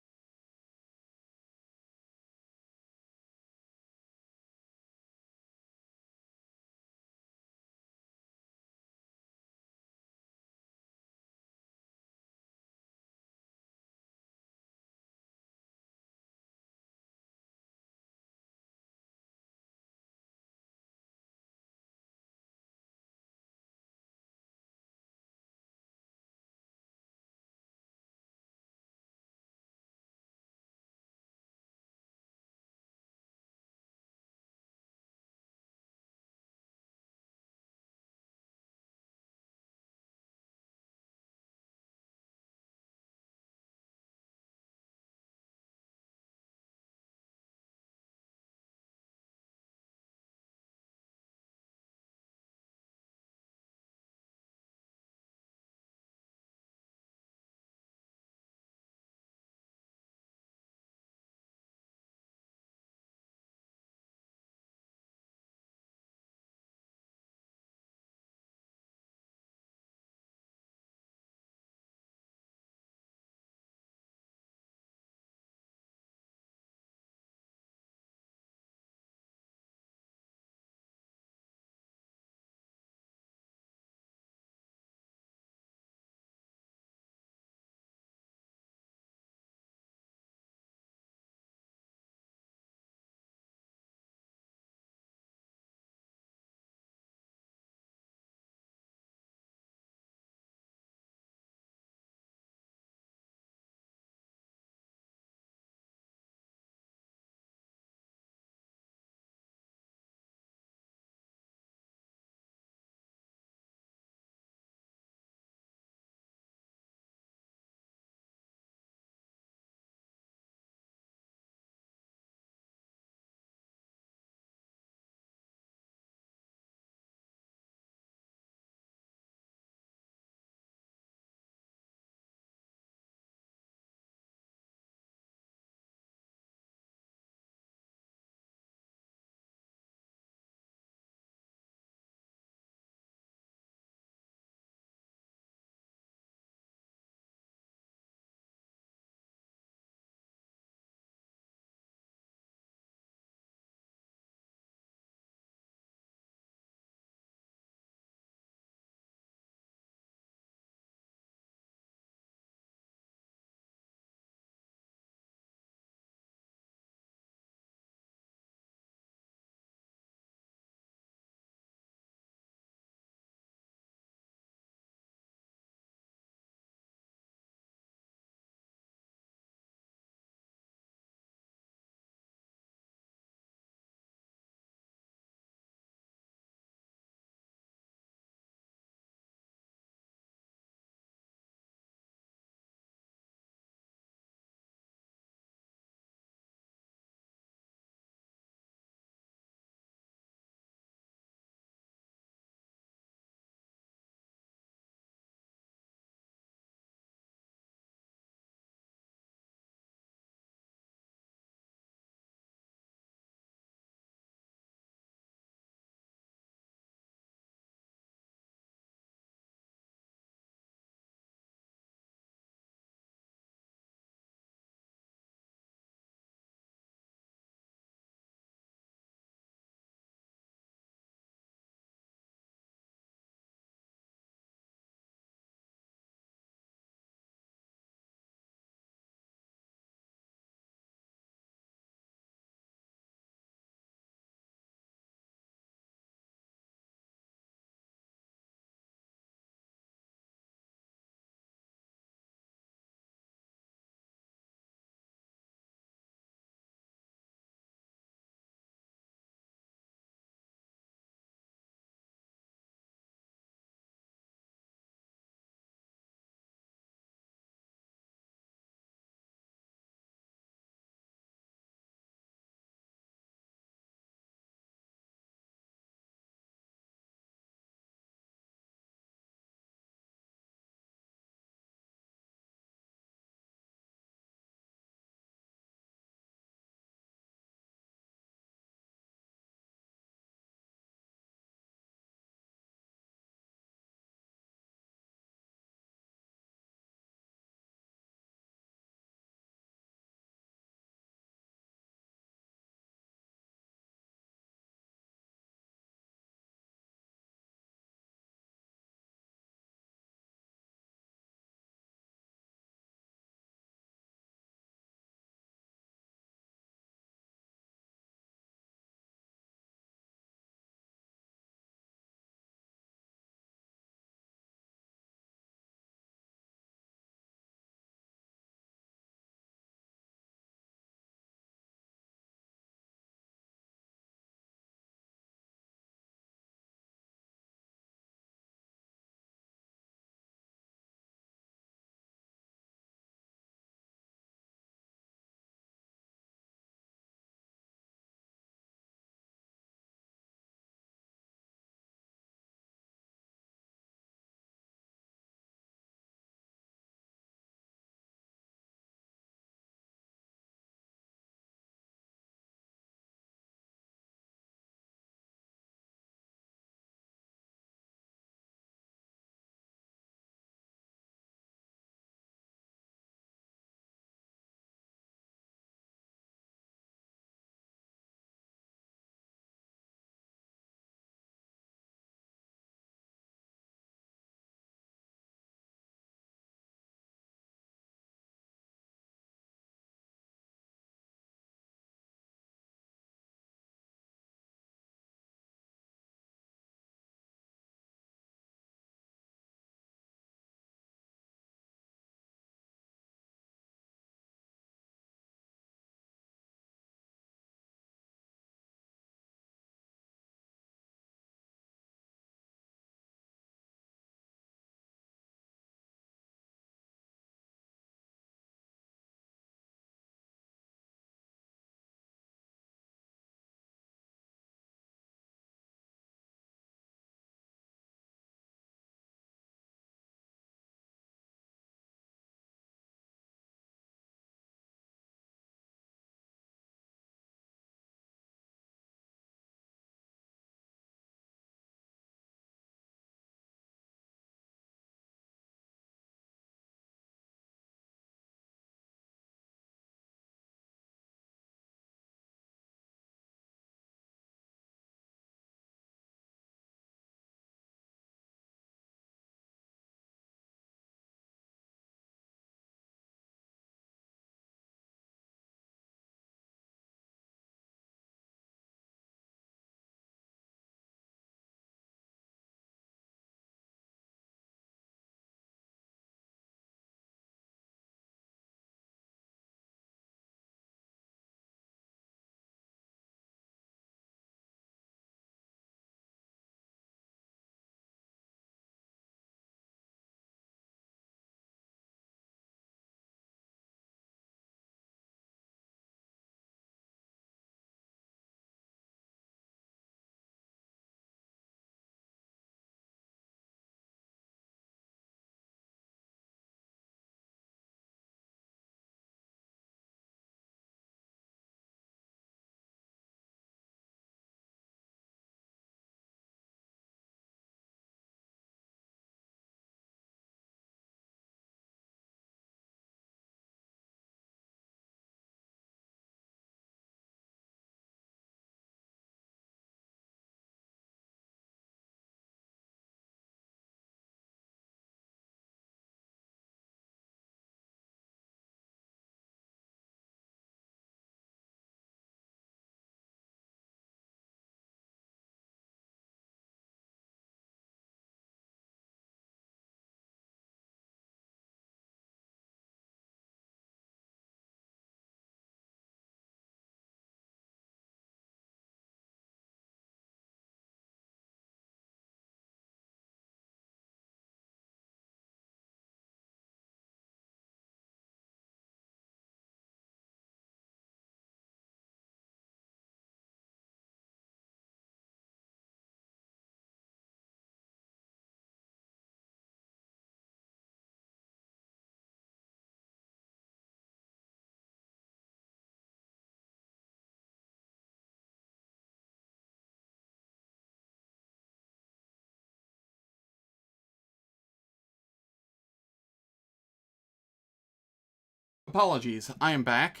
Apologies, I am back.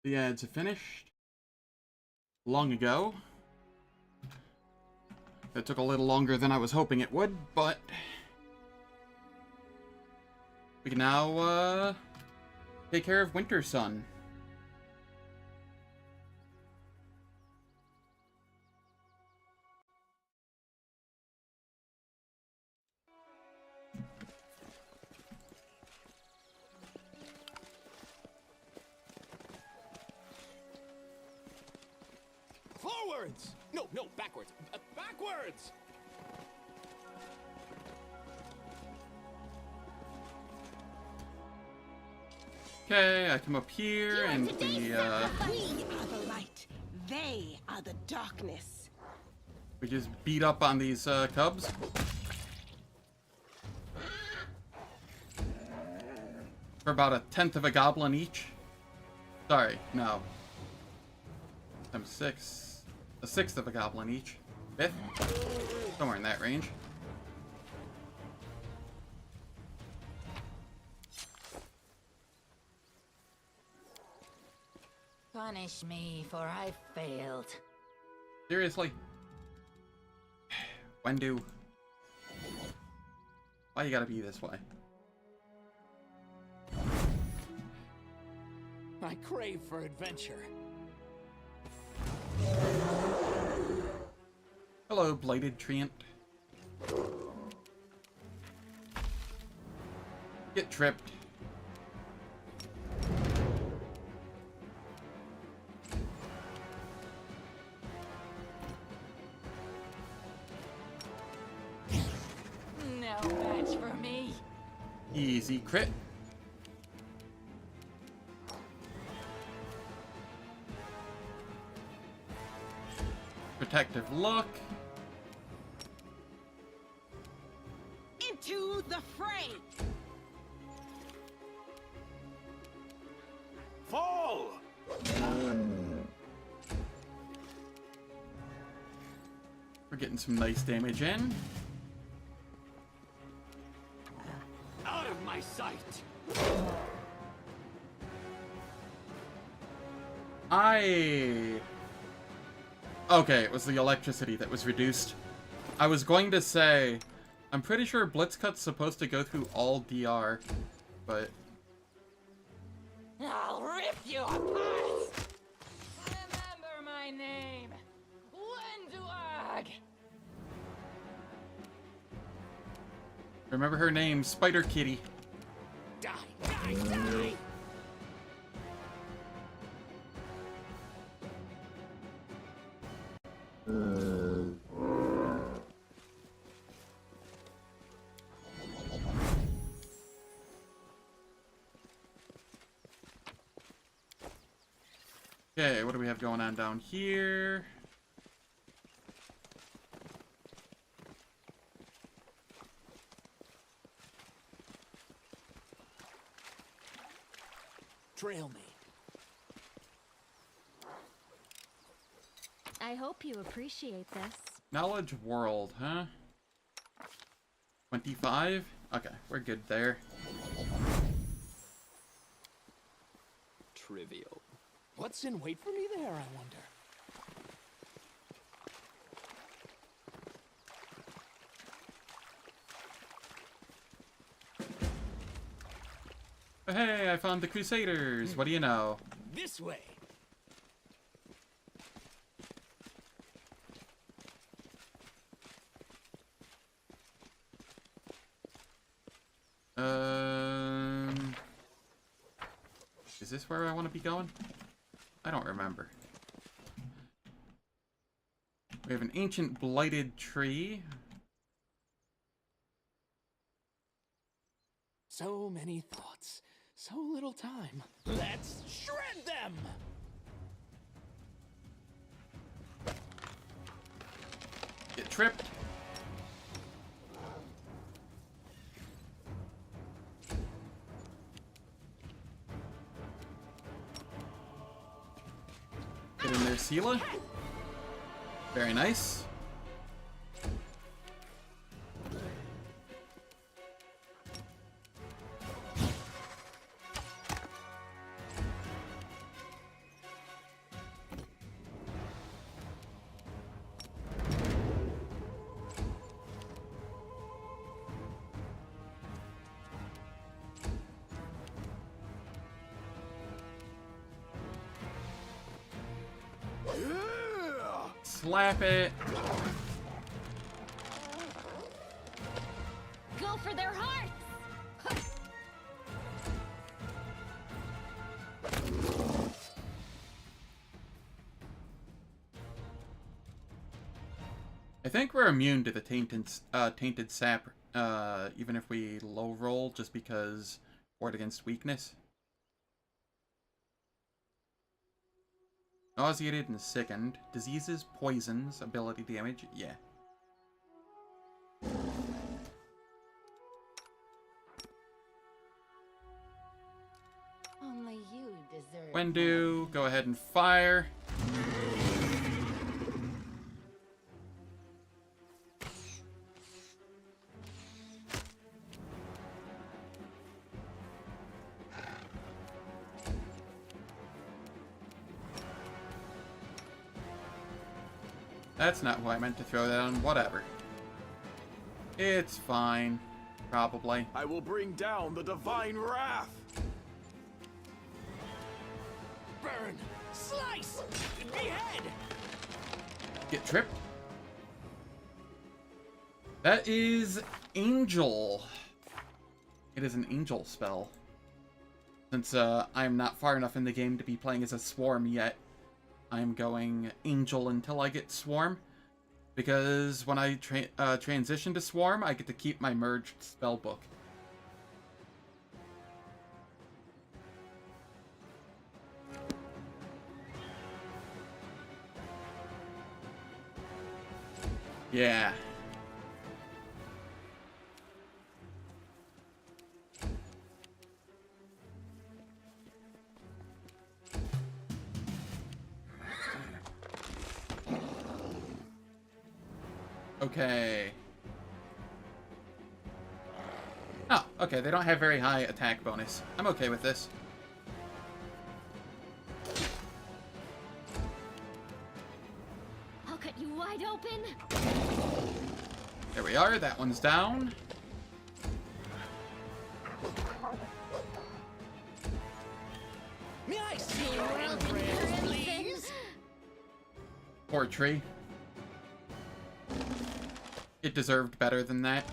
The ads have finished long ago. That took a little longer than I was hoping it would, but we can now take care of Winter Sun. Forwards! No, backwards. Backwards! Okay, I come up here and We are the light. They are the darkness. we just beat up on these cubs. For about 1/10 of a goblin each. Sorry, no. I'm 6. 1/6 of a goblin each. 5th? Somewhere in that range. Punish me, for I failed. Seriously? Wendu. Why you gotta be this way? I crave for adventure. Hello, Blighted Treant. Get tripped. No match for me. Easy crit. Protective look. Into the fray. Fall! We're getting some nice damage in. Out of my sight! Okay, it was the electricity that was reduced. I was going to say, I'm pretty sure Blitzcut's supposed to go through all DR, but... I'll rip you apart! Remember my name! Wenduag! Remember her name, Spider Kitty. Die! Die! Die! Okay, what do we have going on down here? Trail me. I hope you appreciate this. Knowledge World, huh? 25? Okay, we're good there. Trivial. What's in wait for me there, I wonder? Hey, I found the Crusaders. What do you know? This way! Is this where I want to be going? I don't remember. We have an ancient blighted tree. So many thoughts, so little time. Let's shred them! Get tripped. Get in there, Sela. Very nice. Slap it. Go for their hearts! I think we're immune to the tainted sap, even if we low roll, just because ward against weakness. Nauseated and sickened. Diseases, poisons, ability damage. Yeah. Only you deserve. Wendu, go ahead and fire. That's not who I meant to throw that on. Whatever. It's fine. Probably. I will bring down the divine wrath. Burn! Slice! Behead! Get tripped. That is Angel. It is an Angel spell. Since I'm not far enough in the game to be playing as a Swarm yet, I'm going Angel until I get Swarm. Because when I transition to Swarm, I get to keep my merged spellbook. Yeah. Okay. Oh, okay, they don't have very high attack bonus. I'm okay with this. I'll cut you wide open. There we are, that one's down. May I see your prayers, please? Poor tree. It deserved better than that.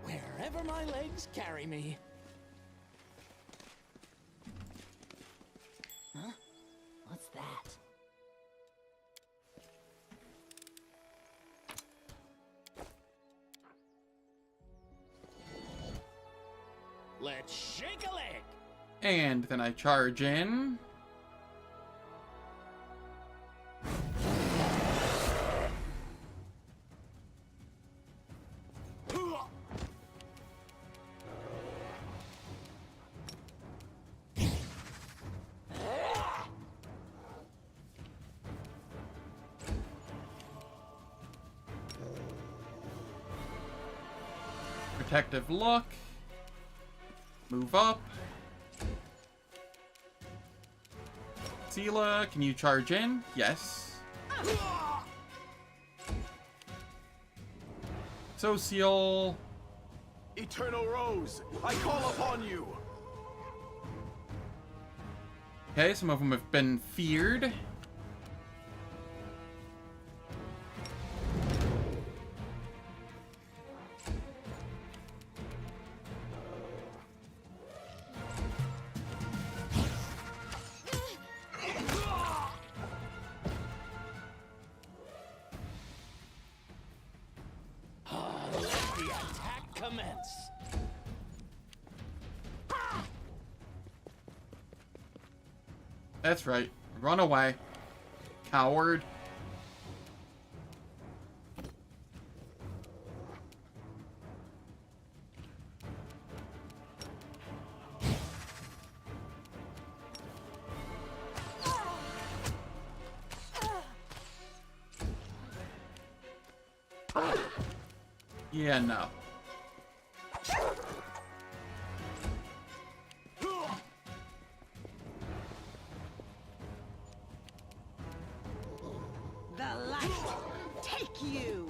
Wherever my legs carry me. Huh? What's that? Let's shake a leg. And then I charge in. Protective look. Move up. Sela, can you charge in? Yes. So Seal. Eternal Rose, I call upon you. Okay, some of them have been feared. Let the attack commence. That's right. Run away. Coward. Yeah, no. The light take you.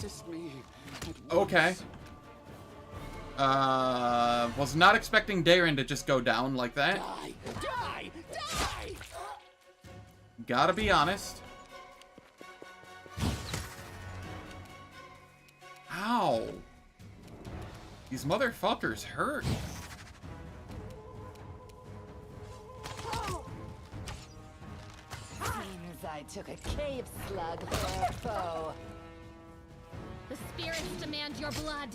assist me at Okay. once. Was not expecting Darren to just go down like that. Die! Die! Die! Gotta be honest. Ow. These motherfuckers hurt. Seems I took a cave slug for a foe. The spirits demand your blood.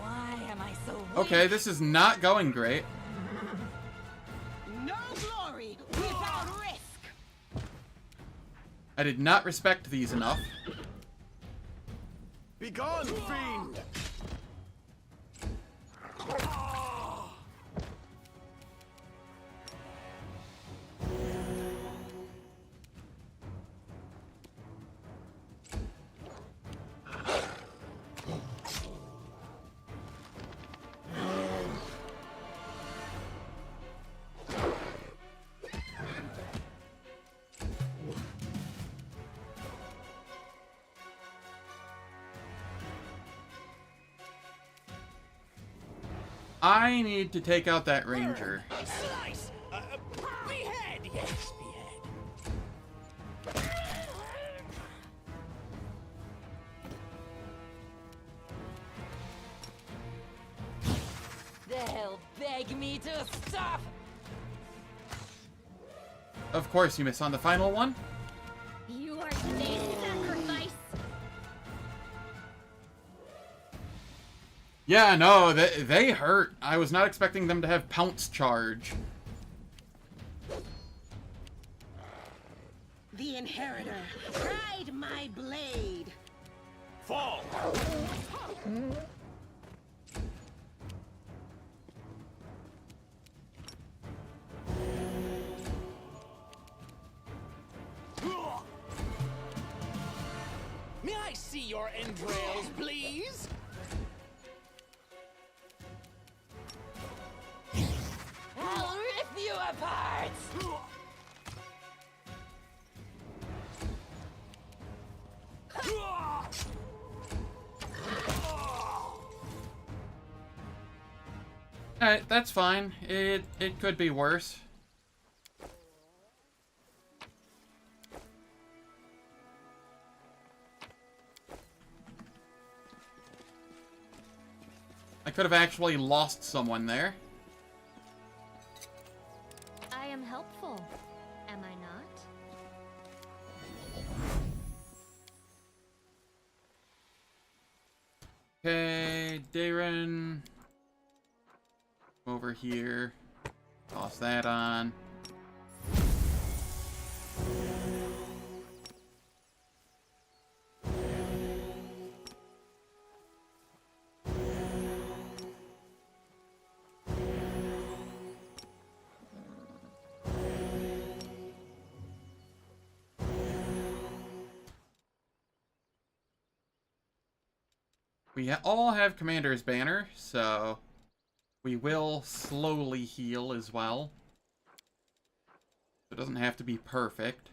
Why am I so weak? Okay, this is not going great. No glory without risk. I did not respect these enough. Begone, fiend! I need to take out that ranger. Slice! Behead! Yes, behead. They'll beg me to stop. Of course, you miss on the final one. You are today's sacrifice. Yeah, no, they hurt. I was not expecting them to have pounce charge. The inheritor, ride my blade. Fall! May I see your entrails, please? I'll rip you apart. Alright, that's fine. It could be worse. I could have actually lost someone there. I am helpful, am I not? Okay, Darren. Over here. Toss that on. We all have Commander's Banner, so we will slowly heal as well. It doesn't have to be perfect.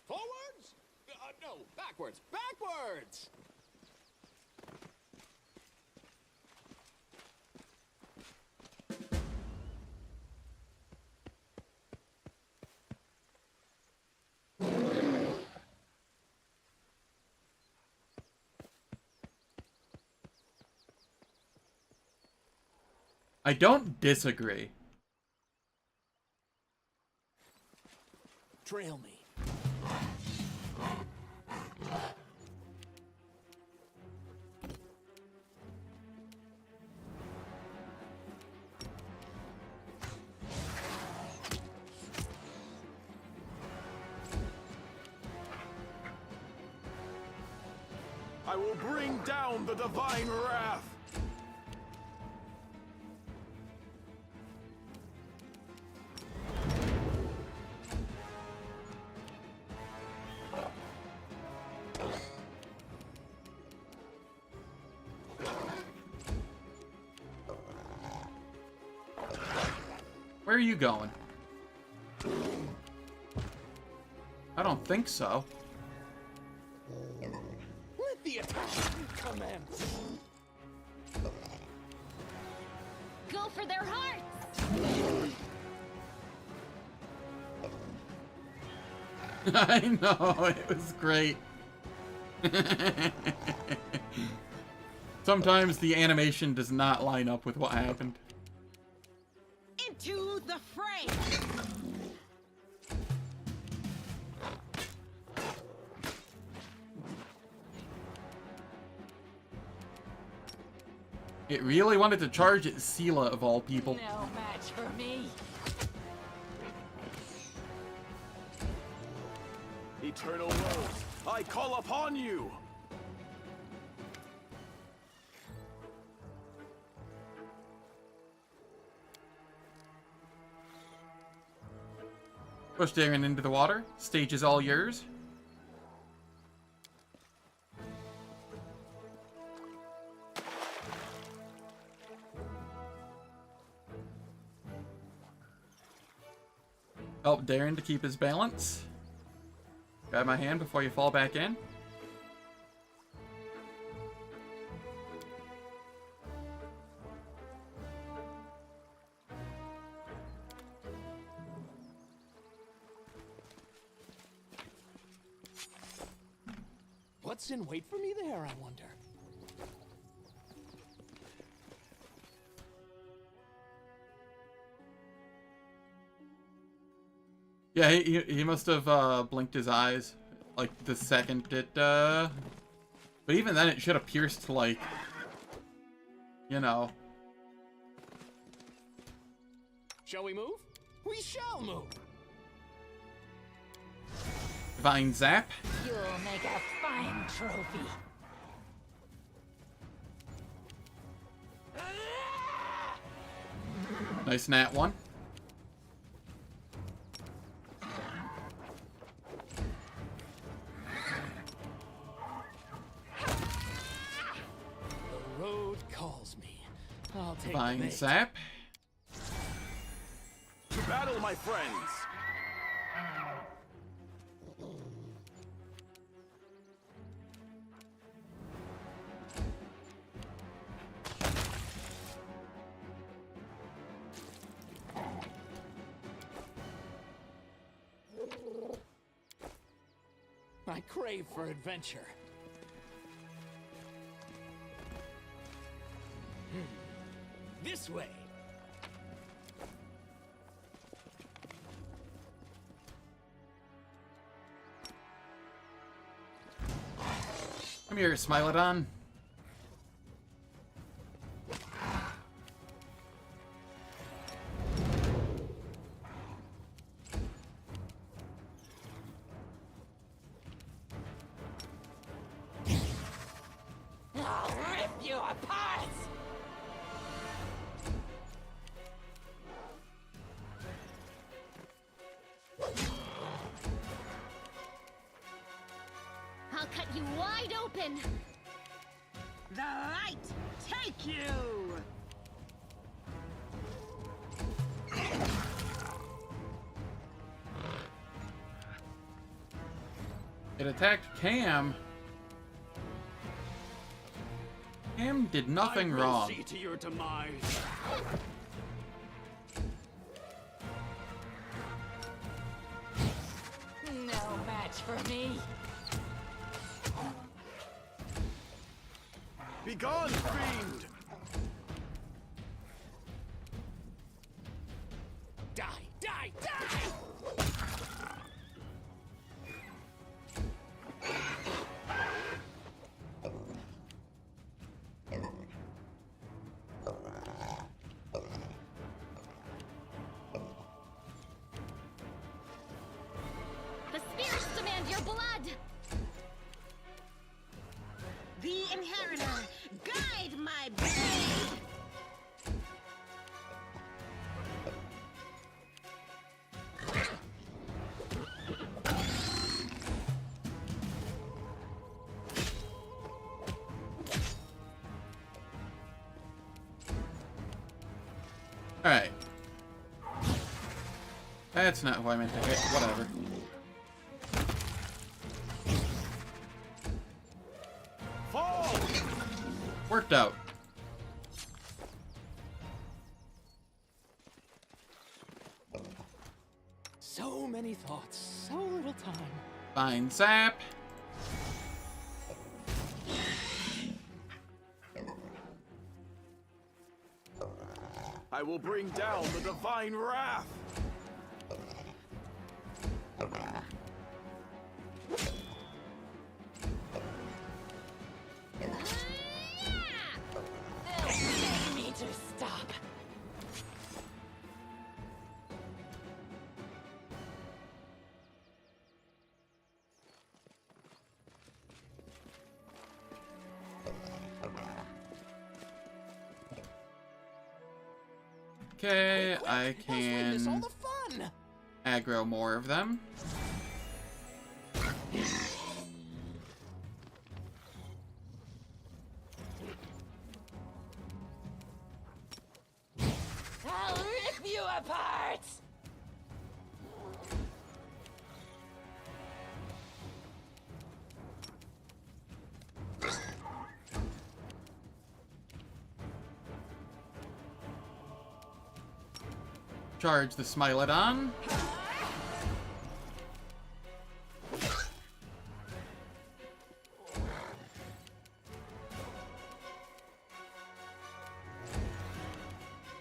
Forwards? No, backwards. Backwards! I don't disagree. Trail me. I will bring down the divine wrath! Where are you going? I don't think so. Let the attack commence. Go for their hearts! I know, it was great. Sometimes the animation does not line up with what happened. Into the fray! It really wanted to charge at Sela of all people. No match for me. Eternal Rose, I call upon you! Push Darren into the water. Stage is all yours. Help Darren to keep his balance. Grab my hand before you fall back in. What's in wait for me there, I wonder? Yeah, he must have blinked his eyes like the second it but even then it should have pierced like, you know. Shall we move? We shall move! Divine Zap. You'll make a fine trophy. Nice nat one. The road calls me. I'll take Divine the bait. Zap. To battle, my friends! I crave for adventure. This way. Come here, Smilodon. I'll rip you apart! I'll cut you wide open! The light take you! It attacked Cam. Cam did nothing I will wrong. see to your demise. No match for me. Begone, fiend! Die, die, die! The spirits demand your blood! The inheritor, guide my blade! Alright. That's not who I meant to hit. Whatever. Fall! Worked out. So many thoughts, so little time. Fine sap. I will bring down the divine wrath! They'll beg me to stop. Okay, I Let's make this all can the fun. aggro more of them. I'll rip you apart! Charge the Smilodon.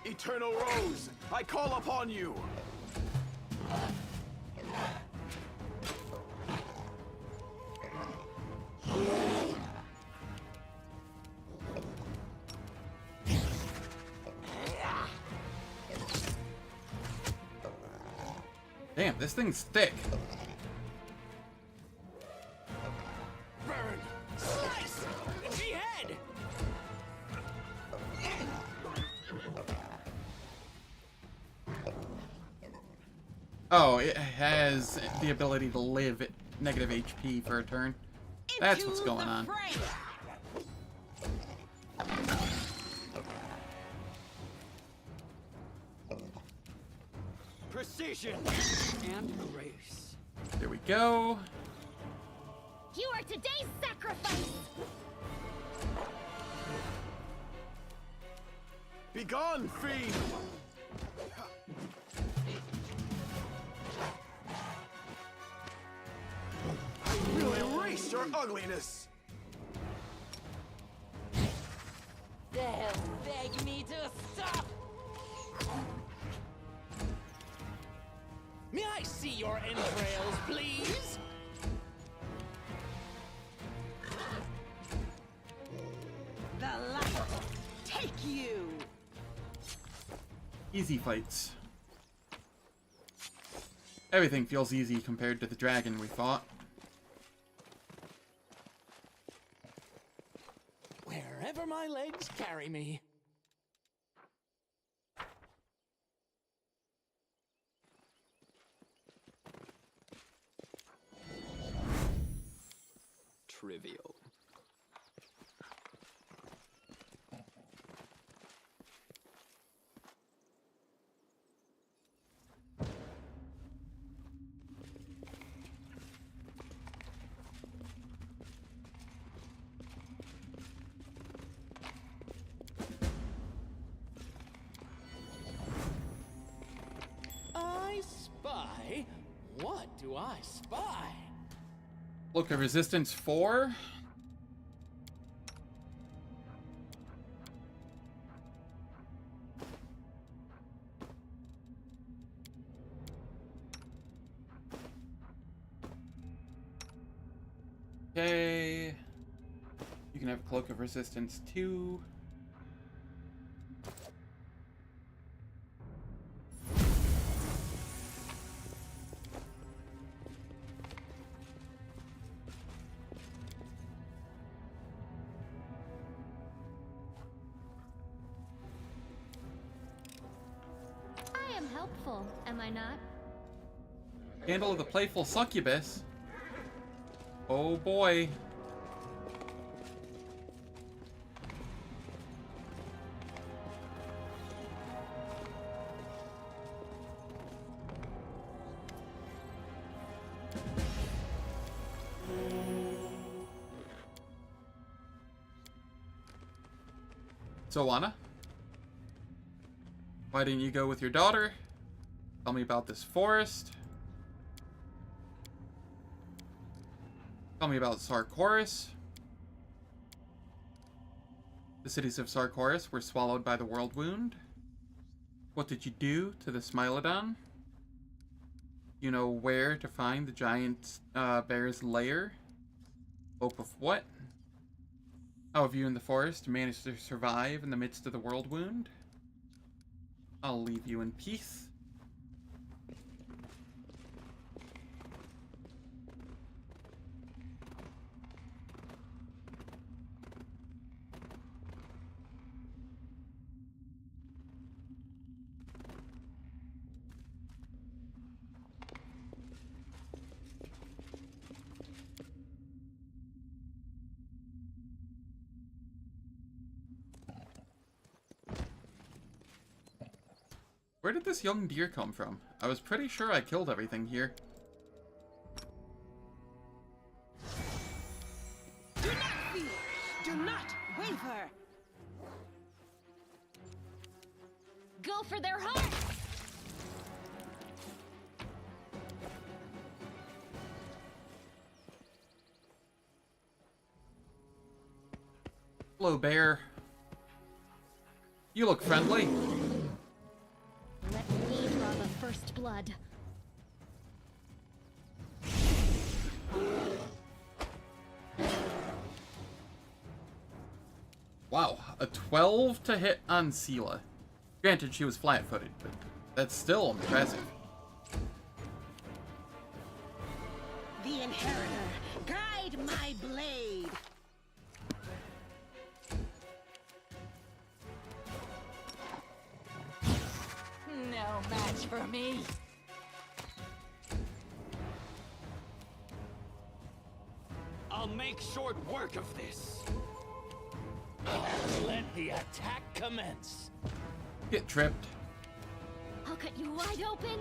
Eternal Rose, I call upon you! Damn, this thing's thick. Burn. Slice. Behead. Oh, it has the ability to live at negative HP for a turn. That's what's going on. Precision and grace. There we go. You are today's sacrifice! Begone, fiend! I will erase your ugliness! They'll beg me to stop! May I see your entrails, please? The light take you. Easy fights. Everything feels easy compared to the dragon we fought. Wherever my legs carry me. Trivial. I spy? What do I spy? Look at resistance 4. Okay. You can have Cloak of Resistance 2. I am helpful, am I not? Handle of the Playful Succubus. Oh boy. So, Anna, why didn't you go with your daughter? Tell me about this forest. Tell me about Sarkoris. The cities of Sarkoris were swallowed by the world wound. What did you do to the Smilodon? You know where to find the giant bear's lair? Hope of what? How have you in the forest managed to survive in the midst of the world wound? I'll leave you in peace. Where did this young deer come from? I was pretty sure I killed everything here. Do not fear! Do not waver! Go for their hearts! Hello, bear. You look friendly. Let me draw the first blood. Wow, a 12 to hit on Sela. Granted, she was flat-footed, but that's still impressive. The Inheritor, guide my blade! No match for me. I'll make short work of this. Let the attack commence. Get tripped. I'll cut you wide open.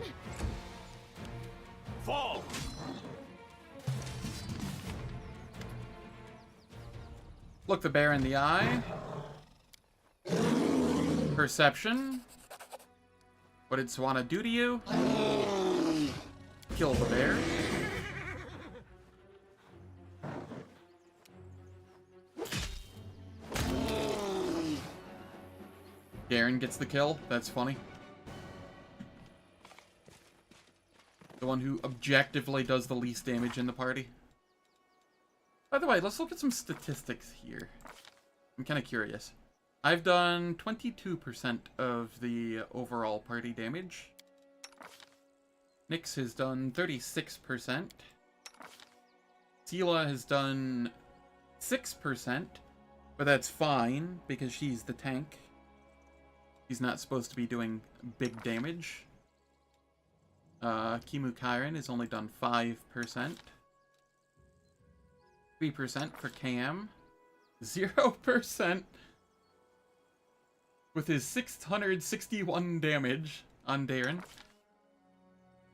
Fall! Look the bear in the eye. Perception. What did Swana do to you? Kill the bear. Garen gets the kill. That's funny. The one who objectively does the least damage in the party. By the way, let's look at some statistics here. I'm kind of curious. I've done 22% of the overall party damage. Nyx has done 36%. Sela has done 6%, but that's fine because she's the tank. He's not supposed to be doing big damage. Kimu Kyron has only done 5%. 3% for Cam. 0% with his 661 damage on Darren.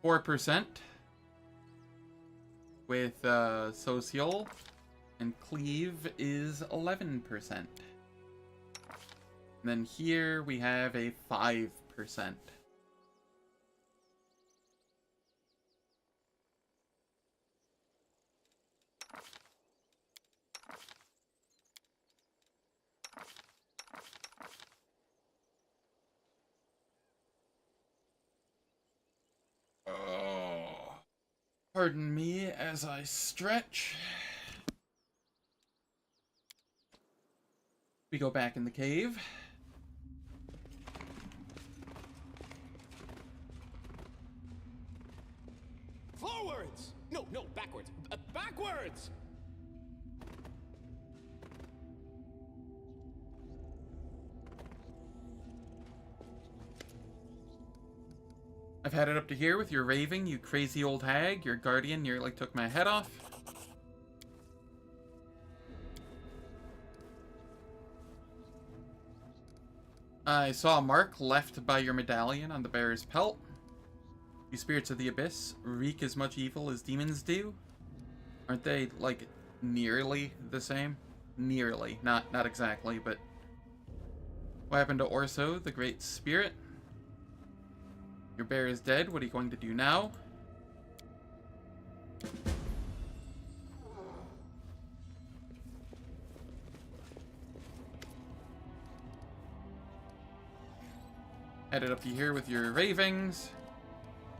4% with Social. And Cleave is 11%. And then here we have a 5%. Pardon me as I stretch. We go back in the cave. Forwards! No, backwards. Backwards! I've had it up to here with your raving, you crazy old hag. Your guardian nearly took my head off. I saw a mark left by your medallion on the bear's pelt. You spirits of the abyss wreak as much evil as demons do. Aren't they, like, nearly the same? Nearly. Not exactly, but What happened to Orso, the great spirit? Your bear is dead. What are you going to do now? Headed up to here with your ravings.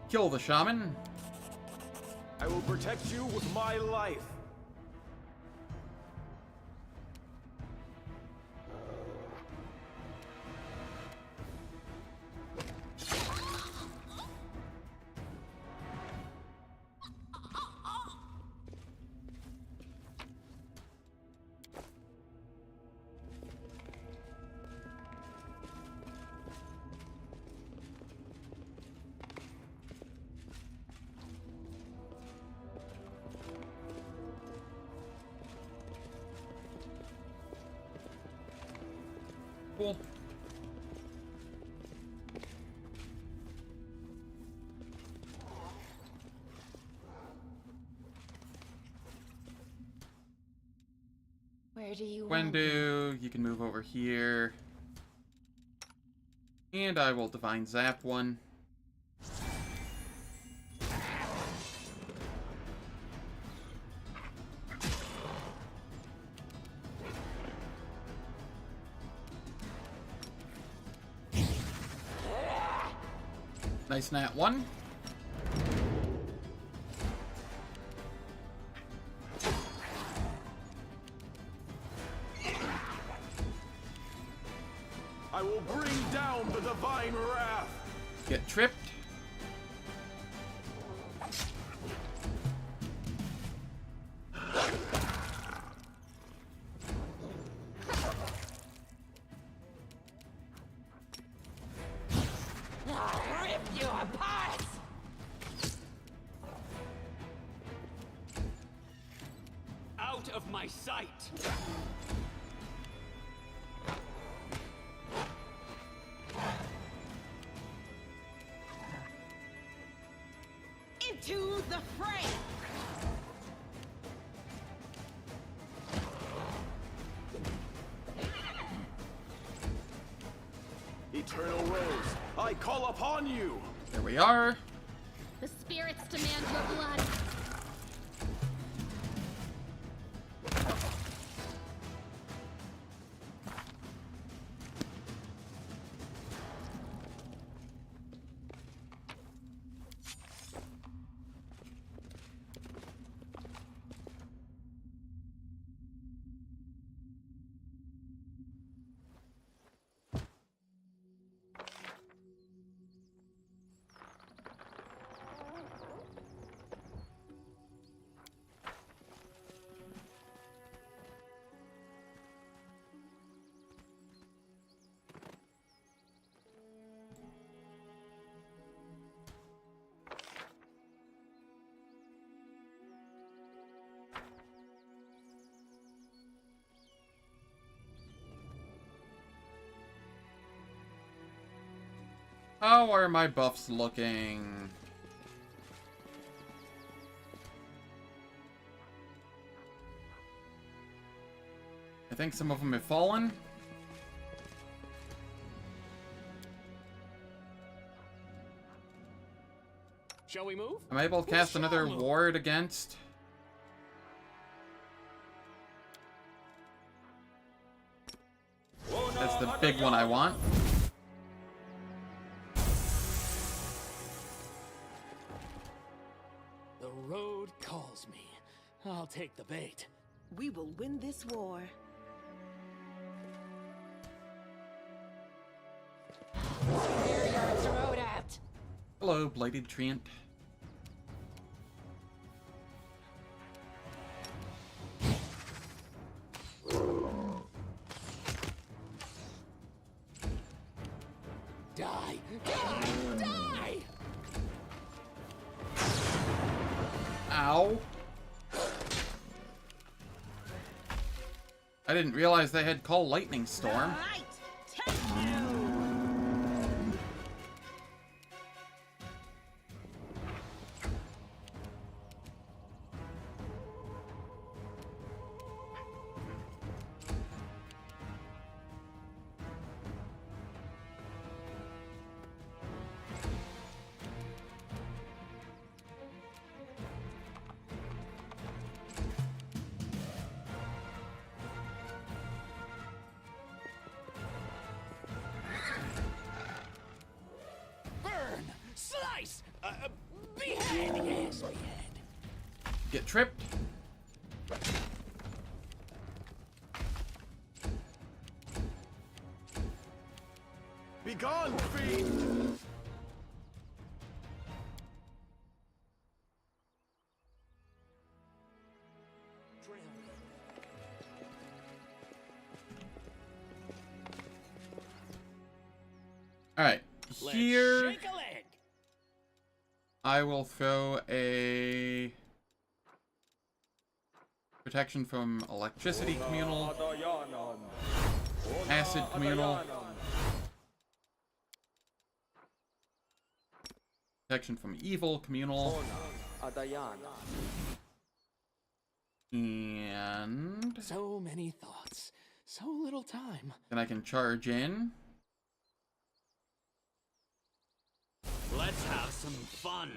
Kill the shaman. I will protect you with my life. Cool. Where do you want me? Wendu, you can move over here. And I will divine zap one. Nice nat one. I will bring down the divine wrath. Get tripped. Rip you apart! Out of my sight! Into the fray! Eternal Rose, I call upon you. There we are. The spirits demand your blood. How are my buffs looking? I think some of them have fallen. Shall we move? Am I able to cast another ward against? That's the big one I want. The road calls me. I'll take the bait. We will win this war. Clear your throat out! Hello, Blighted Treant. Die! Die! Die! Ow. I didn't realize they had Call Lightning Storm. Light, take you! Nice! Behead! Yes, behead. Get tripped. Begone, fiend! Alright. Let's Here, shake a leg. I will throw a protection from electricity communal, acid communal, protection from evil communal, and So many thoughts, so little time. then I can charge in. Let's have some fun.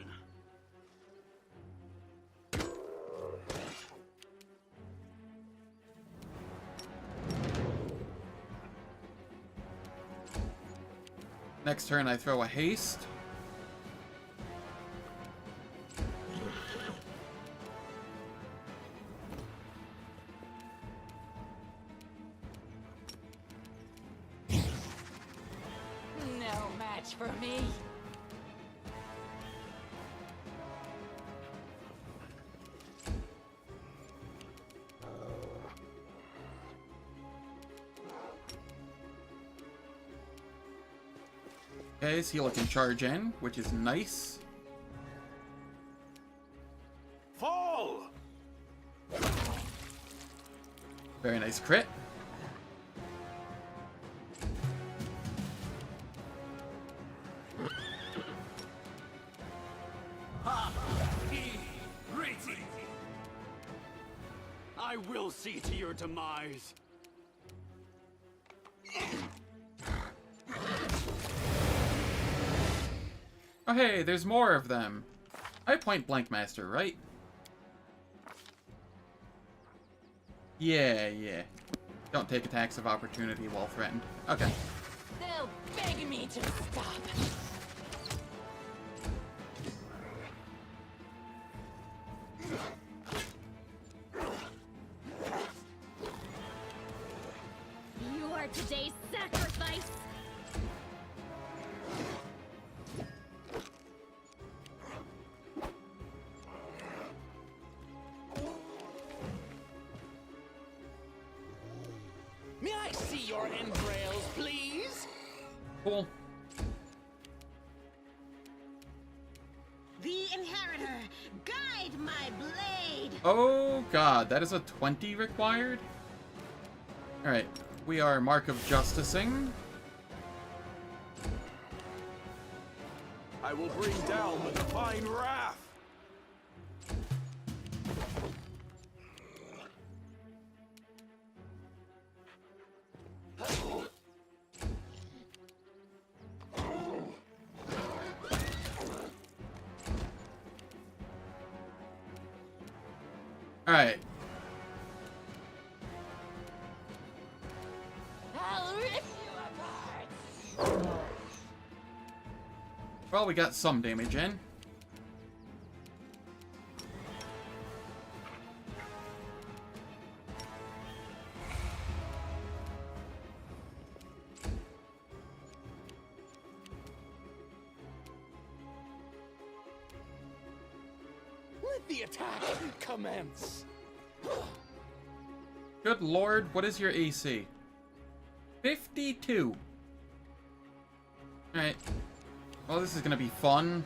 Next turn I throw a haste. No match for me. Okay, Sela can charge in, which is nice. Fall! Very nice crit. I will see to your demise. Oh hey, there's more of them. I point blank master, right? Yeah. Don't take attacks of opportunity while threatened. Okay. They'll beg me to stop. You are today's sacrifice! May I see your entrails, please? Cool. The Inheritor, guide my blade! Oh god, that is a 20 required? Alright, we are Mark of Justicing. I will bring down the divine wrath! Alright, I'll rip you apart. well, we got some damage in. Let the attack commence. Good lord, what is your AC? 52. Alright. Well, this is gonna be fun.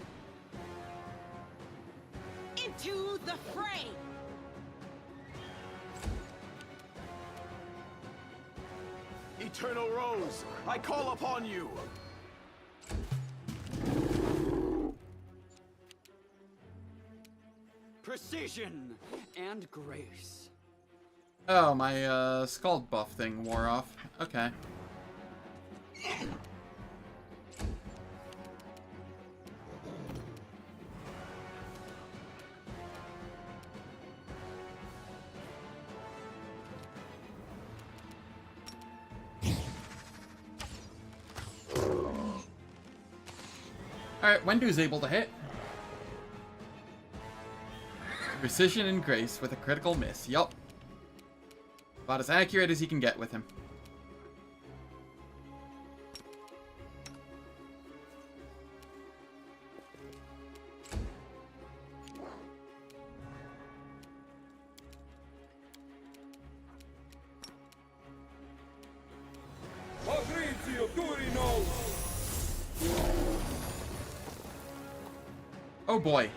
Into the fray! Eternal Rose, I call upon you! Precision and grace. Oh, my Scald buff thing wore off. Okay. Alright, Wendu's able to hit. Precision and grace with a critical miss. Yup. About as accurate as you can get with him. Oh boy.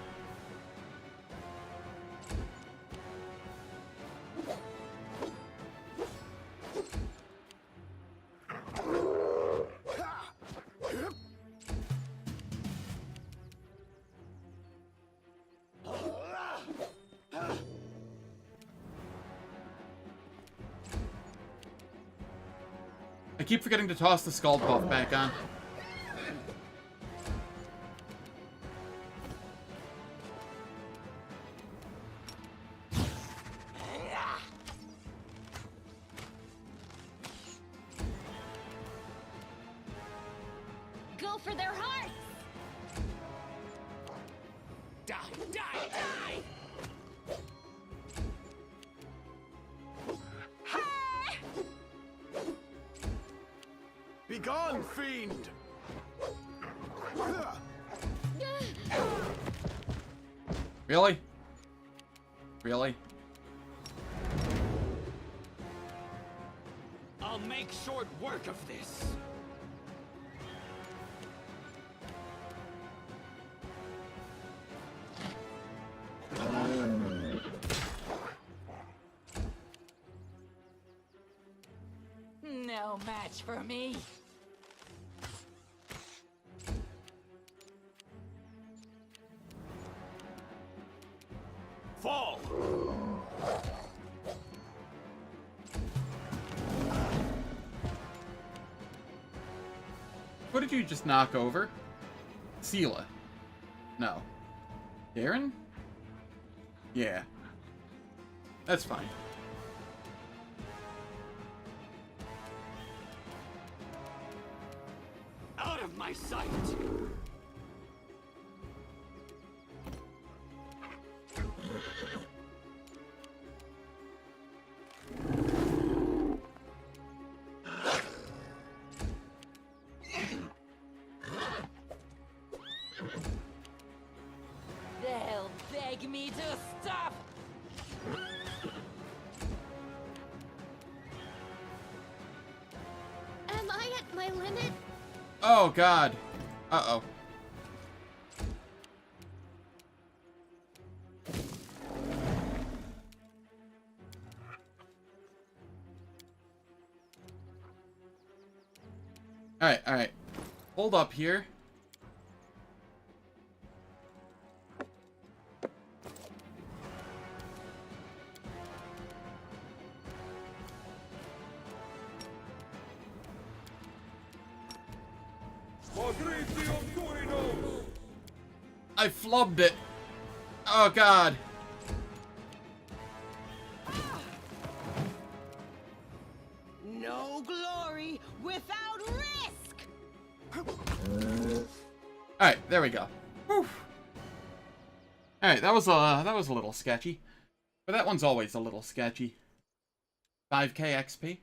I keep forgetting to toss the skull buff back on. Go for their hearts! Die, die, die! Begone, fiend! Really? Really? I'll make short work of this. No match for me. Fall! What did you just knock over? Sela. No. Darren? Yeah. That's fine. Out of my sight! They'll beg me to stop. Am I at my limit? Oh, God. Uh-oh. Alright, alright. Hold up here. I flubbed it. Oh, God. No glory without risk! Alright, there we go. Whew. Alright, that was a little sketchy. But that one's always a little sketchy. 5k XP.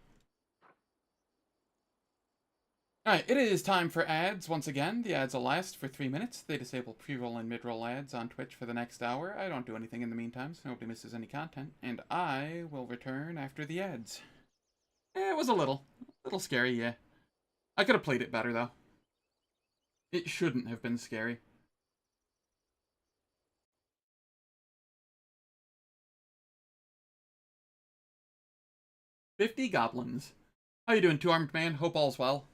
Alright, it is time for ads once again. The ads will last for 3 minutes. They disable pre-roll and mid-roll ads on Twitch for the next hour. I don't do anything in the meantime, so nobody misses any content. And I will return after the ads. It was a little scary, yeah. I could have played it better, though. It shouldn't have been scary. "50 goblins. How you doing, two-armed man? Hope all's well.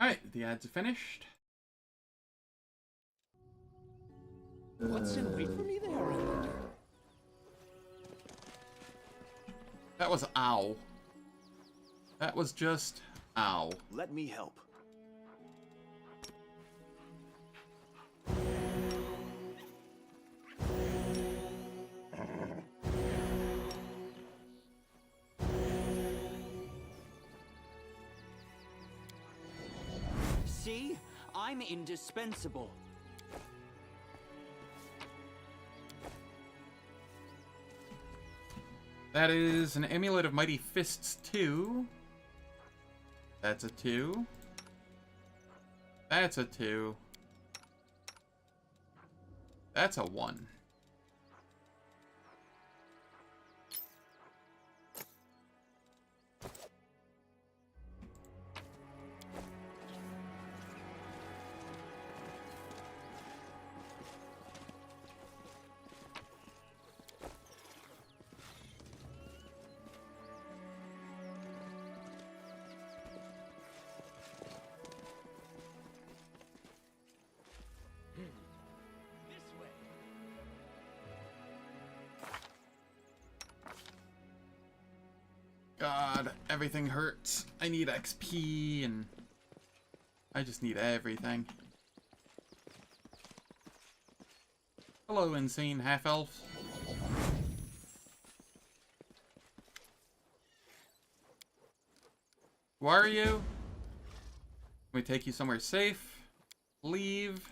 Alright, the ads are finished. What's in wait for me there, I wonder? That was ow. That was just ow. Let me help. See? I'm indispensable. That is an Amulet of Mighty Fists 2. That's a 2. That's a 2. That's a 1. God, everything hurts. I need XP and I just need everything. Hello, insane half-elf. Who are you? Can we take you somewhere safe? Leave.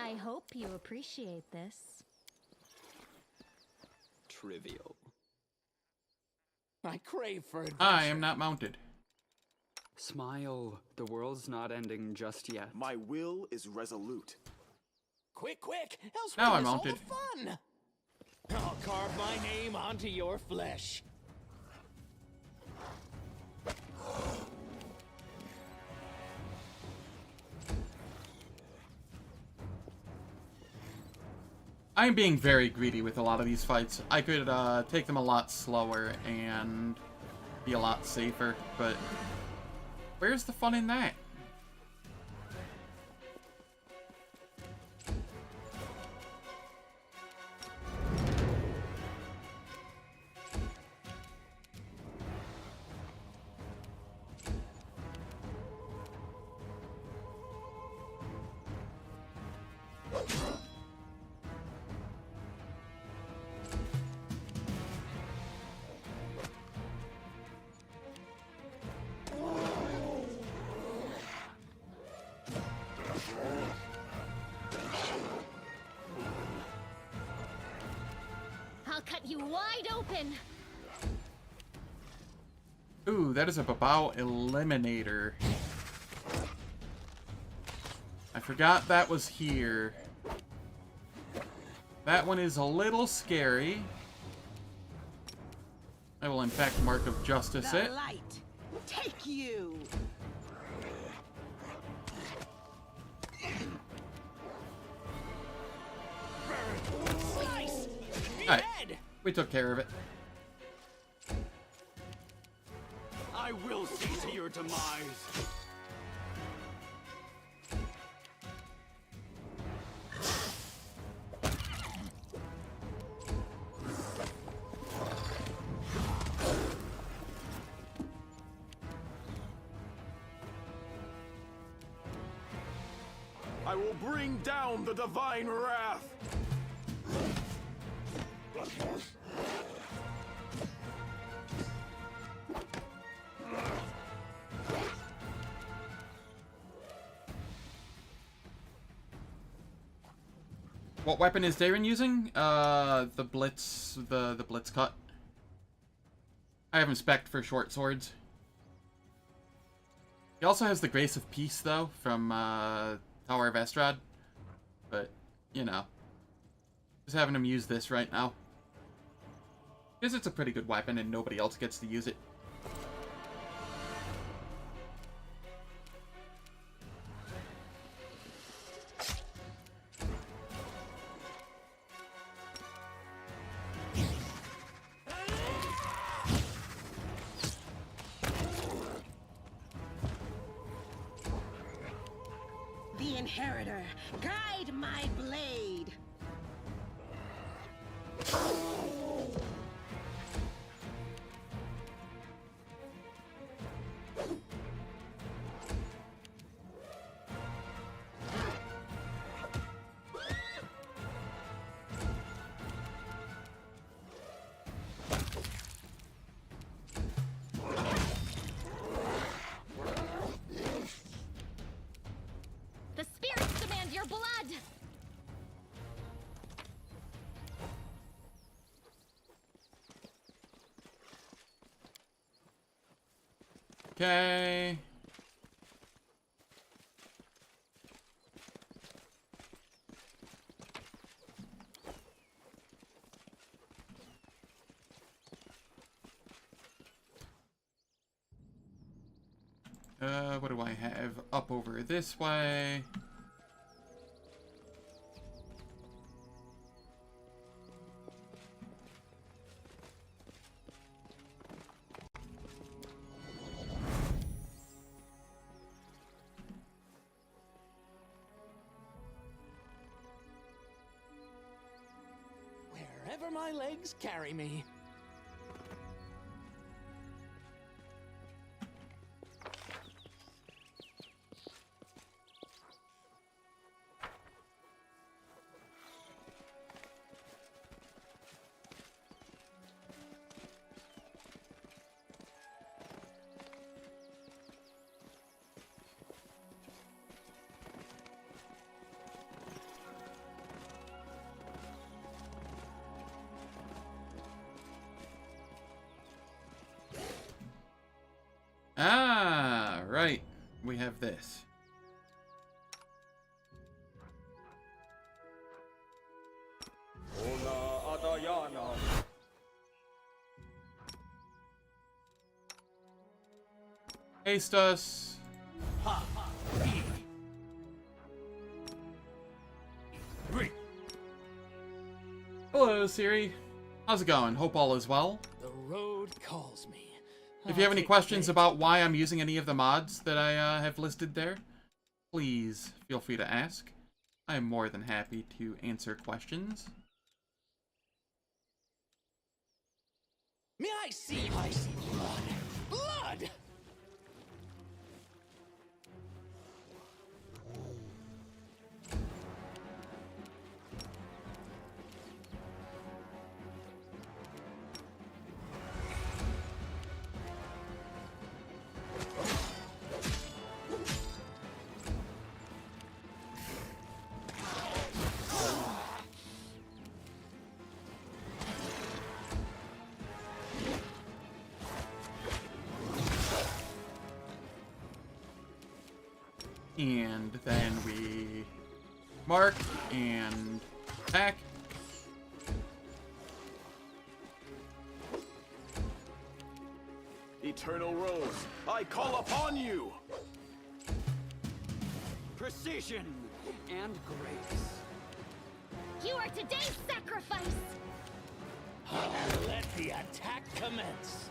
I hope you appreciate this. Trivial. I crave for adventure. I am not mounted. Smile. The world's not ending just yet. My will is resolute. Quick, quick! Else Now we I'm miss all mounted. the fun! I'll carve my name onto your flesh. I'm being very greedy with a lot of these fights. I could take them a lot slower and be a lot safer, but where's the fun in that? I'll cut you wide open. Ooh, that is a Babao Eliminator. I forgot that was here. That one is a little scary. I will in fact Mark of Justice The it. light, take you. Slice! Be Alright, dead! we took care of it. I will see to your demise. I will bring down the divine wrath. What weapon is Darren using? The Blitz, the Blitz cut. I have him spec'd for short swords. He also has the Grace of Peace, though, from Tower of Estrad. But, you know. Just having him use this right now. Because it's a pretty good weapon and nobody else gets to use it. The Inheritor, guide my blade. The spirits demand your blood! Okay. What do I have up over this way? Wherever my legs carry me. Ah, right. We have this. Haste us. Hello, Siri. How's it going? Hope all is well. The road calls me. If you have any questions about why I'm using any of the mods that I have listed there, please feel free to ask. I am more than happy to answer questions. May I see blood? Blood! And then we mark and attack. Eternal Rose, I call upon you! Precision and grace. You are today's sacrifice! Let the attack commence.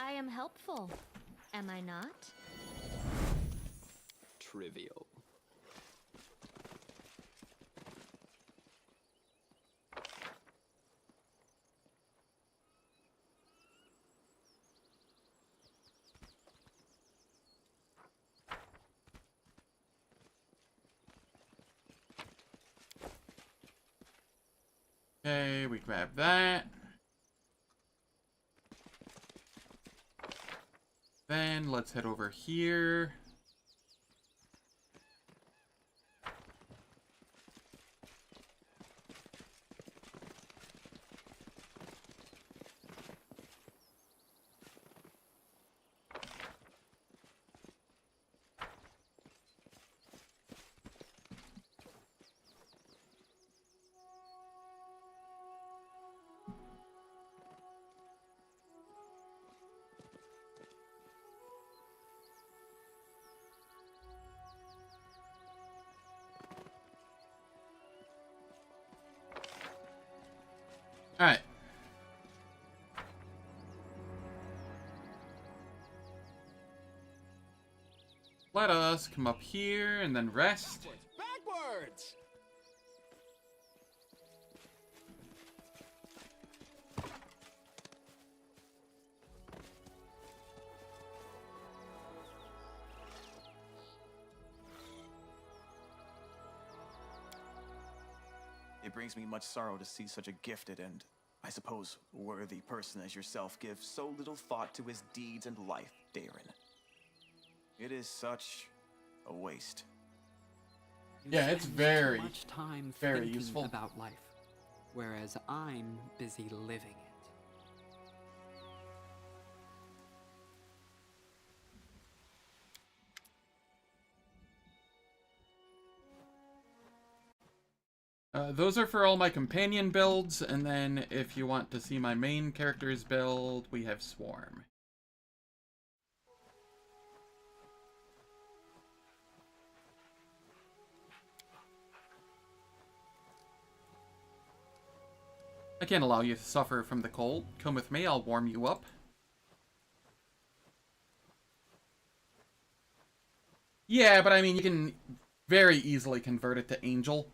I am helpful, am I not? Trivial. Okay, we grab that. Then let's head over here. let us come up here and then rest. Backwards! It brings me much sorrow to see such a gifted and, I suppose, worthy person as yourself give so little thought to his deeds and life, Darren. It is such a waste. Yeah, it's spend very, too much time very thinking useful. about life, whereas I'm busy living it. Those are for all my companion builds, and then if you want to see my main character's build, we have Swarm. I can't allow you to suffer from the cold. Come with me, I'll warm you up. Yeah, but I mean, you can very easily convert it to Angel.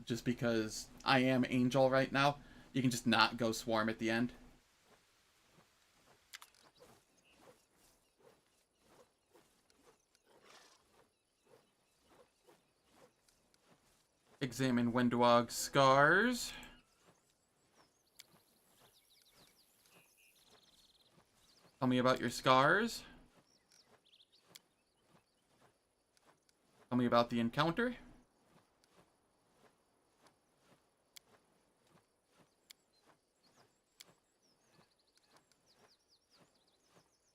Just because I am Angel right now. You can just not go Swarm at the end. Examine Windwog's scars. Tell me about your scars. Tell me about the encounter.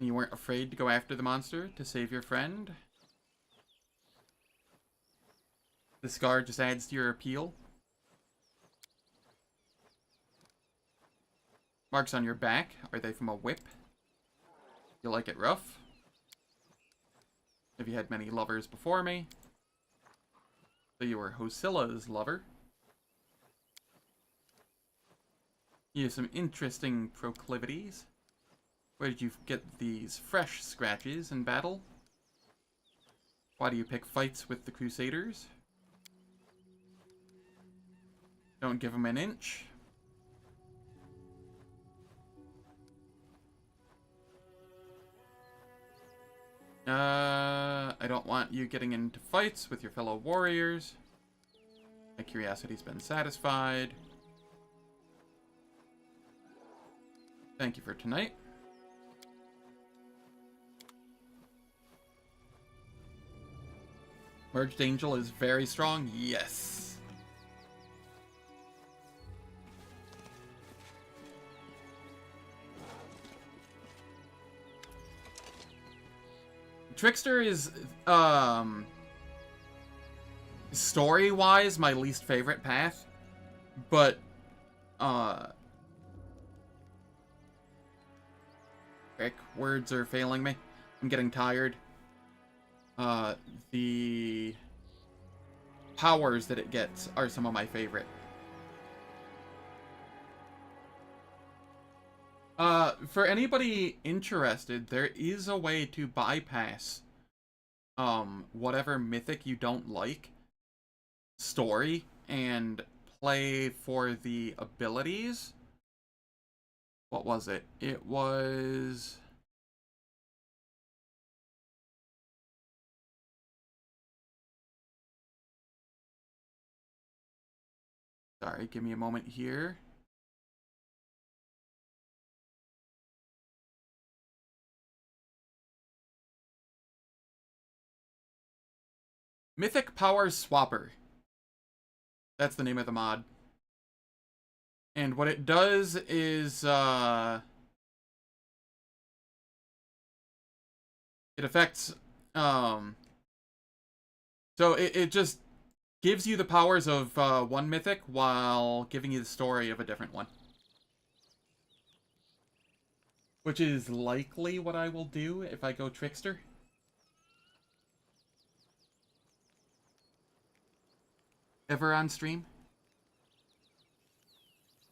You weren't afraid to go after the monster to save your friend. The scar just adds to your appeal. Marks on your back. Are they from a whip? You like it rough? Have you had many lovers before me? So you were Hosilla's lover. You have some interesting proclivities. Where did you get these fresh scratches in battle? Why do you pick fights with the Crusaders? Don't give them an inch. I don't want you getting into fights with your fellow warriors. My curiosity's been satisfied. Thank you for tonight. Merged Angel is very strong. Yes. Trickster is, story-wise, my least favorite path. But, frick, words are failing me. I'm getting tired. The powers that it gets are some of my favorite. For anybody interested, there is a way to bypass, whatever mythic you don't like, story, and play for the abilities. What was it? It was... Sorry, give me a moment here. Mythic Power Swapper. That's the name of the mod. And what it does is, it affects, so it just gives you the powers of one mythic while giving you the story of a different one. Which is likely what I will do if I go Trickster. Ever on stream?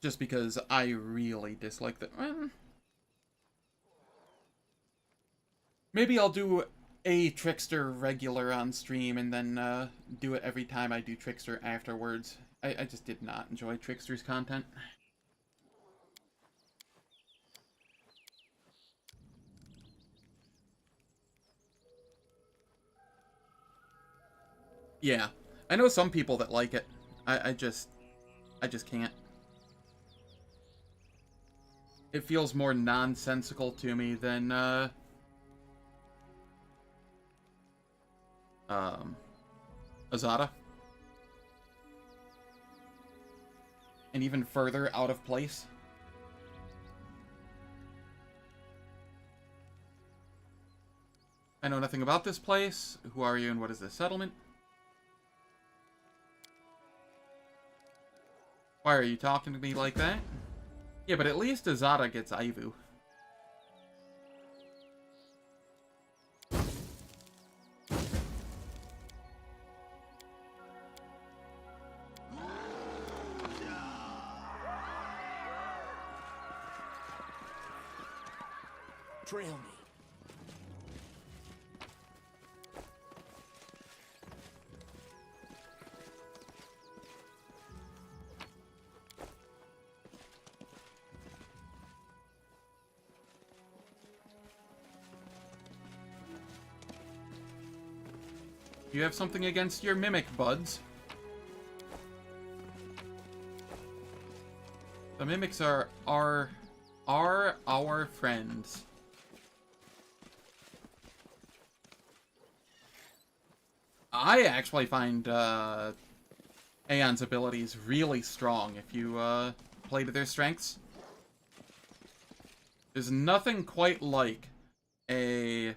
Just because I really dislike the... Maybe I'll do a Trickster regular on stream and then do it every time I do Trickster afterwards. I just did not enjoy Trickster's content. Yeah, I know some people that like it. I just can't. It feels more nonsensical to me than Azada. And even further out of place. I know nothing about this place. Who are you and what is this settlement? Why are you talking to me like that? Yeah, but at least Azada gets Aivu. Trail me. You have something against your mimic buds. The mimics are our friends. I actually find Aeon's abilities really strong if you play to their strengths. There's nothing quite like a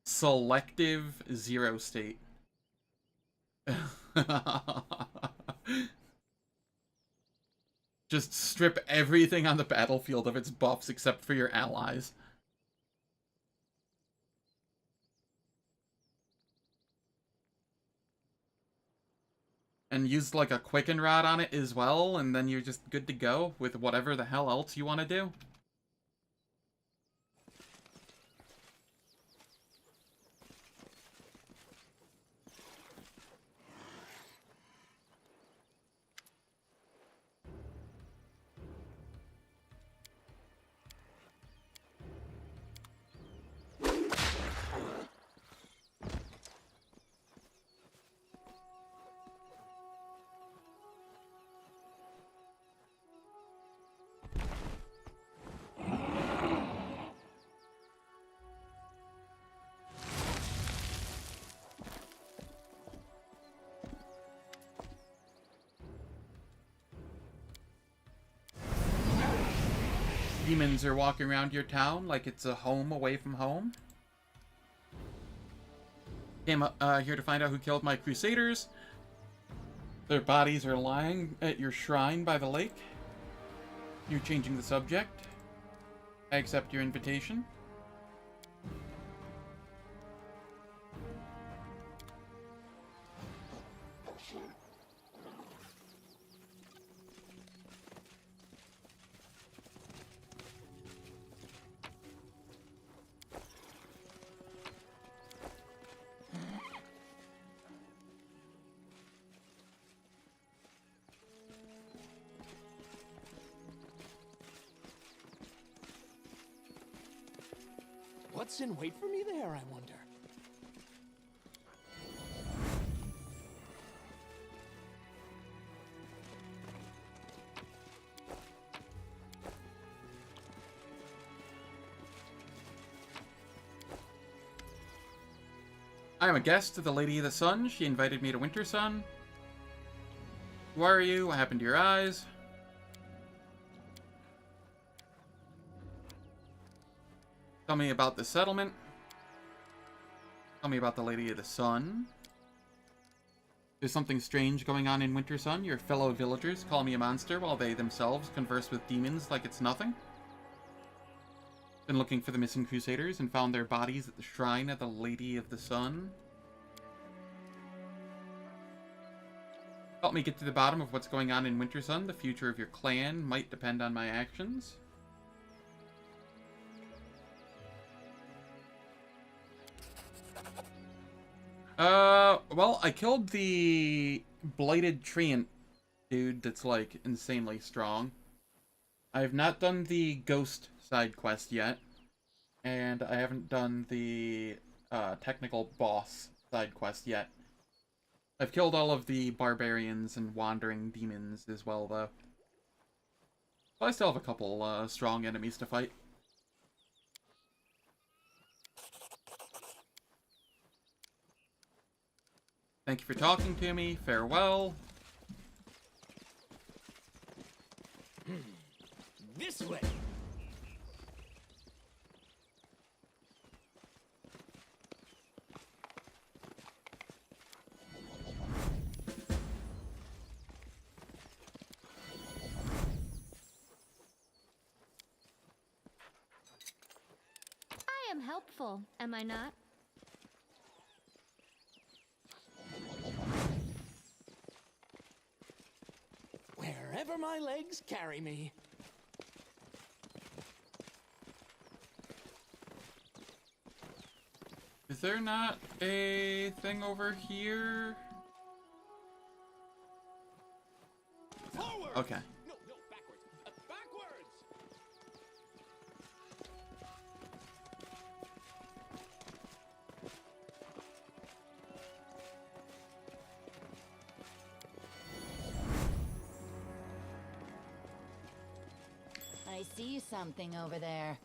selective zero state. Just strip everything on the battlefield of its buffs except for your allies. And use like a Quicken Rod on it as well, and then you're just good to go with whatever the hell else you want to do. Demons are walking around your town like it's a home away from home. Came here to find out who killed my crusaders. Their bodies are lying at your shrine by the lake. You're changing the subject. I accept your invitation. What's in wait for me there, I wonder? I am a guest of the Lady of the Sun. She invited me to Winter Sun. Who are you? What happened to your eyes? Tell me about the settlement. Tell me about the Lady of the Sun. There's something strange going on in Winter Sun. Your fellow villagers call me a monster while they themselves converse with demons like it's nothing. Been looking for the missing crusaders and found their bodies at the shrine of the Lady of the Sun. Help me get to the bottom of what's going on in Winter Sun. The future of your clan might depend on my actions. Well, I killed the blighted treant dude that's, like, insanely strong. I have not done the ghost side quest yet. And I haven't done the, technical boss side quest yet. I've killed all of the barbarians and wandering demons as well, though. But I still have a couple, strong enemies to fight. Thank you for talking to me. Farewell. This way. I am helpful, am I not? Wherever my legs carry me. Is there not a thing over here? Forward! Okay. No, backwards. Backwards! I see something over there.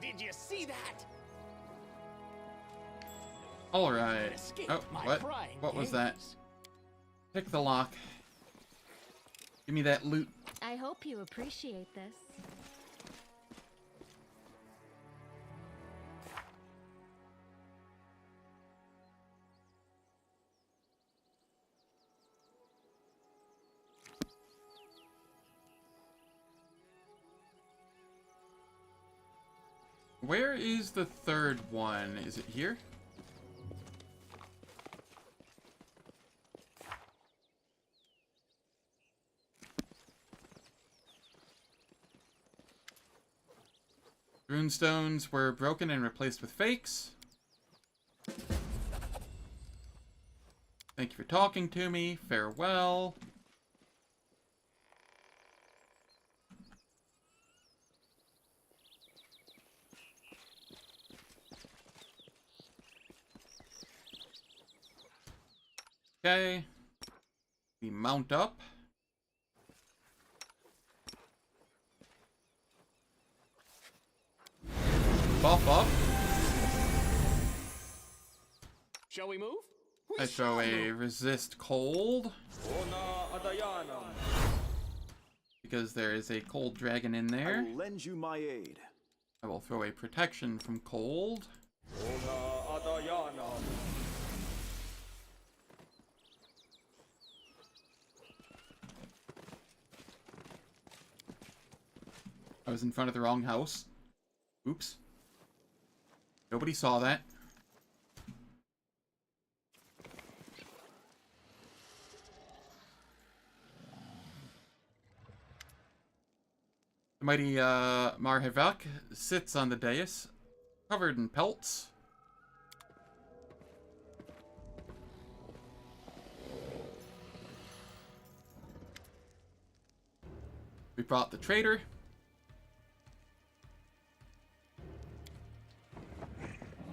Did you see that? Alright. Escaped Oh, my what? prying What was that? gaze. Pick the lock. Give me that loot. I hope you appreciate this. Where is the third one? Is it here? Runestones were broken and replaced with fakes. Thank you for talking to me. Farewell. Okay. We mount up. Buff up. Shall we move? I show a resist cold. Because there is a cold dragon in I there. will lend you my aid. I will throw a protection from cold. I was in front of the wrong house. Oops. Nobody saw that. The mighty Marhevak sits on the dais, covered in pelts. We brought the traitor.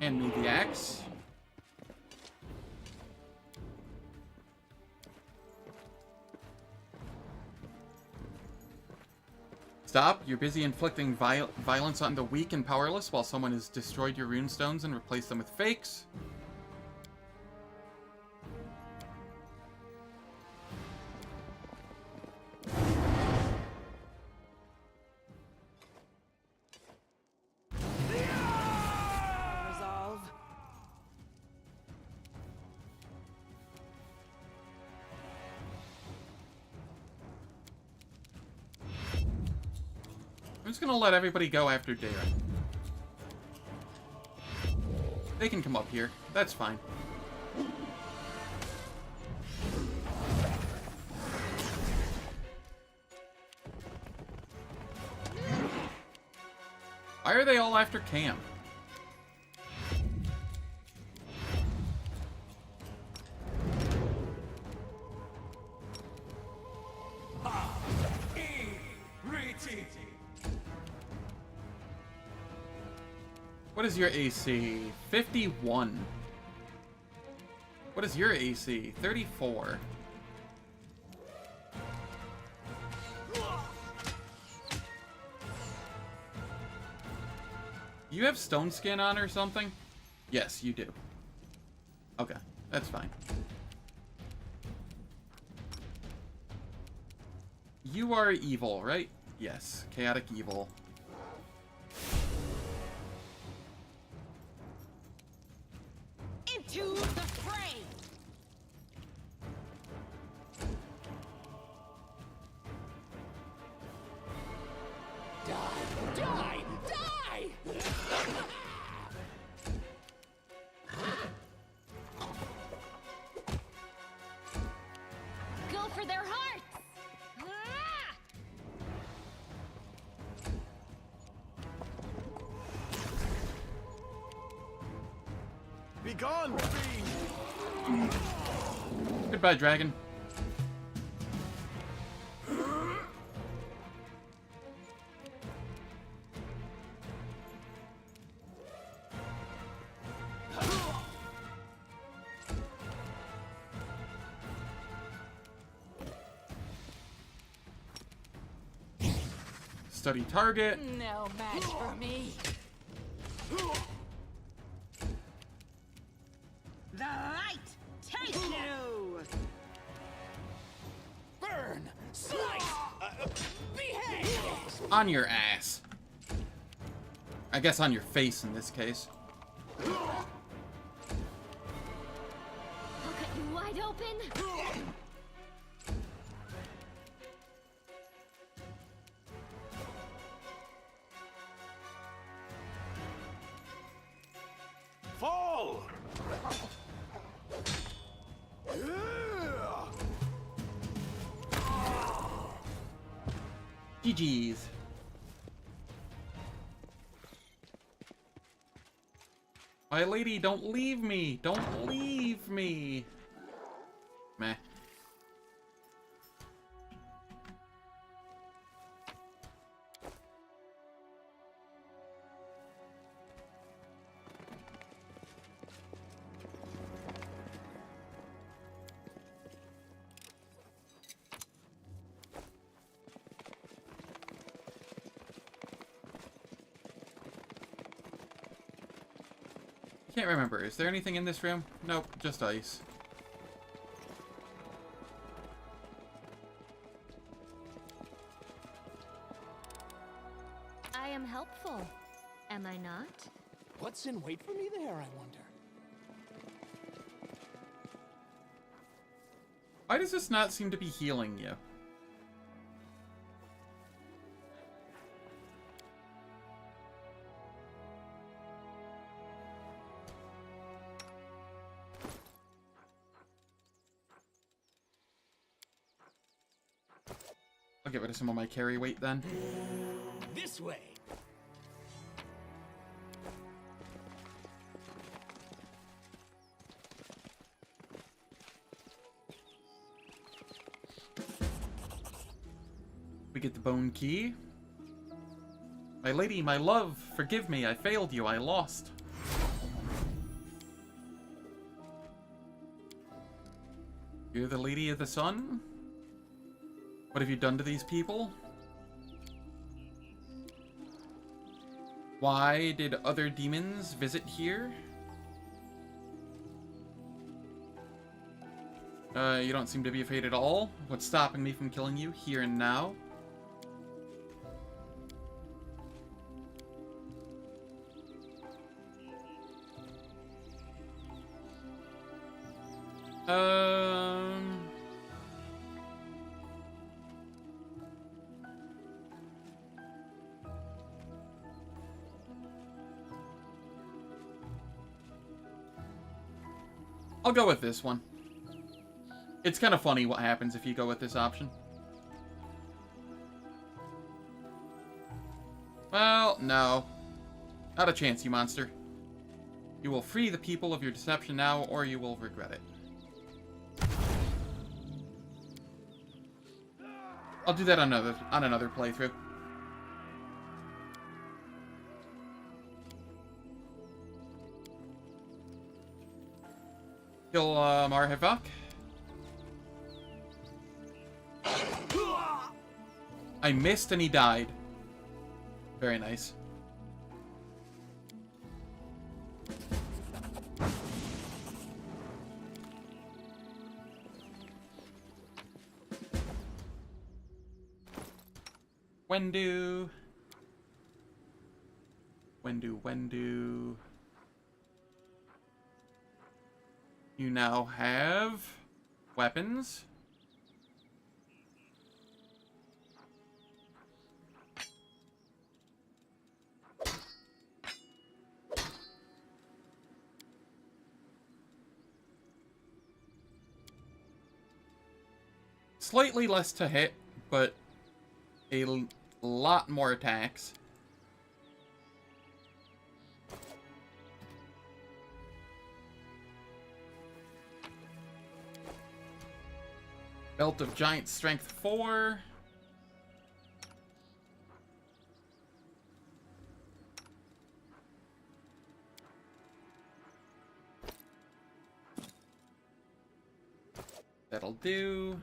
Hand me the axe. Stop. You're busy inflicting violence on the weak and powerless while someone has destroyed your runestones and replaced them with fakes. I'm just gonna let everybody go after Darren. They can come up here. That's fine. Why are they all after Cam? What is your AC? 51. What is your AC? 34. You have stone skin on or something? Yes, you do. Okay, that's fine. You are evil, right? Yes, chaotic evil. Into the fray! Die! Die! Die! Go for their hearts! Be gone, fiend! Goodbye, dragon. Study target. No match for me. The light take you! Burn! Slice! Behave! On your ass. I guess on your face in this case. I'll cut you wide open. Fall! GG's. My lady, don't leave me. Don't leave me. Meh. Can't remember. Is there anything in this room? Nope, just ice. I am helpful. Am I not? What's in wait for me there, I wonder? Why does this not seem to be healing you? I'll get rid of some of my carry weight then. This way! We get the bone key. My lady, my love, forgive me. I failed you. I lost. You're the lady of the sun? What have you done to these people? Why did other demons visit here? You don't seem to be afraid at all. What's stopping me from killing you here and now? I'll go with this one. It's kind of funny what happens if you go with this option. Well, no. Not a chance, you monster. You will free the people of your deception now, or you will regret it. I'll do that on another playthrough. Kill Marhevok. I missed and he died. Very nice. Wendu. Wendu. You now have weapons. Slightly less to hit, but a lot more attacks. Belt of Giant Strength 4. That'll do.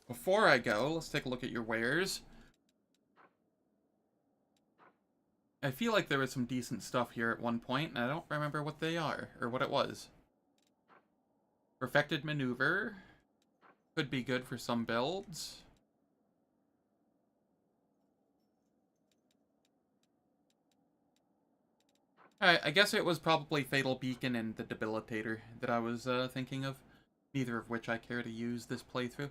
Before I go, let's take a look at your wares. I feel like there was some decent stuff here at one point, and I don't remember what they are, or what it was. Perfected Maneuver. Could be good for some builds. Alright, I guess it was probably Fatal Beacon and the Debilitator that I was thinking of. Neither of which I care to use this playthrough.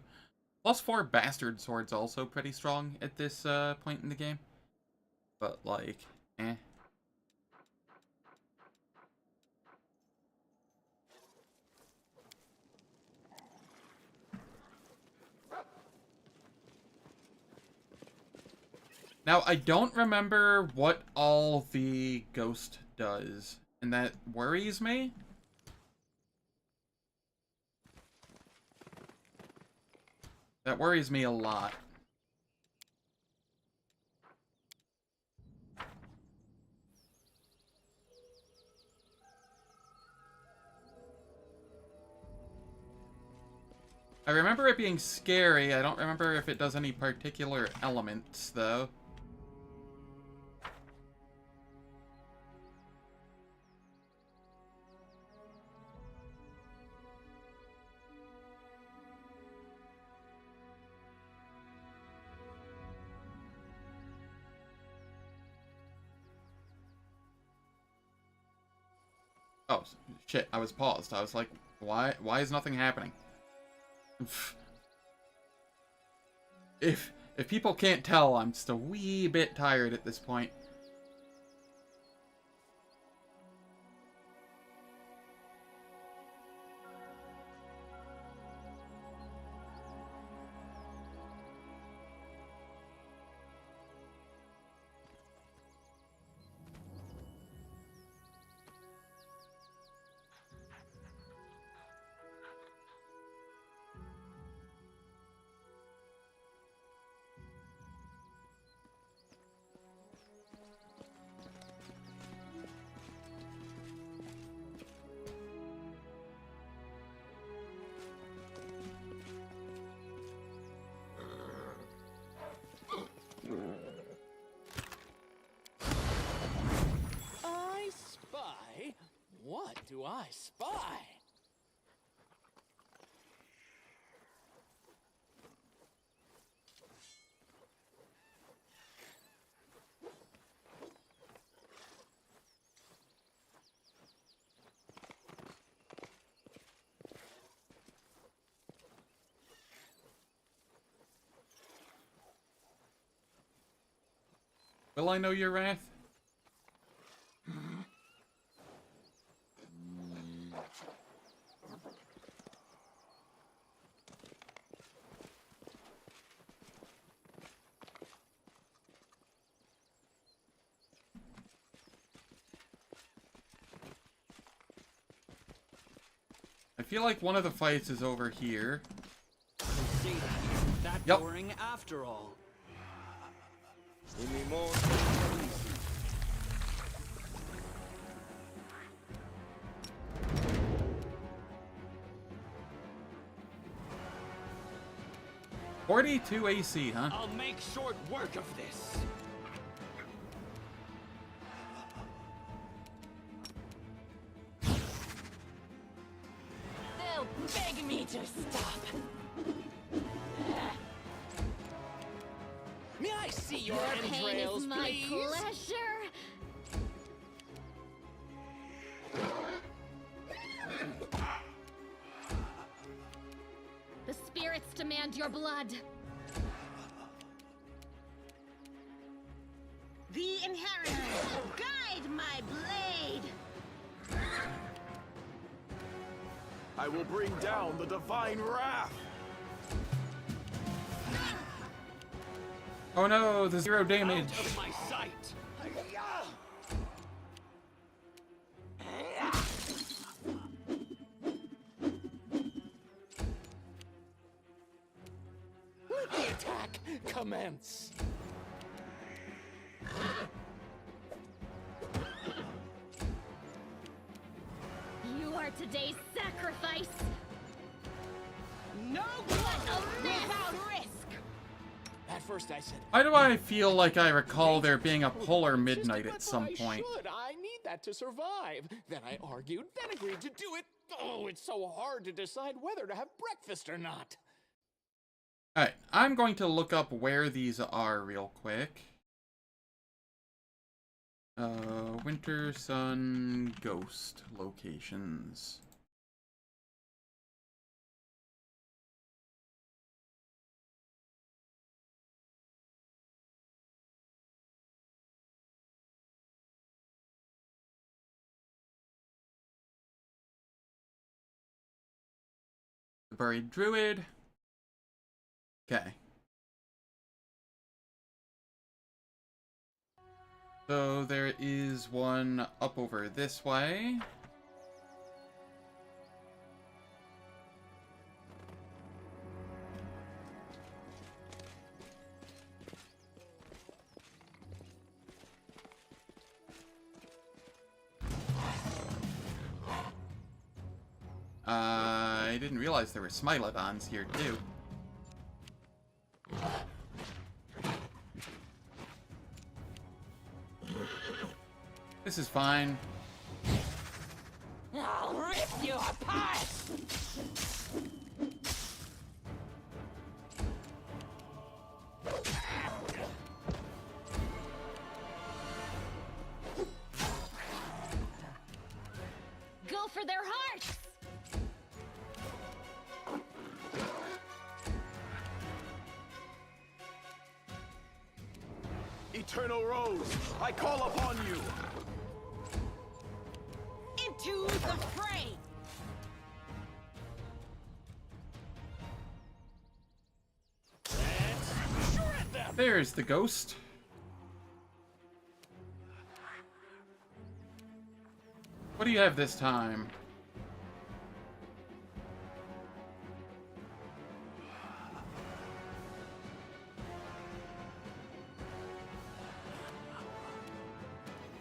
+4 Bastard Sword's also pretty strong at this point in the game. But, like, eh. Now, I don't remember what all the ghost does, and that worries me. That worries me a lot. I remember it being scary. I don't remember if it does any particular elements, though. Oh, shit, I was paused. I was like, why is nothing happening? If people can't tell, I'm just a wee bit tired at this point. I spy? Will I know your wrath? I feel like one of the fights is over here. Crusading isn't that Yep. boring after all. .42 AC, huh? I'll make short work of this. They'll beg me to stop. May I see your Pain entrails, is my please? pleasure. The spirits demand your blood. The inheritors, guide my blade. I will bring down the divine wrath. Oh no, the 0 damage. Out of my sight. Let the attack commence. You are today's sacrifice. No blood without risk. At first I said, Why do I feel like I recall there being a polar midnight "But at some I point? should. I need that to survive." Then I argued, then agreed to do it. Oh, it's so hard to decide whether to have breakfast or not. Alright, I'm going to look up where these are real quick. Winter Sun Ghost locations. The Buried Druid. Okay. So there is one up over this way. I didn't realize there were Smilodons here too. This is fine. I'll rip you apart! Go for their hearts. Eternal Rose, I call upon you. Into the fray. There's the ghost. What do you have this time?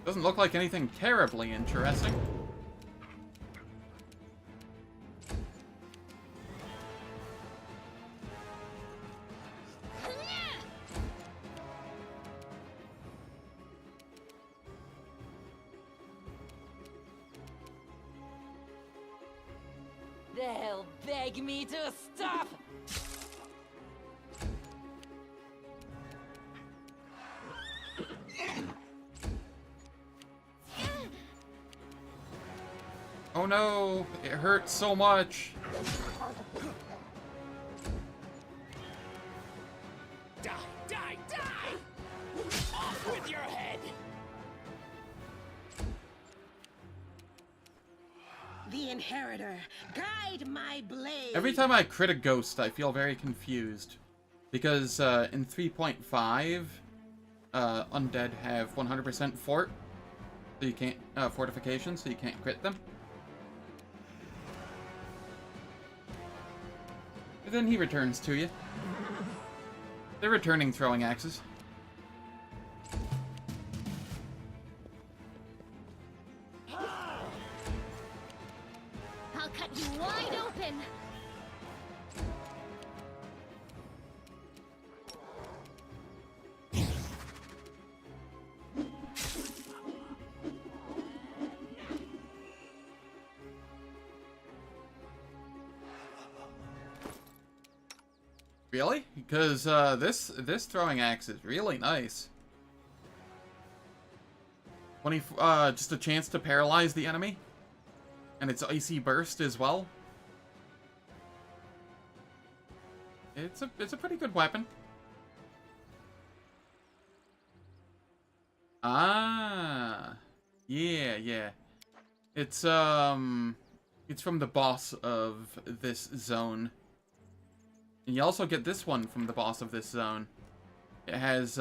Doesn't look like anything terribly interesting. They'll beg me to stop! Oh no, it hurts so much. Die, die, die! Off with your head! The Inheritor, guide my blade. Every time I crit a ghost, I feel very confused. Because in 3.5, undead have 100% fort. So you can't, fortification, so you can't crit them. And then he returns to you. They're returning throwing axes. I'll cut you wide open. Really? Because this throwing axe is really nice. Just a chance to paralyze the enemy, and it's icy burst as well. It's a pretty good weapon. Ah, yeah. It's from the boss of this zone. And you also get this one from the boss of this zone. It has,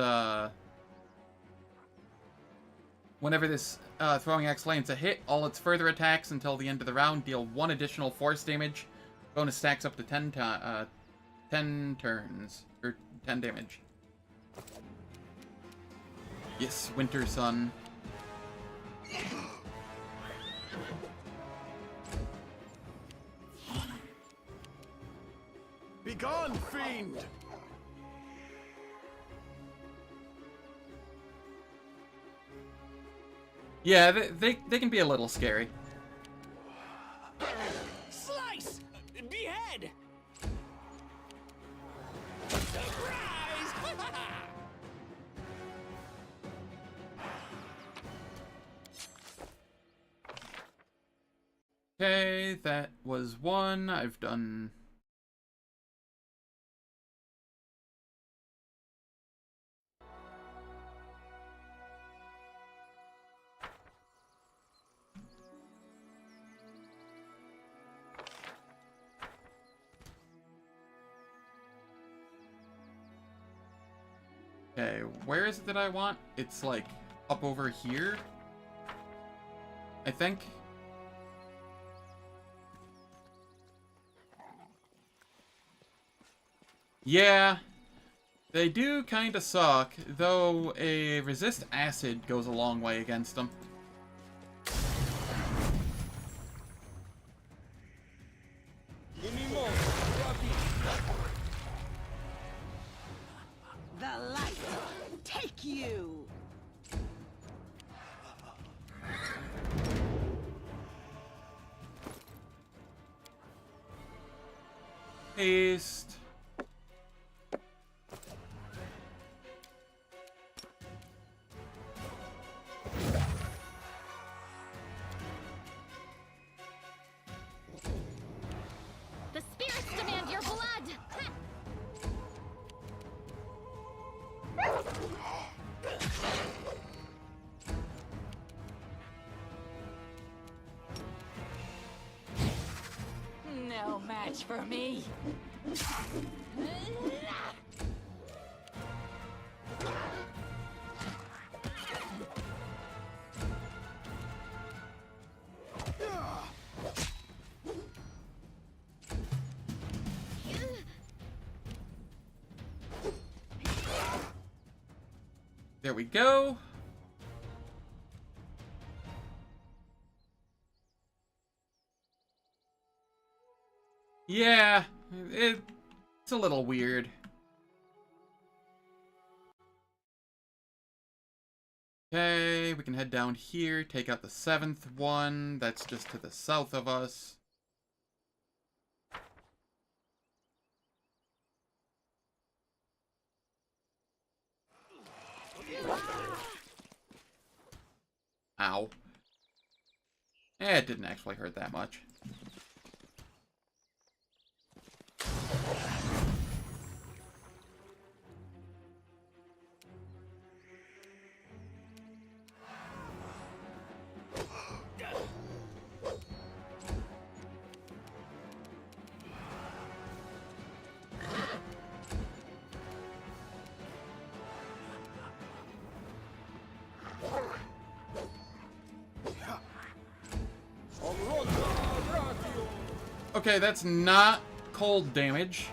whenever this throwing axe lands a hit, all its further attacks until the end of the round deal 1 additional force damage. Bonus stacks up to 10 turns, or 10 damage. Yes, Winter Sun. Begone, fiend! Yeah, they can be a little scary. Slice! Behead! Surprise! Okay, that was one. I've done... Okay, where is it that I want? It's like up over here, I think. Yeah, they do kind of suck, though a resist acid goes a long way against them. Give me more, Rocky! The light, take you. Haste. The spirits demand your blood. No match for me. There we go. Yeah, it's a little weird. Okay, we can head down here, take out the 7th one. That's just to the south of us. Ow. It didn't actually hurt that much. Okay, that's not cold damage,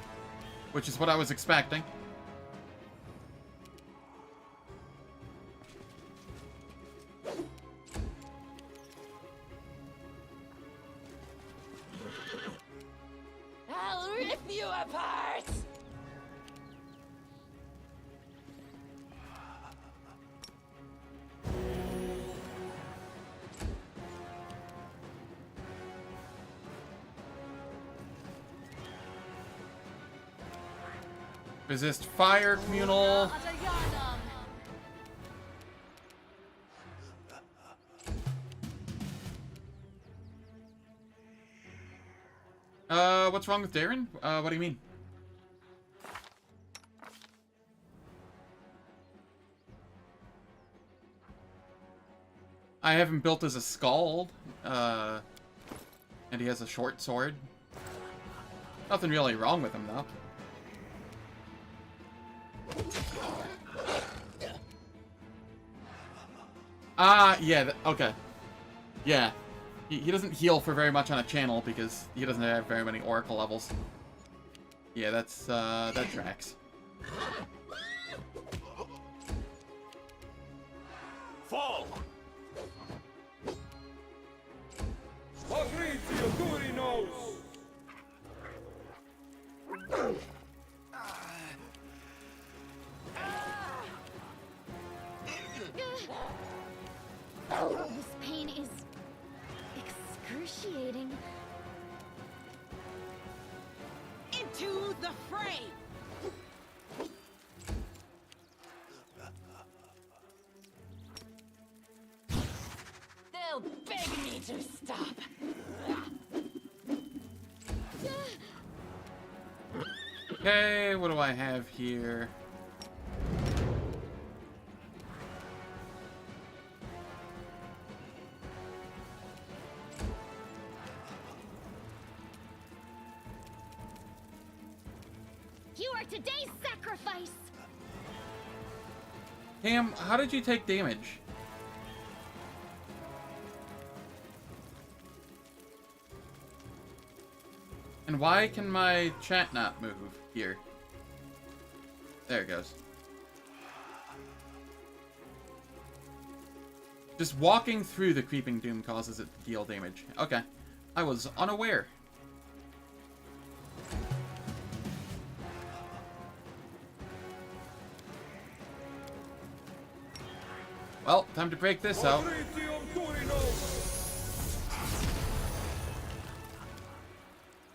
which is what I was expecting. I'll rip you apart! Resist fire, communal. What's wrong with Darren? What do you mean? I have him built as a Skald, and he has a short sword. Nothing really wrong with him, though. Yeah, okay. Yeah. He doesn't heal for very much on a channel because he doesn't have very many oracle levels. Yeah, that's, that tracks. Fall! Oh, this pain is excruciating. Into the fray! They'll beg me to stop. Okay, what do I have here? You are today's sacrifice! Cam, how did you take damage? And why can my chat not move here? There it goes. Just walking through the Creeping Doom causes it to deal damage. Okay. I was unaware. Well, time to break this out.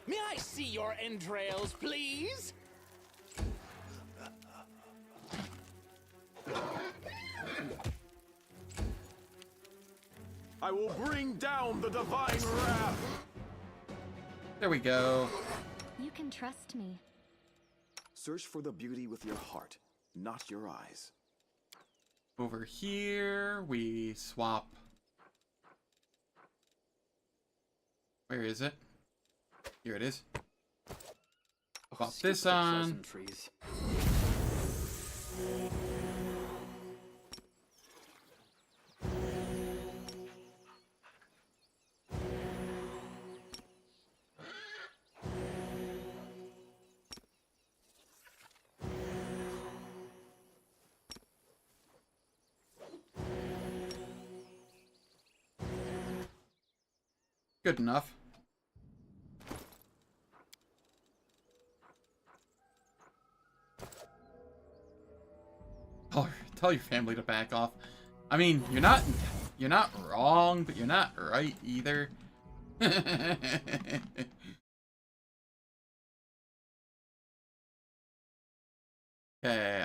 May I see your entrails, please? I will bring down the divine wrath! There we go. You can trust me. Search for the beauty with your heart, not your eyes. Over here, we swap. Where is it? Here it is. Swap this on. Good enough. Tell your family to back off. I mean, you're not wrong, but you're not right either. Okay,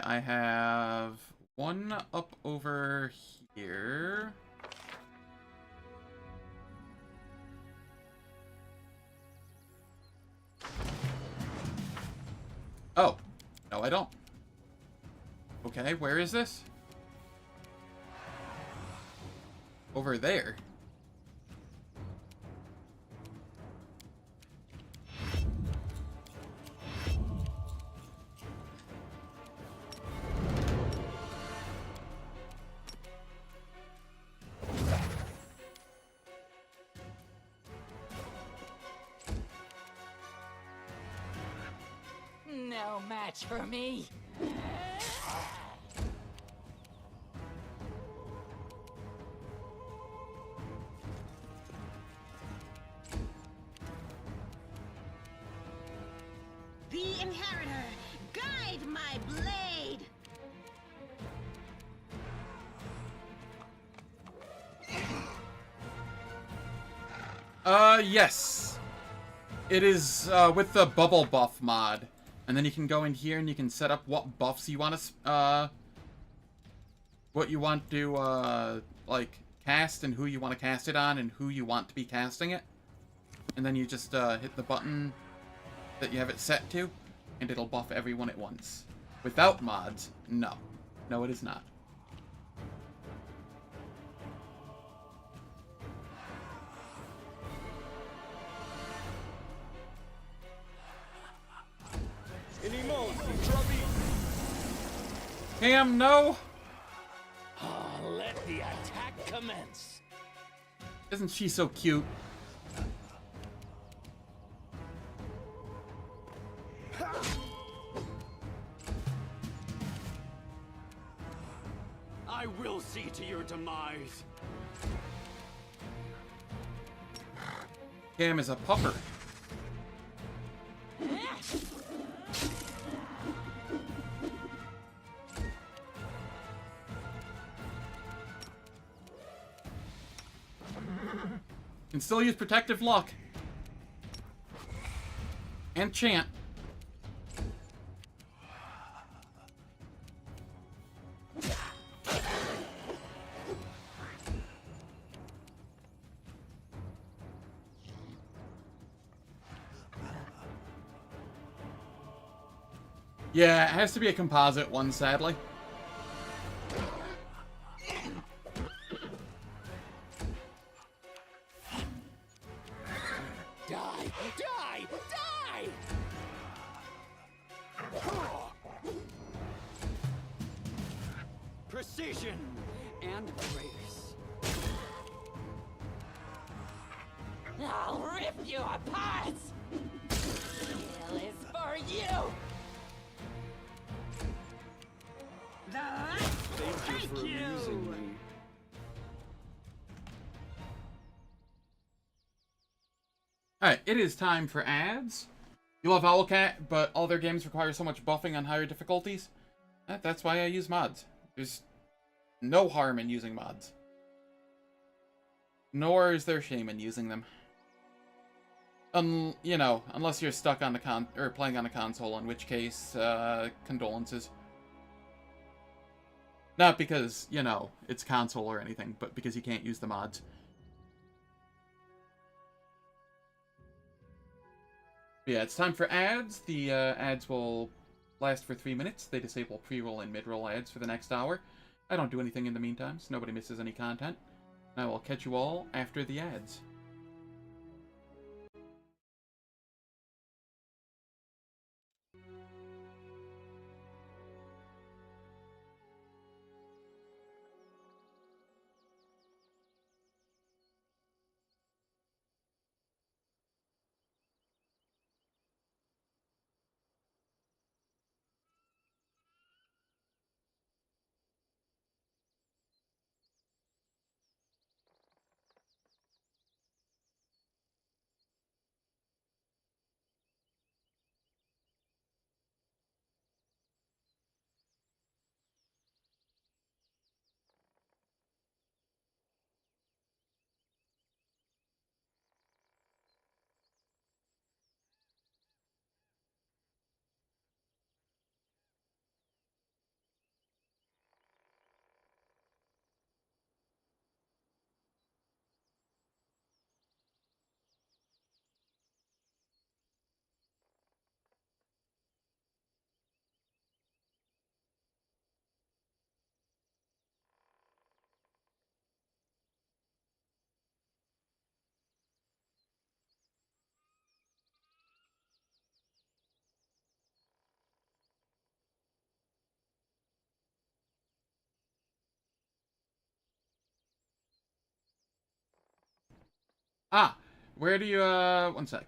I have one up over here. Oh, no I don't. Okay, where is this? Over there. No match for me. The Inheritor, guide my blade! Yes. It is, with the bubble buff mod. And then you can go in here and you can set up what buffs you want to, what you want to, like, cast and who you want to cast it on and who you want to be casting it. And then you just, hit the button that you have it set to, and it'll buff everyone at once. Without mods, no. No, it is not. Cam, no! Let the attack commence. Isn't she so cute? I will see to your demise. Cam is a puffer. Can still use protective luck. And chant. Yeah, it has to be a composite one, sadly. Die! Die! Die! Precision and grace. I'll rip you apart! Kill is for you! Thank you for amusing me. Alright, it is time for ads. You love Owlcat, but all their games require so much buffing on higher difficulties? That's why I use mods. There's no harm in using mods. Nor is there shame in using them. You know, unless you're stuck on the playing on a console, in which case, condolences. Not because, you know, it's console or anything, but because you can't use the mods. But yeah, it's time for ads. The ads will last for 3 minutes. They disable pre-roll and mid-roll ads for the next hour. I don't do anything in the meantime, so nobody misses any content. I will catch you all after the ads. Ah, where do you, one sec.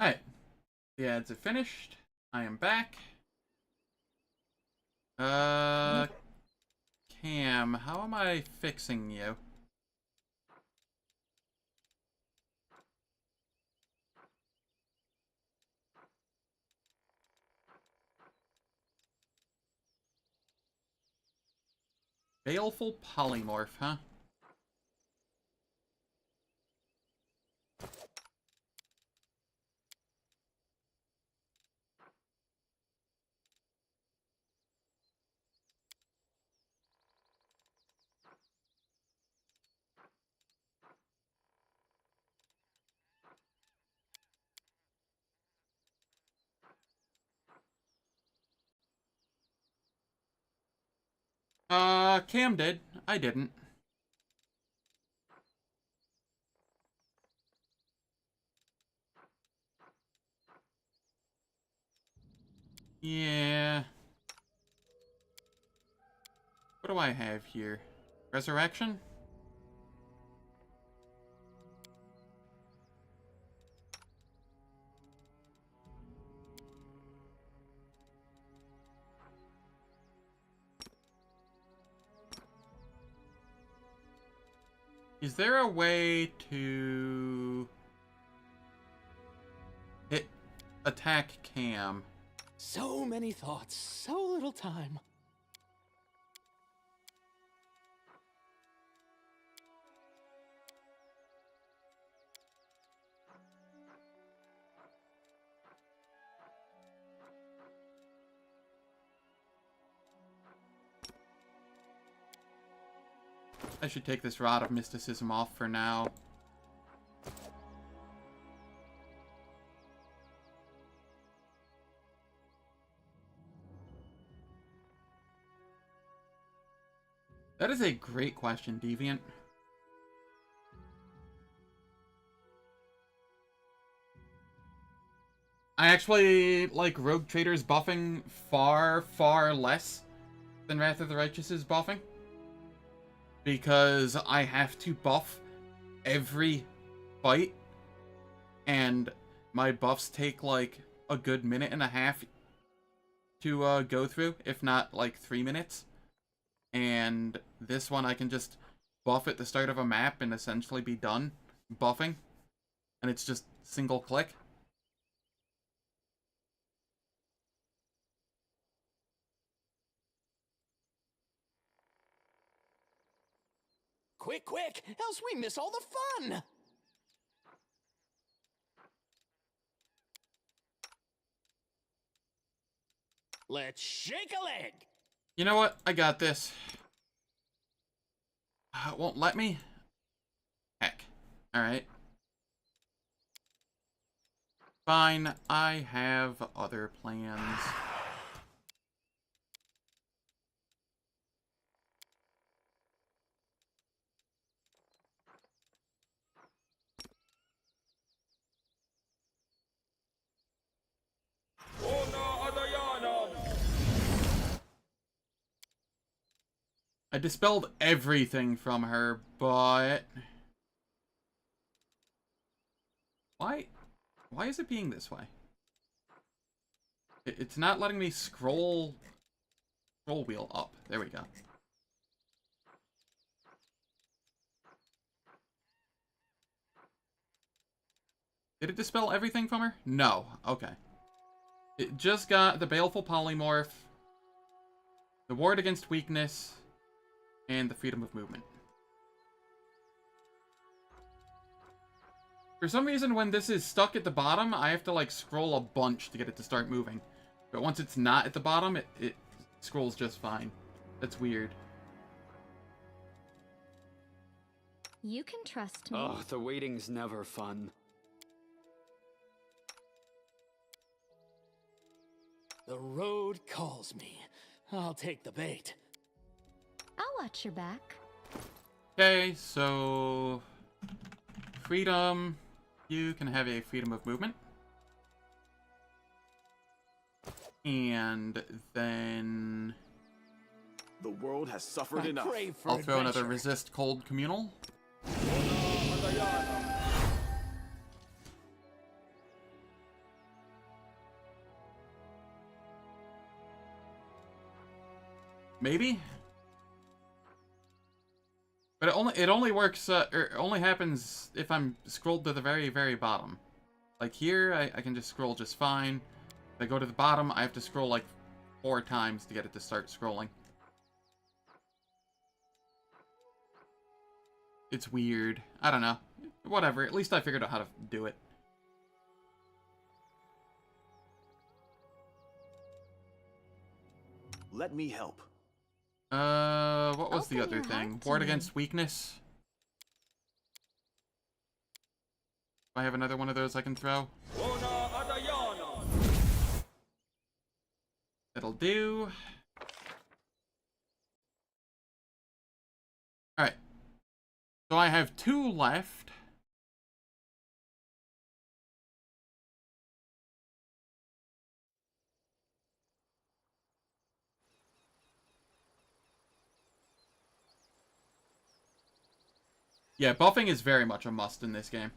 Alright. The ads are finished. I am back. Cam, how am I fixing you? Baleful polymorph, huh? Cam did. I didn't. Yeah. What do I have here? Resurrection? Is there a way to hit attack Cam? So many thoughts, so little time. I should take this Rod of Mysticism off for now. That is a great question, Deviant. I actually like Rogue Trader's buffing far, far less than Wrath of the Righteous's buffing. Because I have to buff every fight, and my buffs take like a good minute and a half to go through, if not like 3 minutes. And this one I can just buff at the start of a map and essentially be done buffing, and it's just single click. Quick, quick, else we miss all the fun! Let's shake a leg! You know what? I got this. It won't let me? Heck. Alright. Fine, I have other plans. I dispelled everything from her, but... Why is it being this way? It's not letting me scroll wheel up. There we go. Did it dispel everything from her? No. Okay. It just got the Baleful Polymorph, the Ward Against Weakness, and the Freedom of Movement. For some reason, when this is stuck at the bottom, I have to, like, scroll a bunch to get it to start moving. But once it's not at the bottom, it scrolls just fine. That's weird. You can trust me. Oh, the waiting's never fun. The road calls me. I'll take the bait. I'll watch your back. Okay, so... Freedom. You can have a freedom of movement. And then... The world has suffered enough. I'll throw another resist cold communal. Maybe? But it only works, or only happens if I'm scrolled to the very, very bottom. Like here, I can just scroll just fine. If I go to the bottom, I have to scroll like 4 times to get it to start scrolling. It's weird. I don't know. Whatever, at least I figured out how to do it. Let me help. What was the other thing? Ward Against Weakness? Do I have another one of those I can throw? That'll do. Alright. So I have 2 left. Yeah, buffing is very much a must in this game,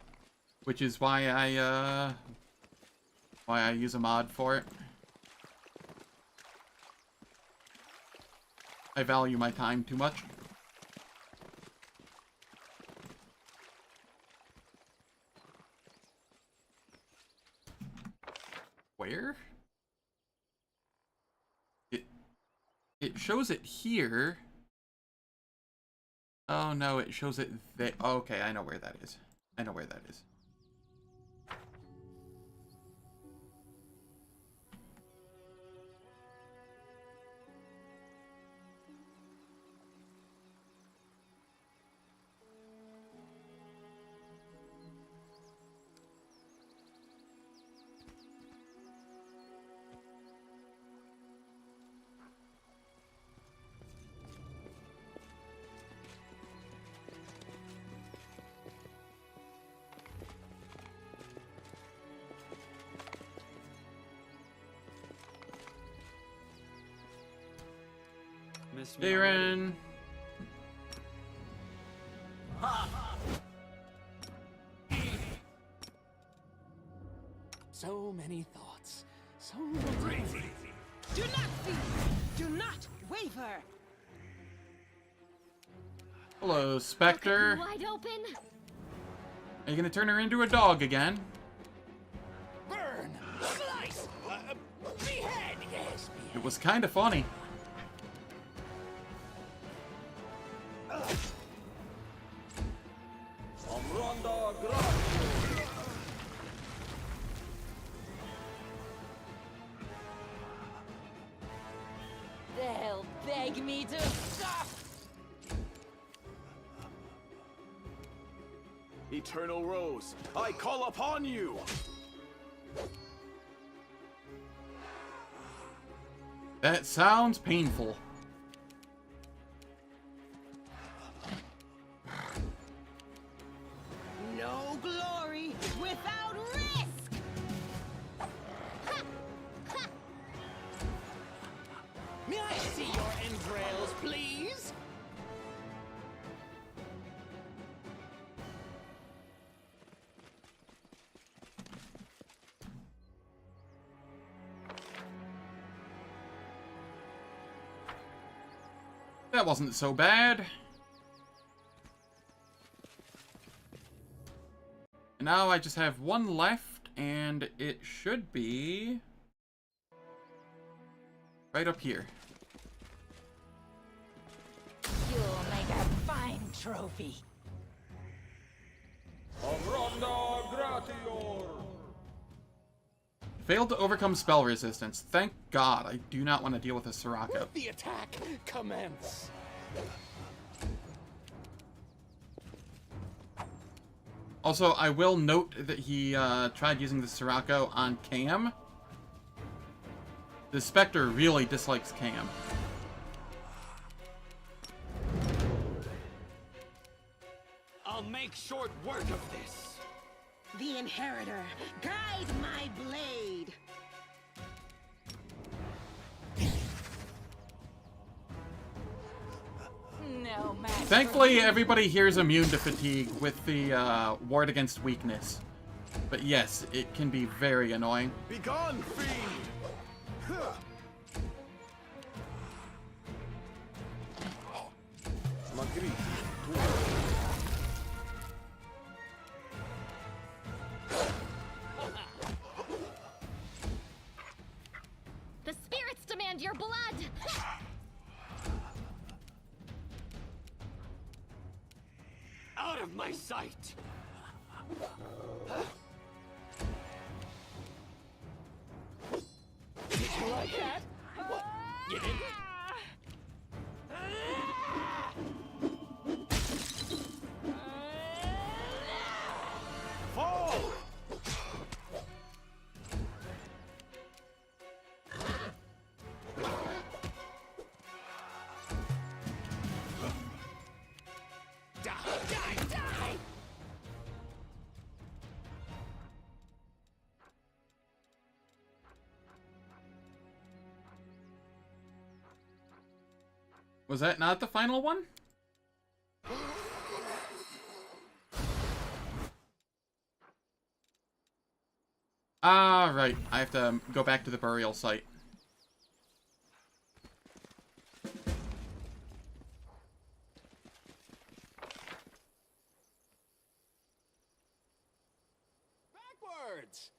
which is why I use a mod for it. I value my time too much. Where? It shows it here. Oh no, it shows it there. Oh, okay, I know where that is. I know where that is. Darren. So many thoughts. So little time. Do not fear. Do not waver. Hello, Spectre. Wide open. Are you gonna turn her into a dog again? Burn! Slice! Behead! Yes, It was kind of funny. They'll beg me to stop. Eternal Rose, I call upon you! That sounds painful. No glory without risk! May I see your entrails, please? That wasn't so bad. And now I just have one left, and it should be right up here. You'll make a fine trophy. Failed to overcome spell resistance. Thank God, I do not want to deal with a Sirocco. Let the attack commence. Also, I will note that he tried using the Sirocco on Cam. The Spectre really dislikes Cam. I'll make short work of this. The Inheritor, guide my blade! No match. Thankfully, everybody here is immune to fatigue with the ward against weakness. But yes, it can be very annoying. Begone, fiend! The spirits demand your blood! Out of my sight! Did you like that? What? You didn't? Fall! Die, die, die! Was that not the final one? Ah, right. I have to go back to the burial site. Backwards!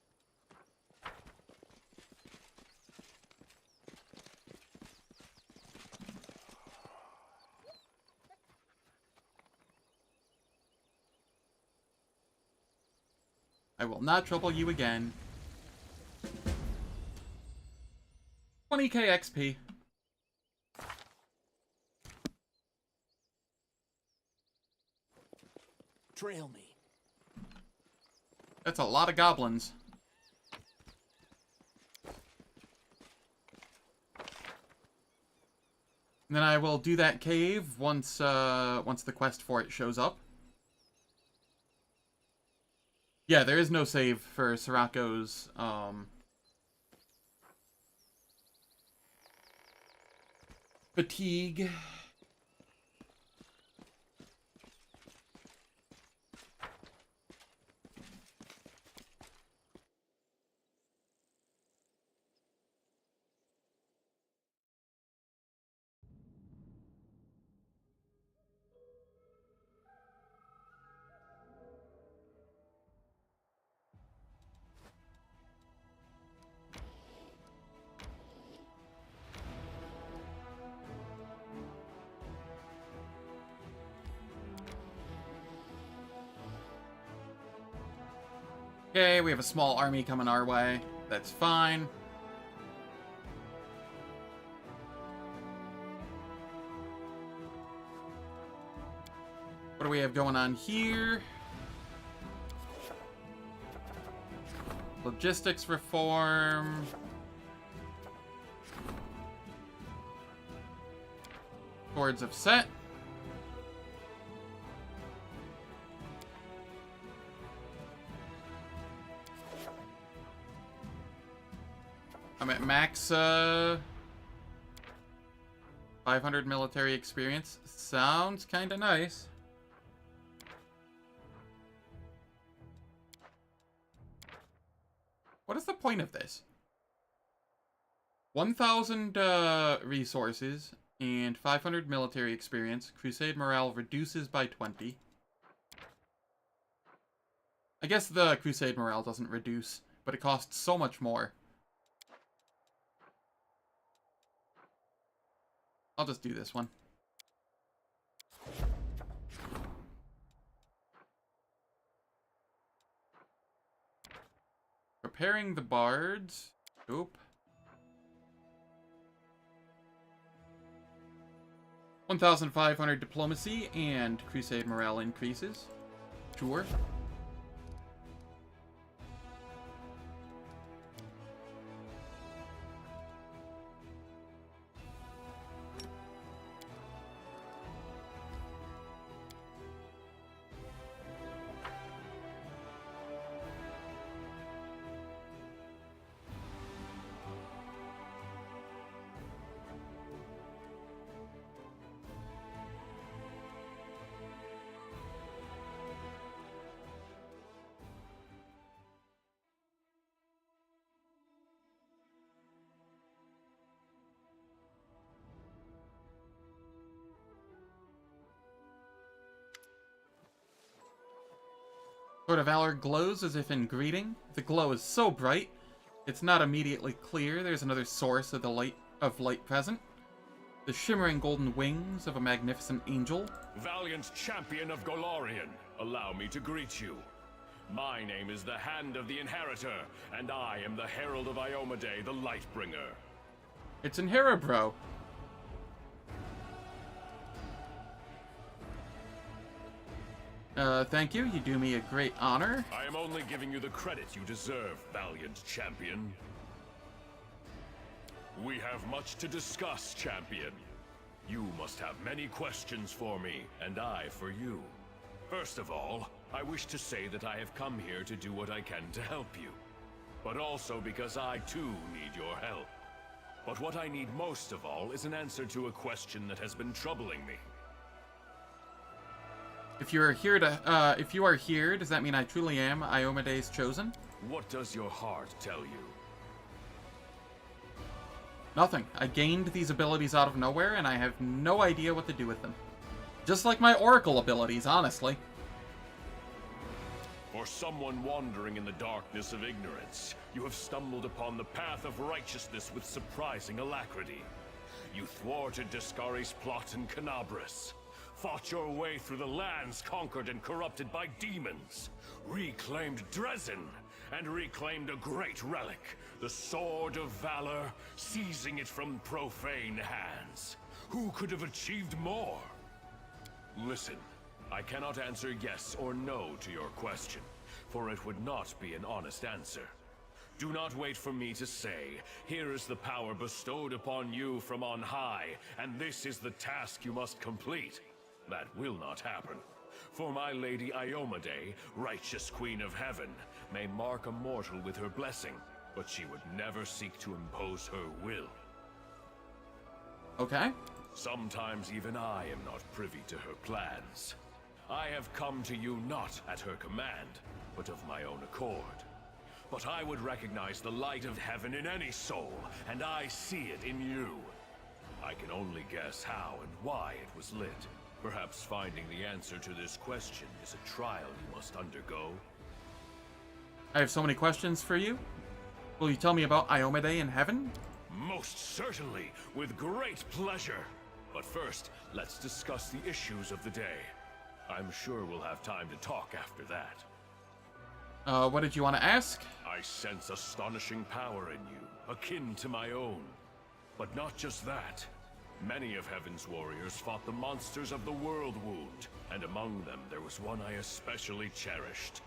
I will not trouble you again. 20k XP. Trail me. That's a lot of goblins. And then I will do that cave once once the quest for it shows up. Yeah, there is no save for Sirocco's fatigue. Okay, we have a small army coming our way. That's fine. What do we have going on here? Logistics reform. Swords of Set. I'm at max 500 military experience. Sounds kind of nice. What is the point of this? 1,000 resources and 500 military experience. Crusade morale reduces by 20. I guess the Crusade morale doesn't reduce, but it costs so much more. I'll just do this one. Preparing the bards. Nope. 1,500 diplomacy and crusade morale increases. Sure. Sword of Valor glows as if in greeting. The glow is so bright, it's not immediately clear there's another source of the light present. The shimmering golden wings of a magnificent angel. Valiant champion of Golarion, allow me to greet you. My name is the Hand of the Inheritor, and I am the Herald of Iomade, the Lightbringer. It's Inhera, bro. Thank you. You do me a great honor. I am only giving you the credit you deserve, valiant champion. We have much to discuss, champion. You must have many questions for me, and I for you. First of all, I wish to say that I have come here to do what I can to help you. But also because I too need your help. But what I need most of all is an answer to a question that has been troubling me. If you are here, does that mean I truly am Iomade's chosen? What does your heart tell you? Nothing. I gained these abilities out of nowhere, and I have no idea what to do with them. Just like my Oracle abilities, honestly. For someone wandering in the darkness of ignorance, you have stumbled upon the path of righteousness with surprising alacrity. You thwarted Descari's plot in Canabras, fought your way through the lands conquered and corrupted by demons, reclaimed Dresden, and reclaimed a great relic, the Sword of Valor, seizing it from profane hands. Who could have achieved more? Listen, I cannot answer yes or no to your question, for it would not be an honest answer. Do not wait for me to say, here is the power bestowed upon you from on high, and this is the task you must complete. That will not happen. For my lady Iomade, righteous queen of heaven, may mark a mortal with her blessing, but she would never seek to impose her will. Okay. Sometimes even I am not privy to her plans. I have come to you not at her command, but of my own accord. But I would recognize the light of heaven in any soul, and I see it in you. I can only guess how and why it was lit. Perhaps finding the answer to this question is a trial you must undergo. I have so many questions for you. Will you tell me about Iomade in heaven? Most certainly, with great pleasure. But first, let's discuss the issues of the day. I'm sure we'll have time to talk after that. What did you want to ask? I sense astonishing power in you, akin to my own. But not just that. Many of Heaven's warriors fought the monsters of the World Wound, and among them there was one I especially cherished.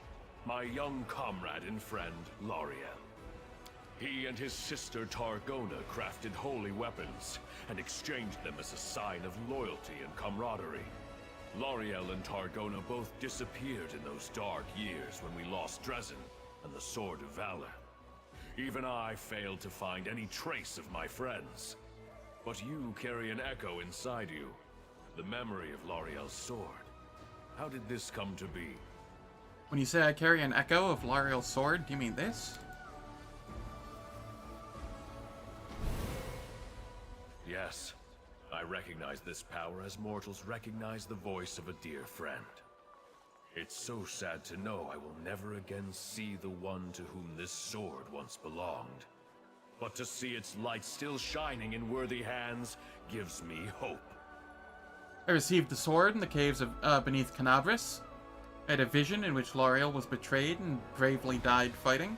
My young comrade and friend, Lariel. He and his sister Targona crafted holy weapons and exchanged them as a sign of loyalty and camaraderie. L'Oreal and Targona both disappeared in those dark years when we lost Dresden and the Sword of Valor. Even I failed to find any trace of my friends. But you carry an echo inside you, the memory of L'Oreal's sword. How did this come to be? When you say I carry an echo of L'Oreal's sword, do you mean this? Yes, I recognize this power as mortals recognize the voice of a dear friend. It's so sad to know I will never again see the one to whom this sword once belonged. But to see its light still shining in worthy hands gives me hope. I received the sword in the caves of beneath Canabris. I had a vision in which L'Oreal was betrayed and bravely died fighting.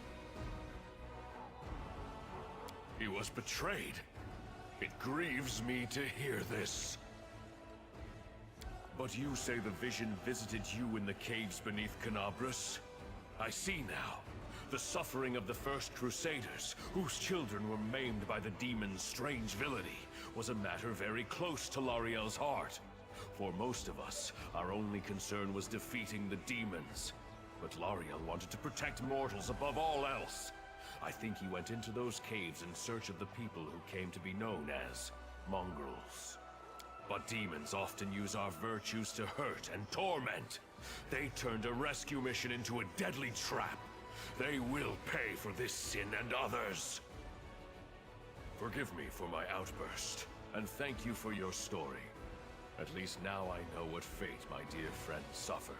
He was betrayed. It grieves me to hear this. But you say the vision visited you in the caves beneath Canabris? I see now. The suffering of the first Crusaders, whose children were maimed by the demon's strange villainy, was a matter very close to L'Oreal's heart. For most of us, our only concern was defeating the demons. But L'Oreal wanted to protect mortals above all else. I think he went into those caves in search of the people who came to be known as mongrels. But demons often use our virtues to hurt and torment. They turned a rescue mission into a deadly trap. They will pay for this sin and others. Forgive me for my outburst, and thank you for your story. At least now I know what fate my dear friend suffered.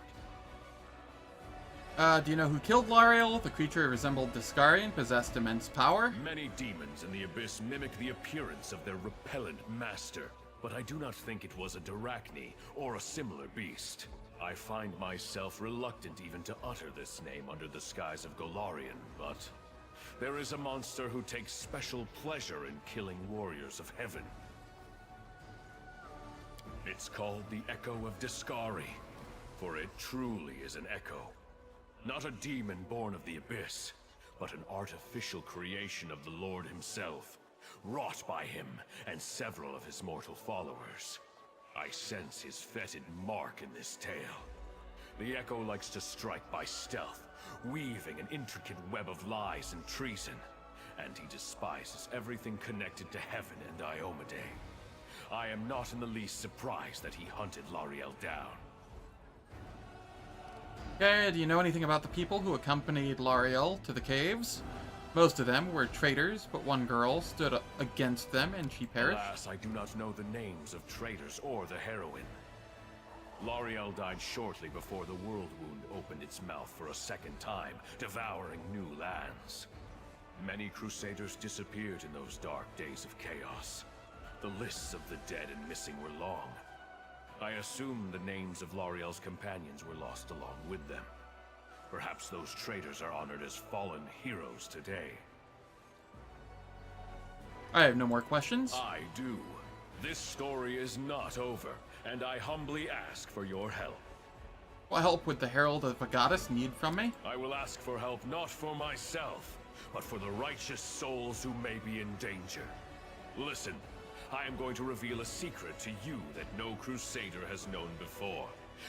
Do you know who killed L'Oreal? The creature resembled Discari and possessed immense power. Many demons in the Abyss mimic the appearance of their repellent master, but I do not think it was a Darachni or a similar beast. I find myself reluctant even to utter this name under the skies of Golarion, but there is a monster who takes special pleasure in killing warriors of heaven. It's called the Echo of Discari, for it truly is an echo. Not a demon born of the Abyss, but an artificial creation of the Lord himself, wrought by him and several of his mortal followers. I sense his fetid mark in this tale. The Echo likes to strike by stealth, weaving an intricate web of lies and treason, and he despises everything connected to heaven and Iomedae. I am not in the least surprised that he hunted L'Oreal down. Okay, do you know anything about the people who accompanied L'Oreal to the caves? Most of them were traitors, but one girl stood against them and she perished. Alas, I do not know the names of traitors or the heroine. L'Oreal died shortly before the World Wound opened its mouth for a second time, devouring new lands. Many Crusaders disappeared in those dark days of chaos. The lists of the dead and missing were long. I assume the names of L'Oreal's companions were lost along with them. Perhaps those traitors are honored as fallen heroes today. I have no more questions. I do. This story is not over, and I humbly ask for your help. What help would the Herald of a Goddess need from me? I will ask for help not for myself, but for the righteous souls who may be in danger. Listen, I am going to reveal a secret to you that no Crusader has known before,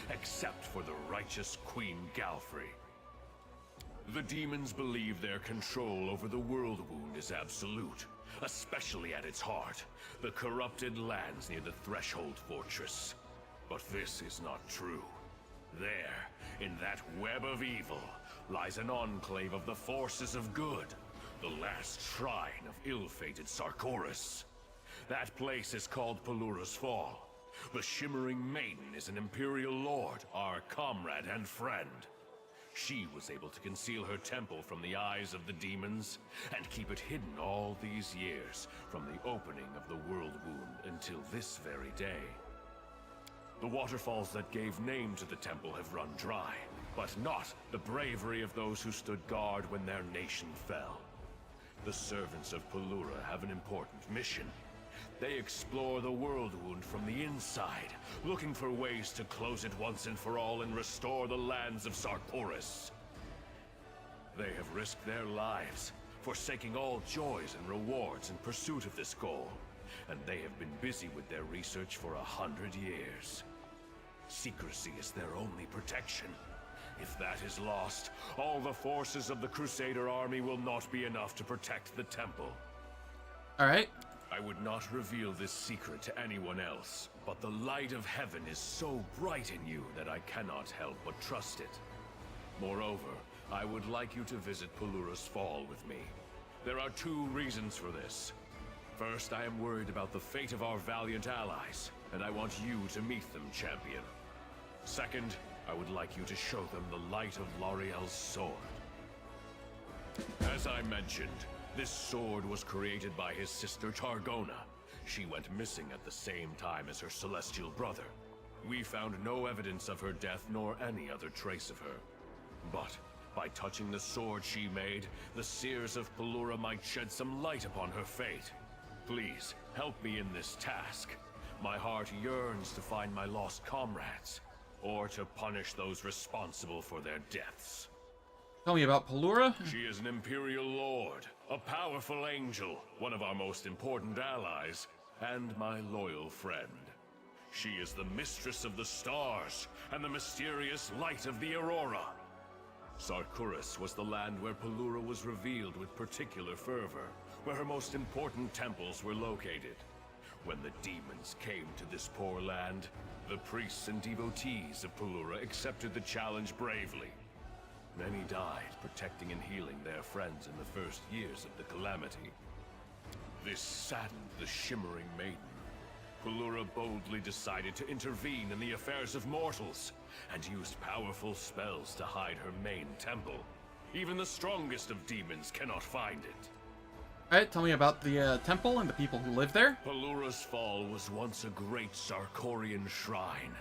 except for the righteous Queen Galfrey. The demons believe their control over the World Wound is absolute, especially at its heart, the corrupted lands near the Threshold Fortress. But this is not true. There, in that web of evil, lies an enclave of the forces of good, the last shrine of ill-fated Sarkoris. That place is called Pelura's Fall. The Shimmering Maiden is an Imperial Lord, our comrade and friend. She was able to conceal her temple from the eyes of the demons, and keep it hidden all these years, from the opening of the World Wound until this very day. The waterfalls that gave name to the temple have run dry, but not the bravery of those who stood guard when their nation fell. The servants of Pelura have an important mission. They explore the World Wound from the inside, looking for ways to close it once and for all and restore the lands of Sarkoris. They have risked their lives, forsaking all joys and rewards in pursuit of this goal, and they have been busy with their research for 100 years. Secrecy is their only protection. If that is lost, all the forces of the Crusader army will not be enough to protect the temple. Alright. I would not reveal this secret to anyone else, but the light of heaven is so bright in you that I cannot help but trust it. Moreover, I would like you to visit Pelura's Fall with me. There are 2 reasons for this. First, I am worried about the fate of our valiant allies, and I want you to meet them, champion. Second, I would like you to show them the light of Lariel's sword. As I mentioned, this sword was created by his sister Targona. She went missing at the same time as her celestial brother. We found no evidence of her death nor any other trace of her. But by touching the sword she made, the seers of Pelura might shed some light upon her fate. Please, help me in this task. My heart yearns to find my lost comrades, or to punish those responsible for their deaths. Tell me about Pelura. She is an Imperial Lord, a powerful angel, one of our most important allies, and my loyal friend. She is the mistress of the stars, and the mysterious light of the Aurora. Sarkoris was the land where Pelura was revealed with particular fervor, where her most important temples were located. When the demons came to this poor land, the priests and devotees of Pelura accepted the challenge bravely. Many died protecting and healing their friends in the first years of the calamity. This saddened the shimmering maiden. Pelura boldly decided to intervene in the affairs of mortals, and used powerful spells to hide her main temple. Even the strongest of demons cannot find it. Alright, tell me about the temple and the people who live there. Pelura's Fall was once a great Sarkorian shrine.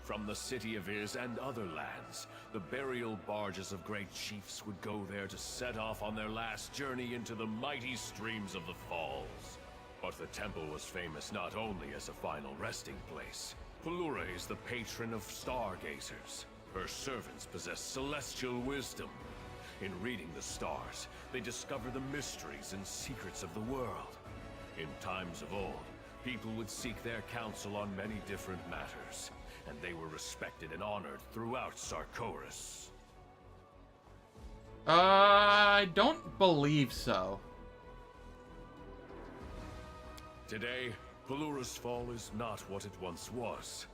From the city of Iz and other lands, the burial barges of great chiefs would go there to set off on their last journey into the mighty streams of the falls. But the temple was famous not only as a final resting place. Pelura is the patron of stargazers. Her servants possess celestial wisdom. In reading the stars, they discover the mysteries and secrets of the world. In times of old, people would seek their counsel on many different matters, and they were respected and honored throughout Sarkoris. I don't believe so. Today, Pelura's Fall is not what it once was.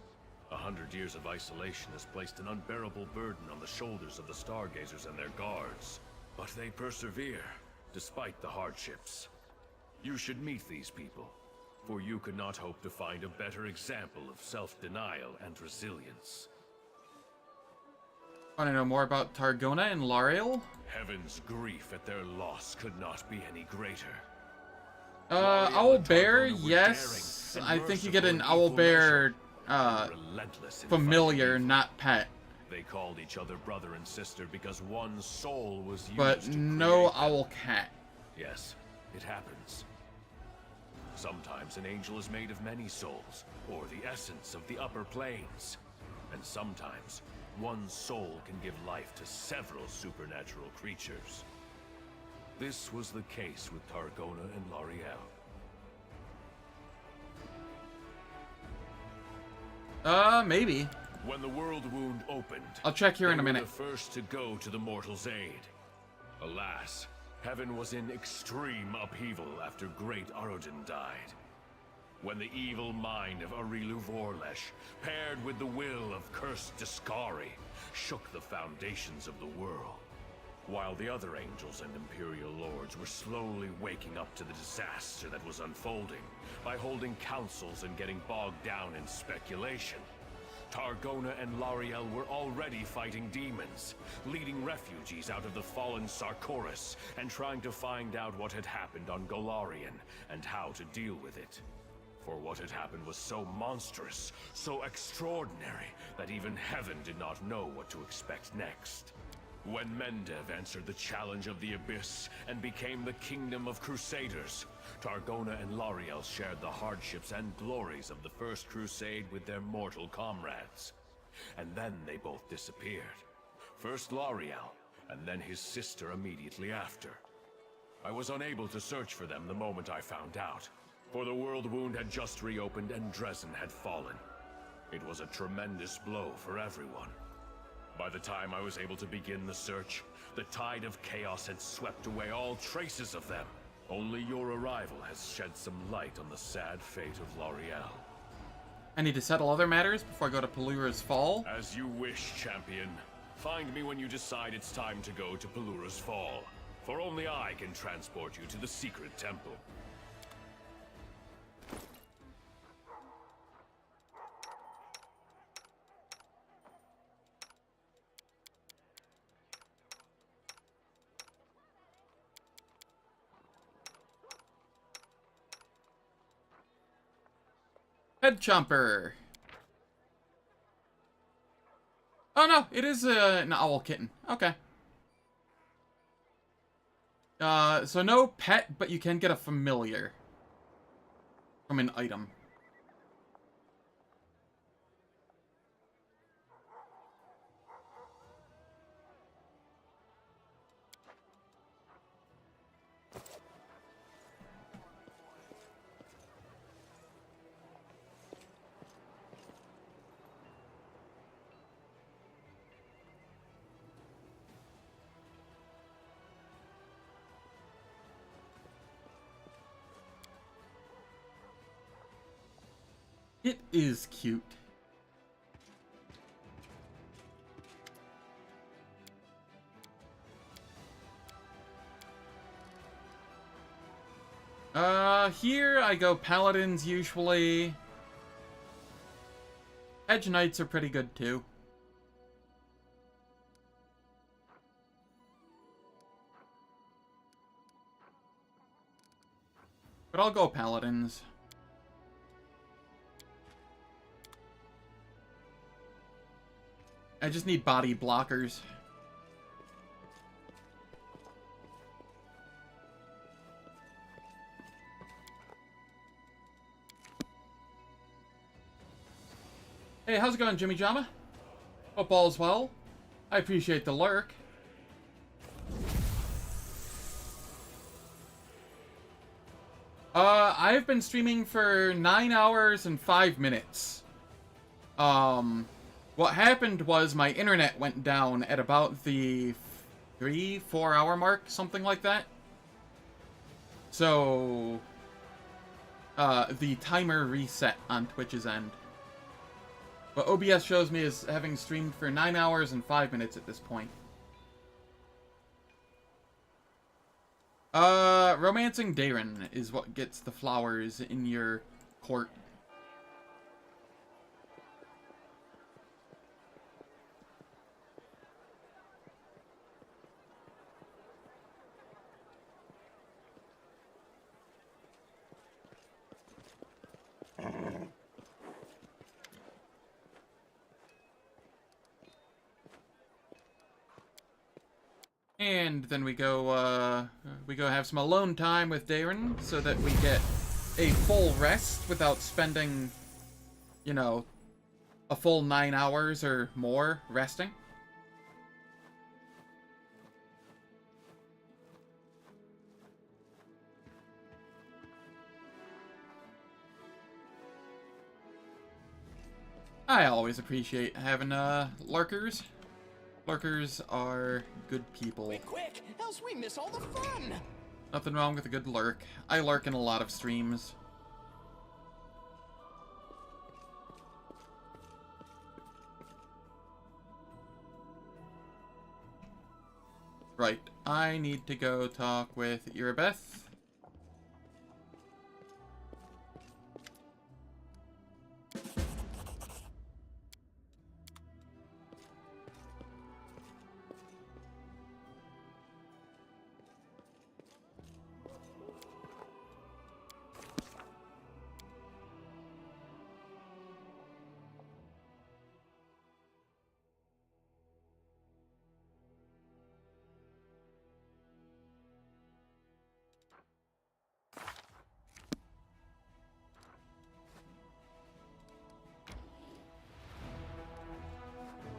100 years of isolation has placed an unbearable burden on the shoulders of the stargazers and their guards. But they persevere, despite the hardships. You should meet these people, for you could not hope to find a better example of self-denial and resilience. Want to know more about Targona and Lariel? Heaven's grief at their loss could not be any greater. Owlbear, yes. I think you get an Owlbear familiar, not pet. They called each other brother and sister because one soul was used but to no create owl cat. Yes, it happens. Sometimes an angel is made of many souls, or the essence of the upper planes. And sometimes, one soul can give life to several supernatural creatures. This was the case with Targona and Lariel. Maybe. When the world wound opened, I'll check here in a they were minute. the first to go to the mortal's aid. Alas, heaven was in extreme upheaval after great Arodin died. When the evil mind of Arilu Vorlesh, paired with the will of cursed Discari, shook the foundations of the world. While the other angels and Imperial Lords were slowly waking up to the disaster that was unfolding by holding councils and getting bogged down in speculation, Targona and Lariel were already fighting demons, leading refugees out of the fallen Sarkoris, and trying to find out what had happened on Golarion and how to deal with it. For what had happened was so monstrous, so extraordinary, that even heaven did not know what to expect next. When Mendev answered the challenge of the Abyss and became the Kingdom of Crusaders, Targona and Lariel shared the hardships and glories of the First Crusade with their mortal comrades. And then they both disappeared. First Lariel, and then his sister immediately after. I was unable to search for them the moment I found out, for the World Wound had just reopened and Dresden had fallen. It was a tremendous blow for everyone. By the time I was able to begin the search, the tide of chaos had swept away all traces of them. Only your arrival has shed some light on the sad fate of L'Oreal. I need to settle other matters before I go to Pelura's Fall. As you wish, champion. Find me when you decide it's time to go to Pelura's Fall, for only I can transport you to the secret temple. Head Chomper. Oh no, it is an owl kitten. Okay. So no pet, but you can get a familiar from an item. It is cute. Here I go Paladins usually. Edge Knights are pretty good too. But I'll go Paladins. I just need body blockers. Hey, how's it going, Jimmy Jama? Hope all's well. I appreciate the lurk. I've been streaming for 9 hours and 5 minutes. What happened was my internet went down at about the 3-4 hour mark, something like that. So, the timer reset on Twitch's end. But OBS shows me as having streamed for 9 hours and 5 minutes at this point. Romancing Darren is what gets the flowers in your court. And then we go have some alone time with Darren so that we get a full rest without spending, you know, a full 9 hours or more resting. I always appreciate having, lurkers. Lurkers are good people. Quick, quick, else we miss all the fun! Nothing wrong with a good lurk. I lurk in a lot of streams. Right, I need to go talk with Irabeth.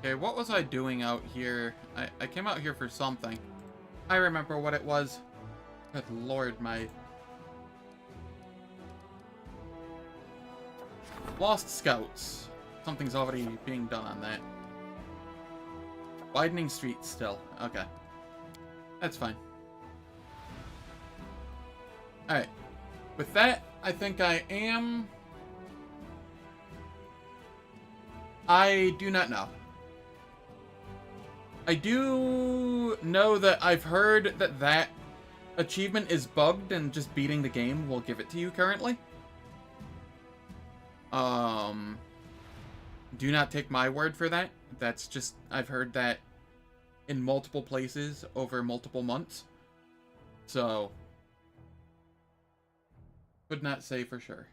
Okay, what was I doing out here? I came out here for something. I remember what it was. Good lord, my... Lost Scouts. Something's already being done on that. Widening streets still. Okay. That's fine. Alright. With that, I think I am... I do not know. I do know that I've heard that that achievement is bugged and just beating the game will give it to you currently. Do not take my word for that. That's just, I've heard that in multiple places over multiple months. So, could not say for sure.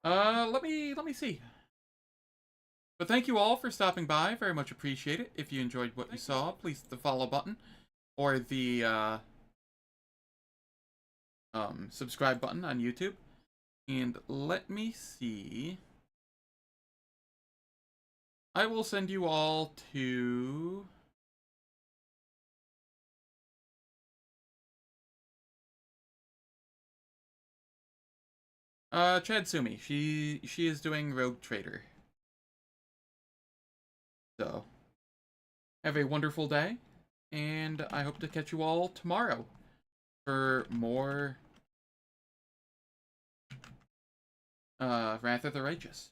Let me see. But thank you all for stopping by. Very much appreciate it. If you enjoyed what you saw, please hit the follow button or the subscribe button on YouTube. And let me see. I will send you all to... Chad Sumi. She is doing Rogue Trader. So, have a wonderful day, and I hope to catch you all tomorrow for more Wrath of the Righteous.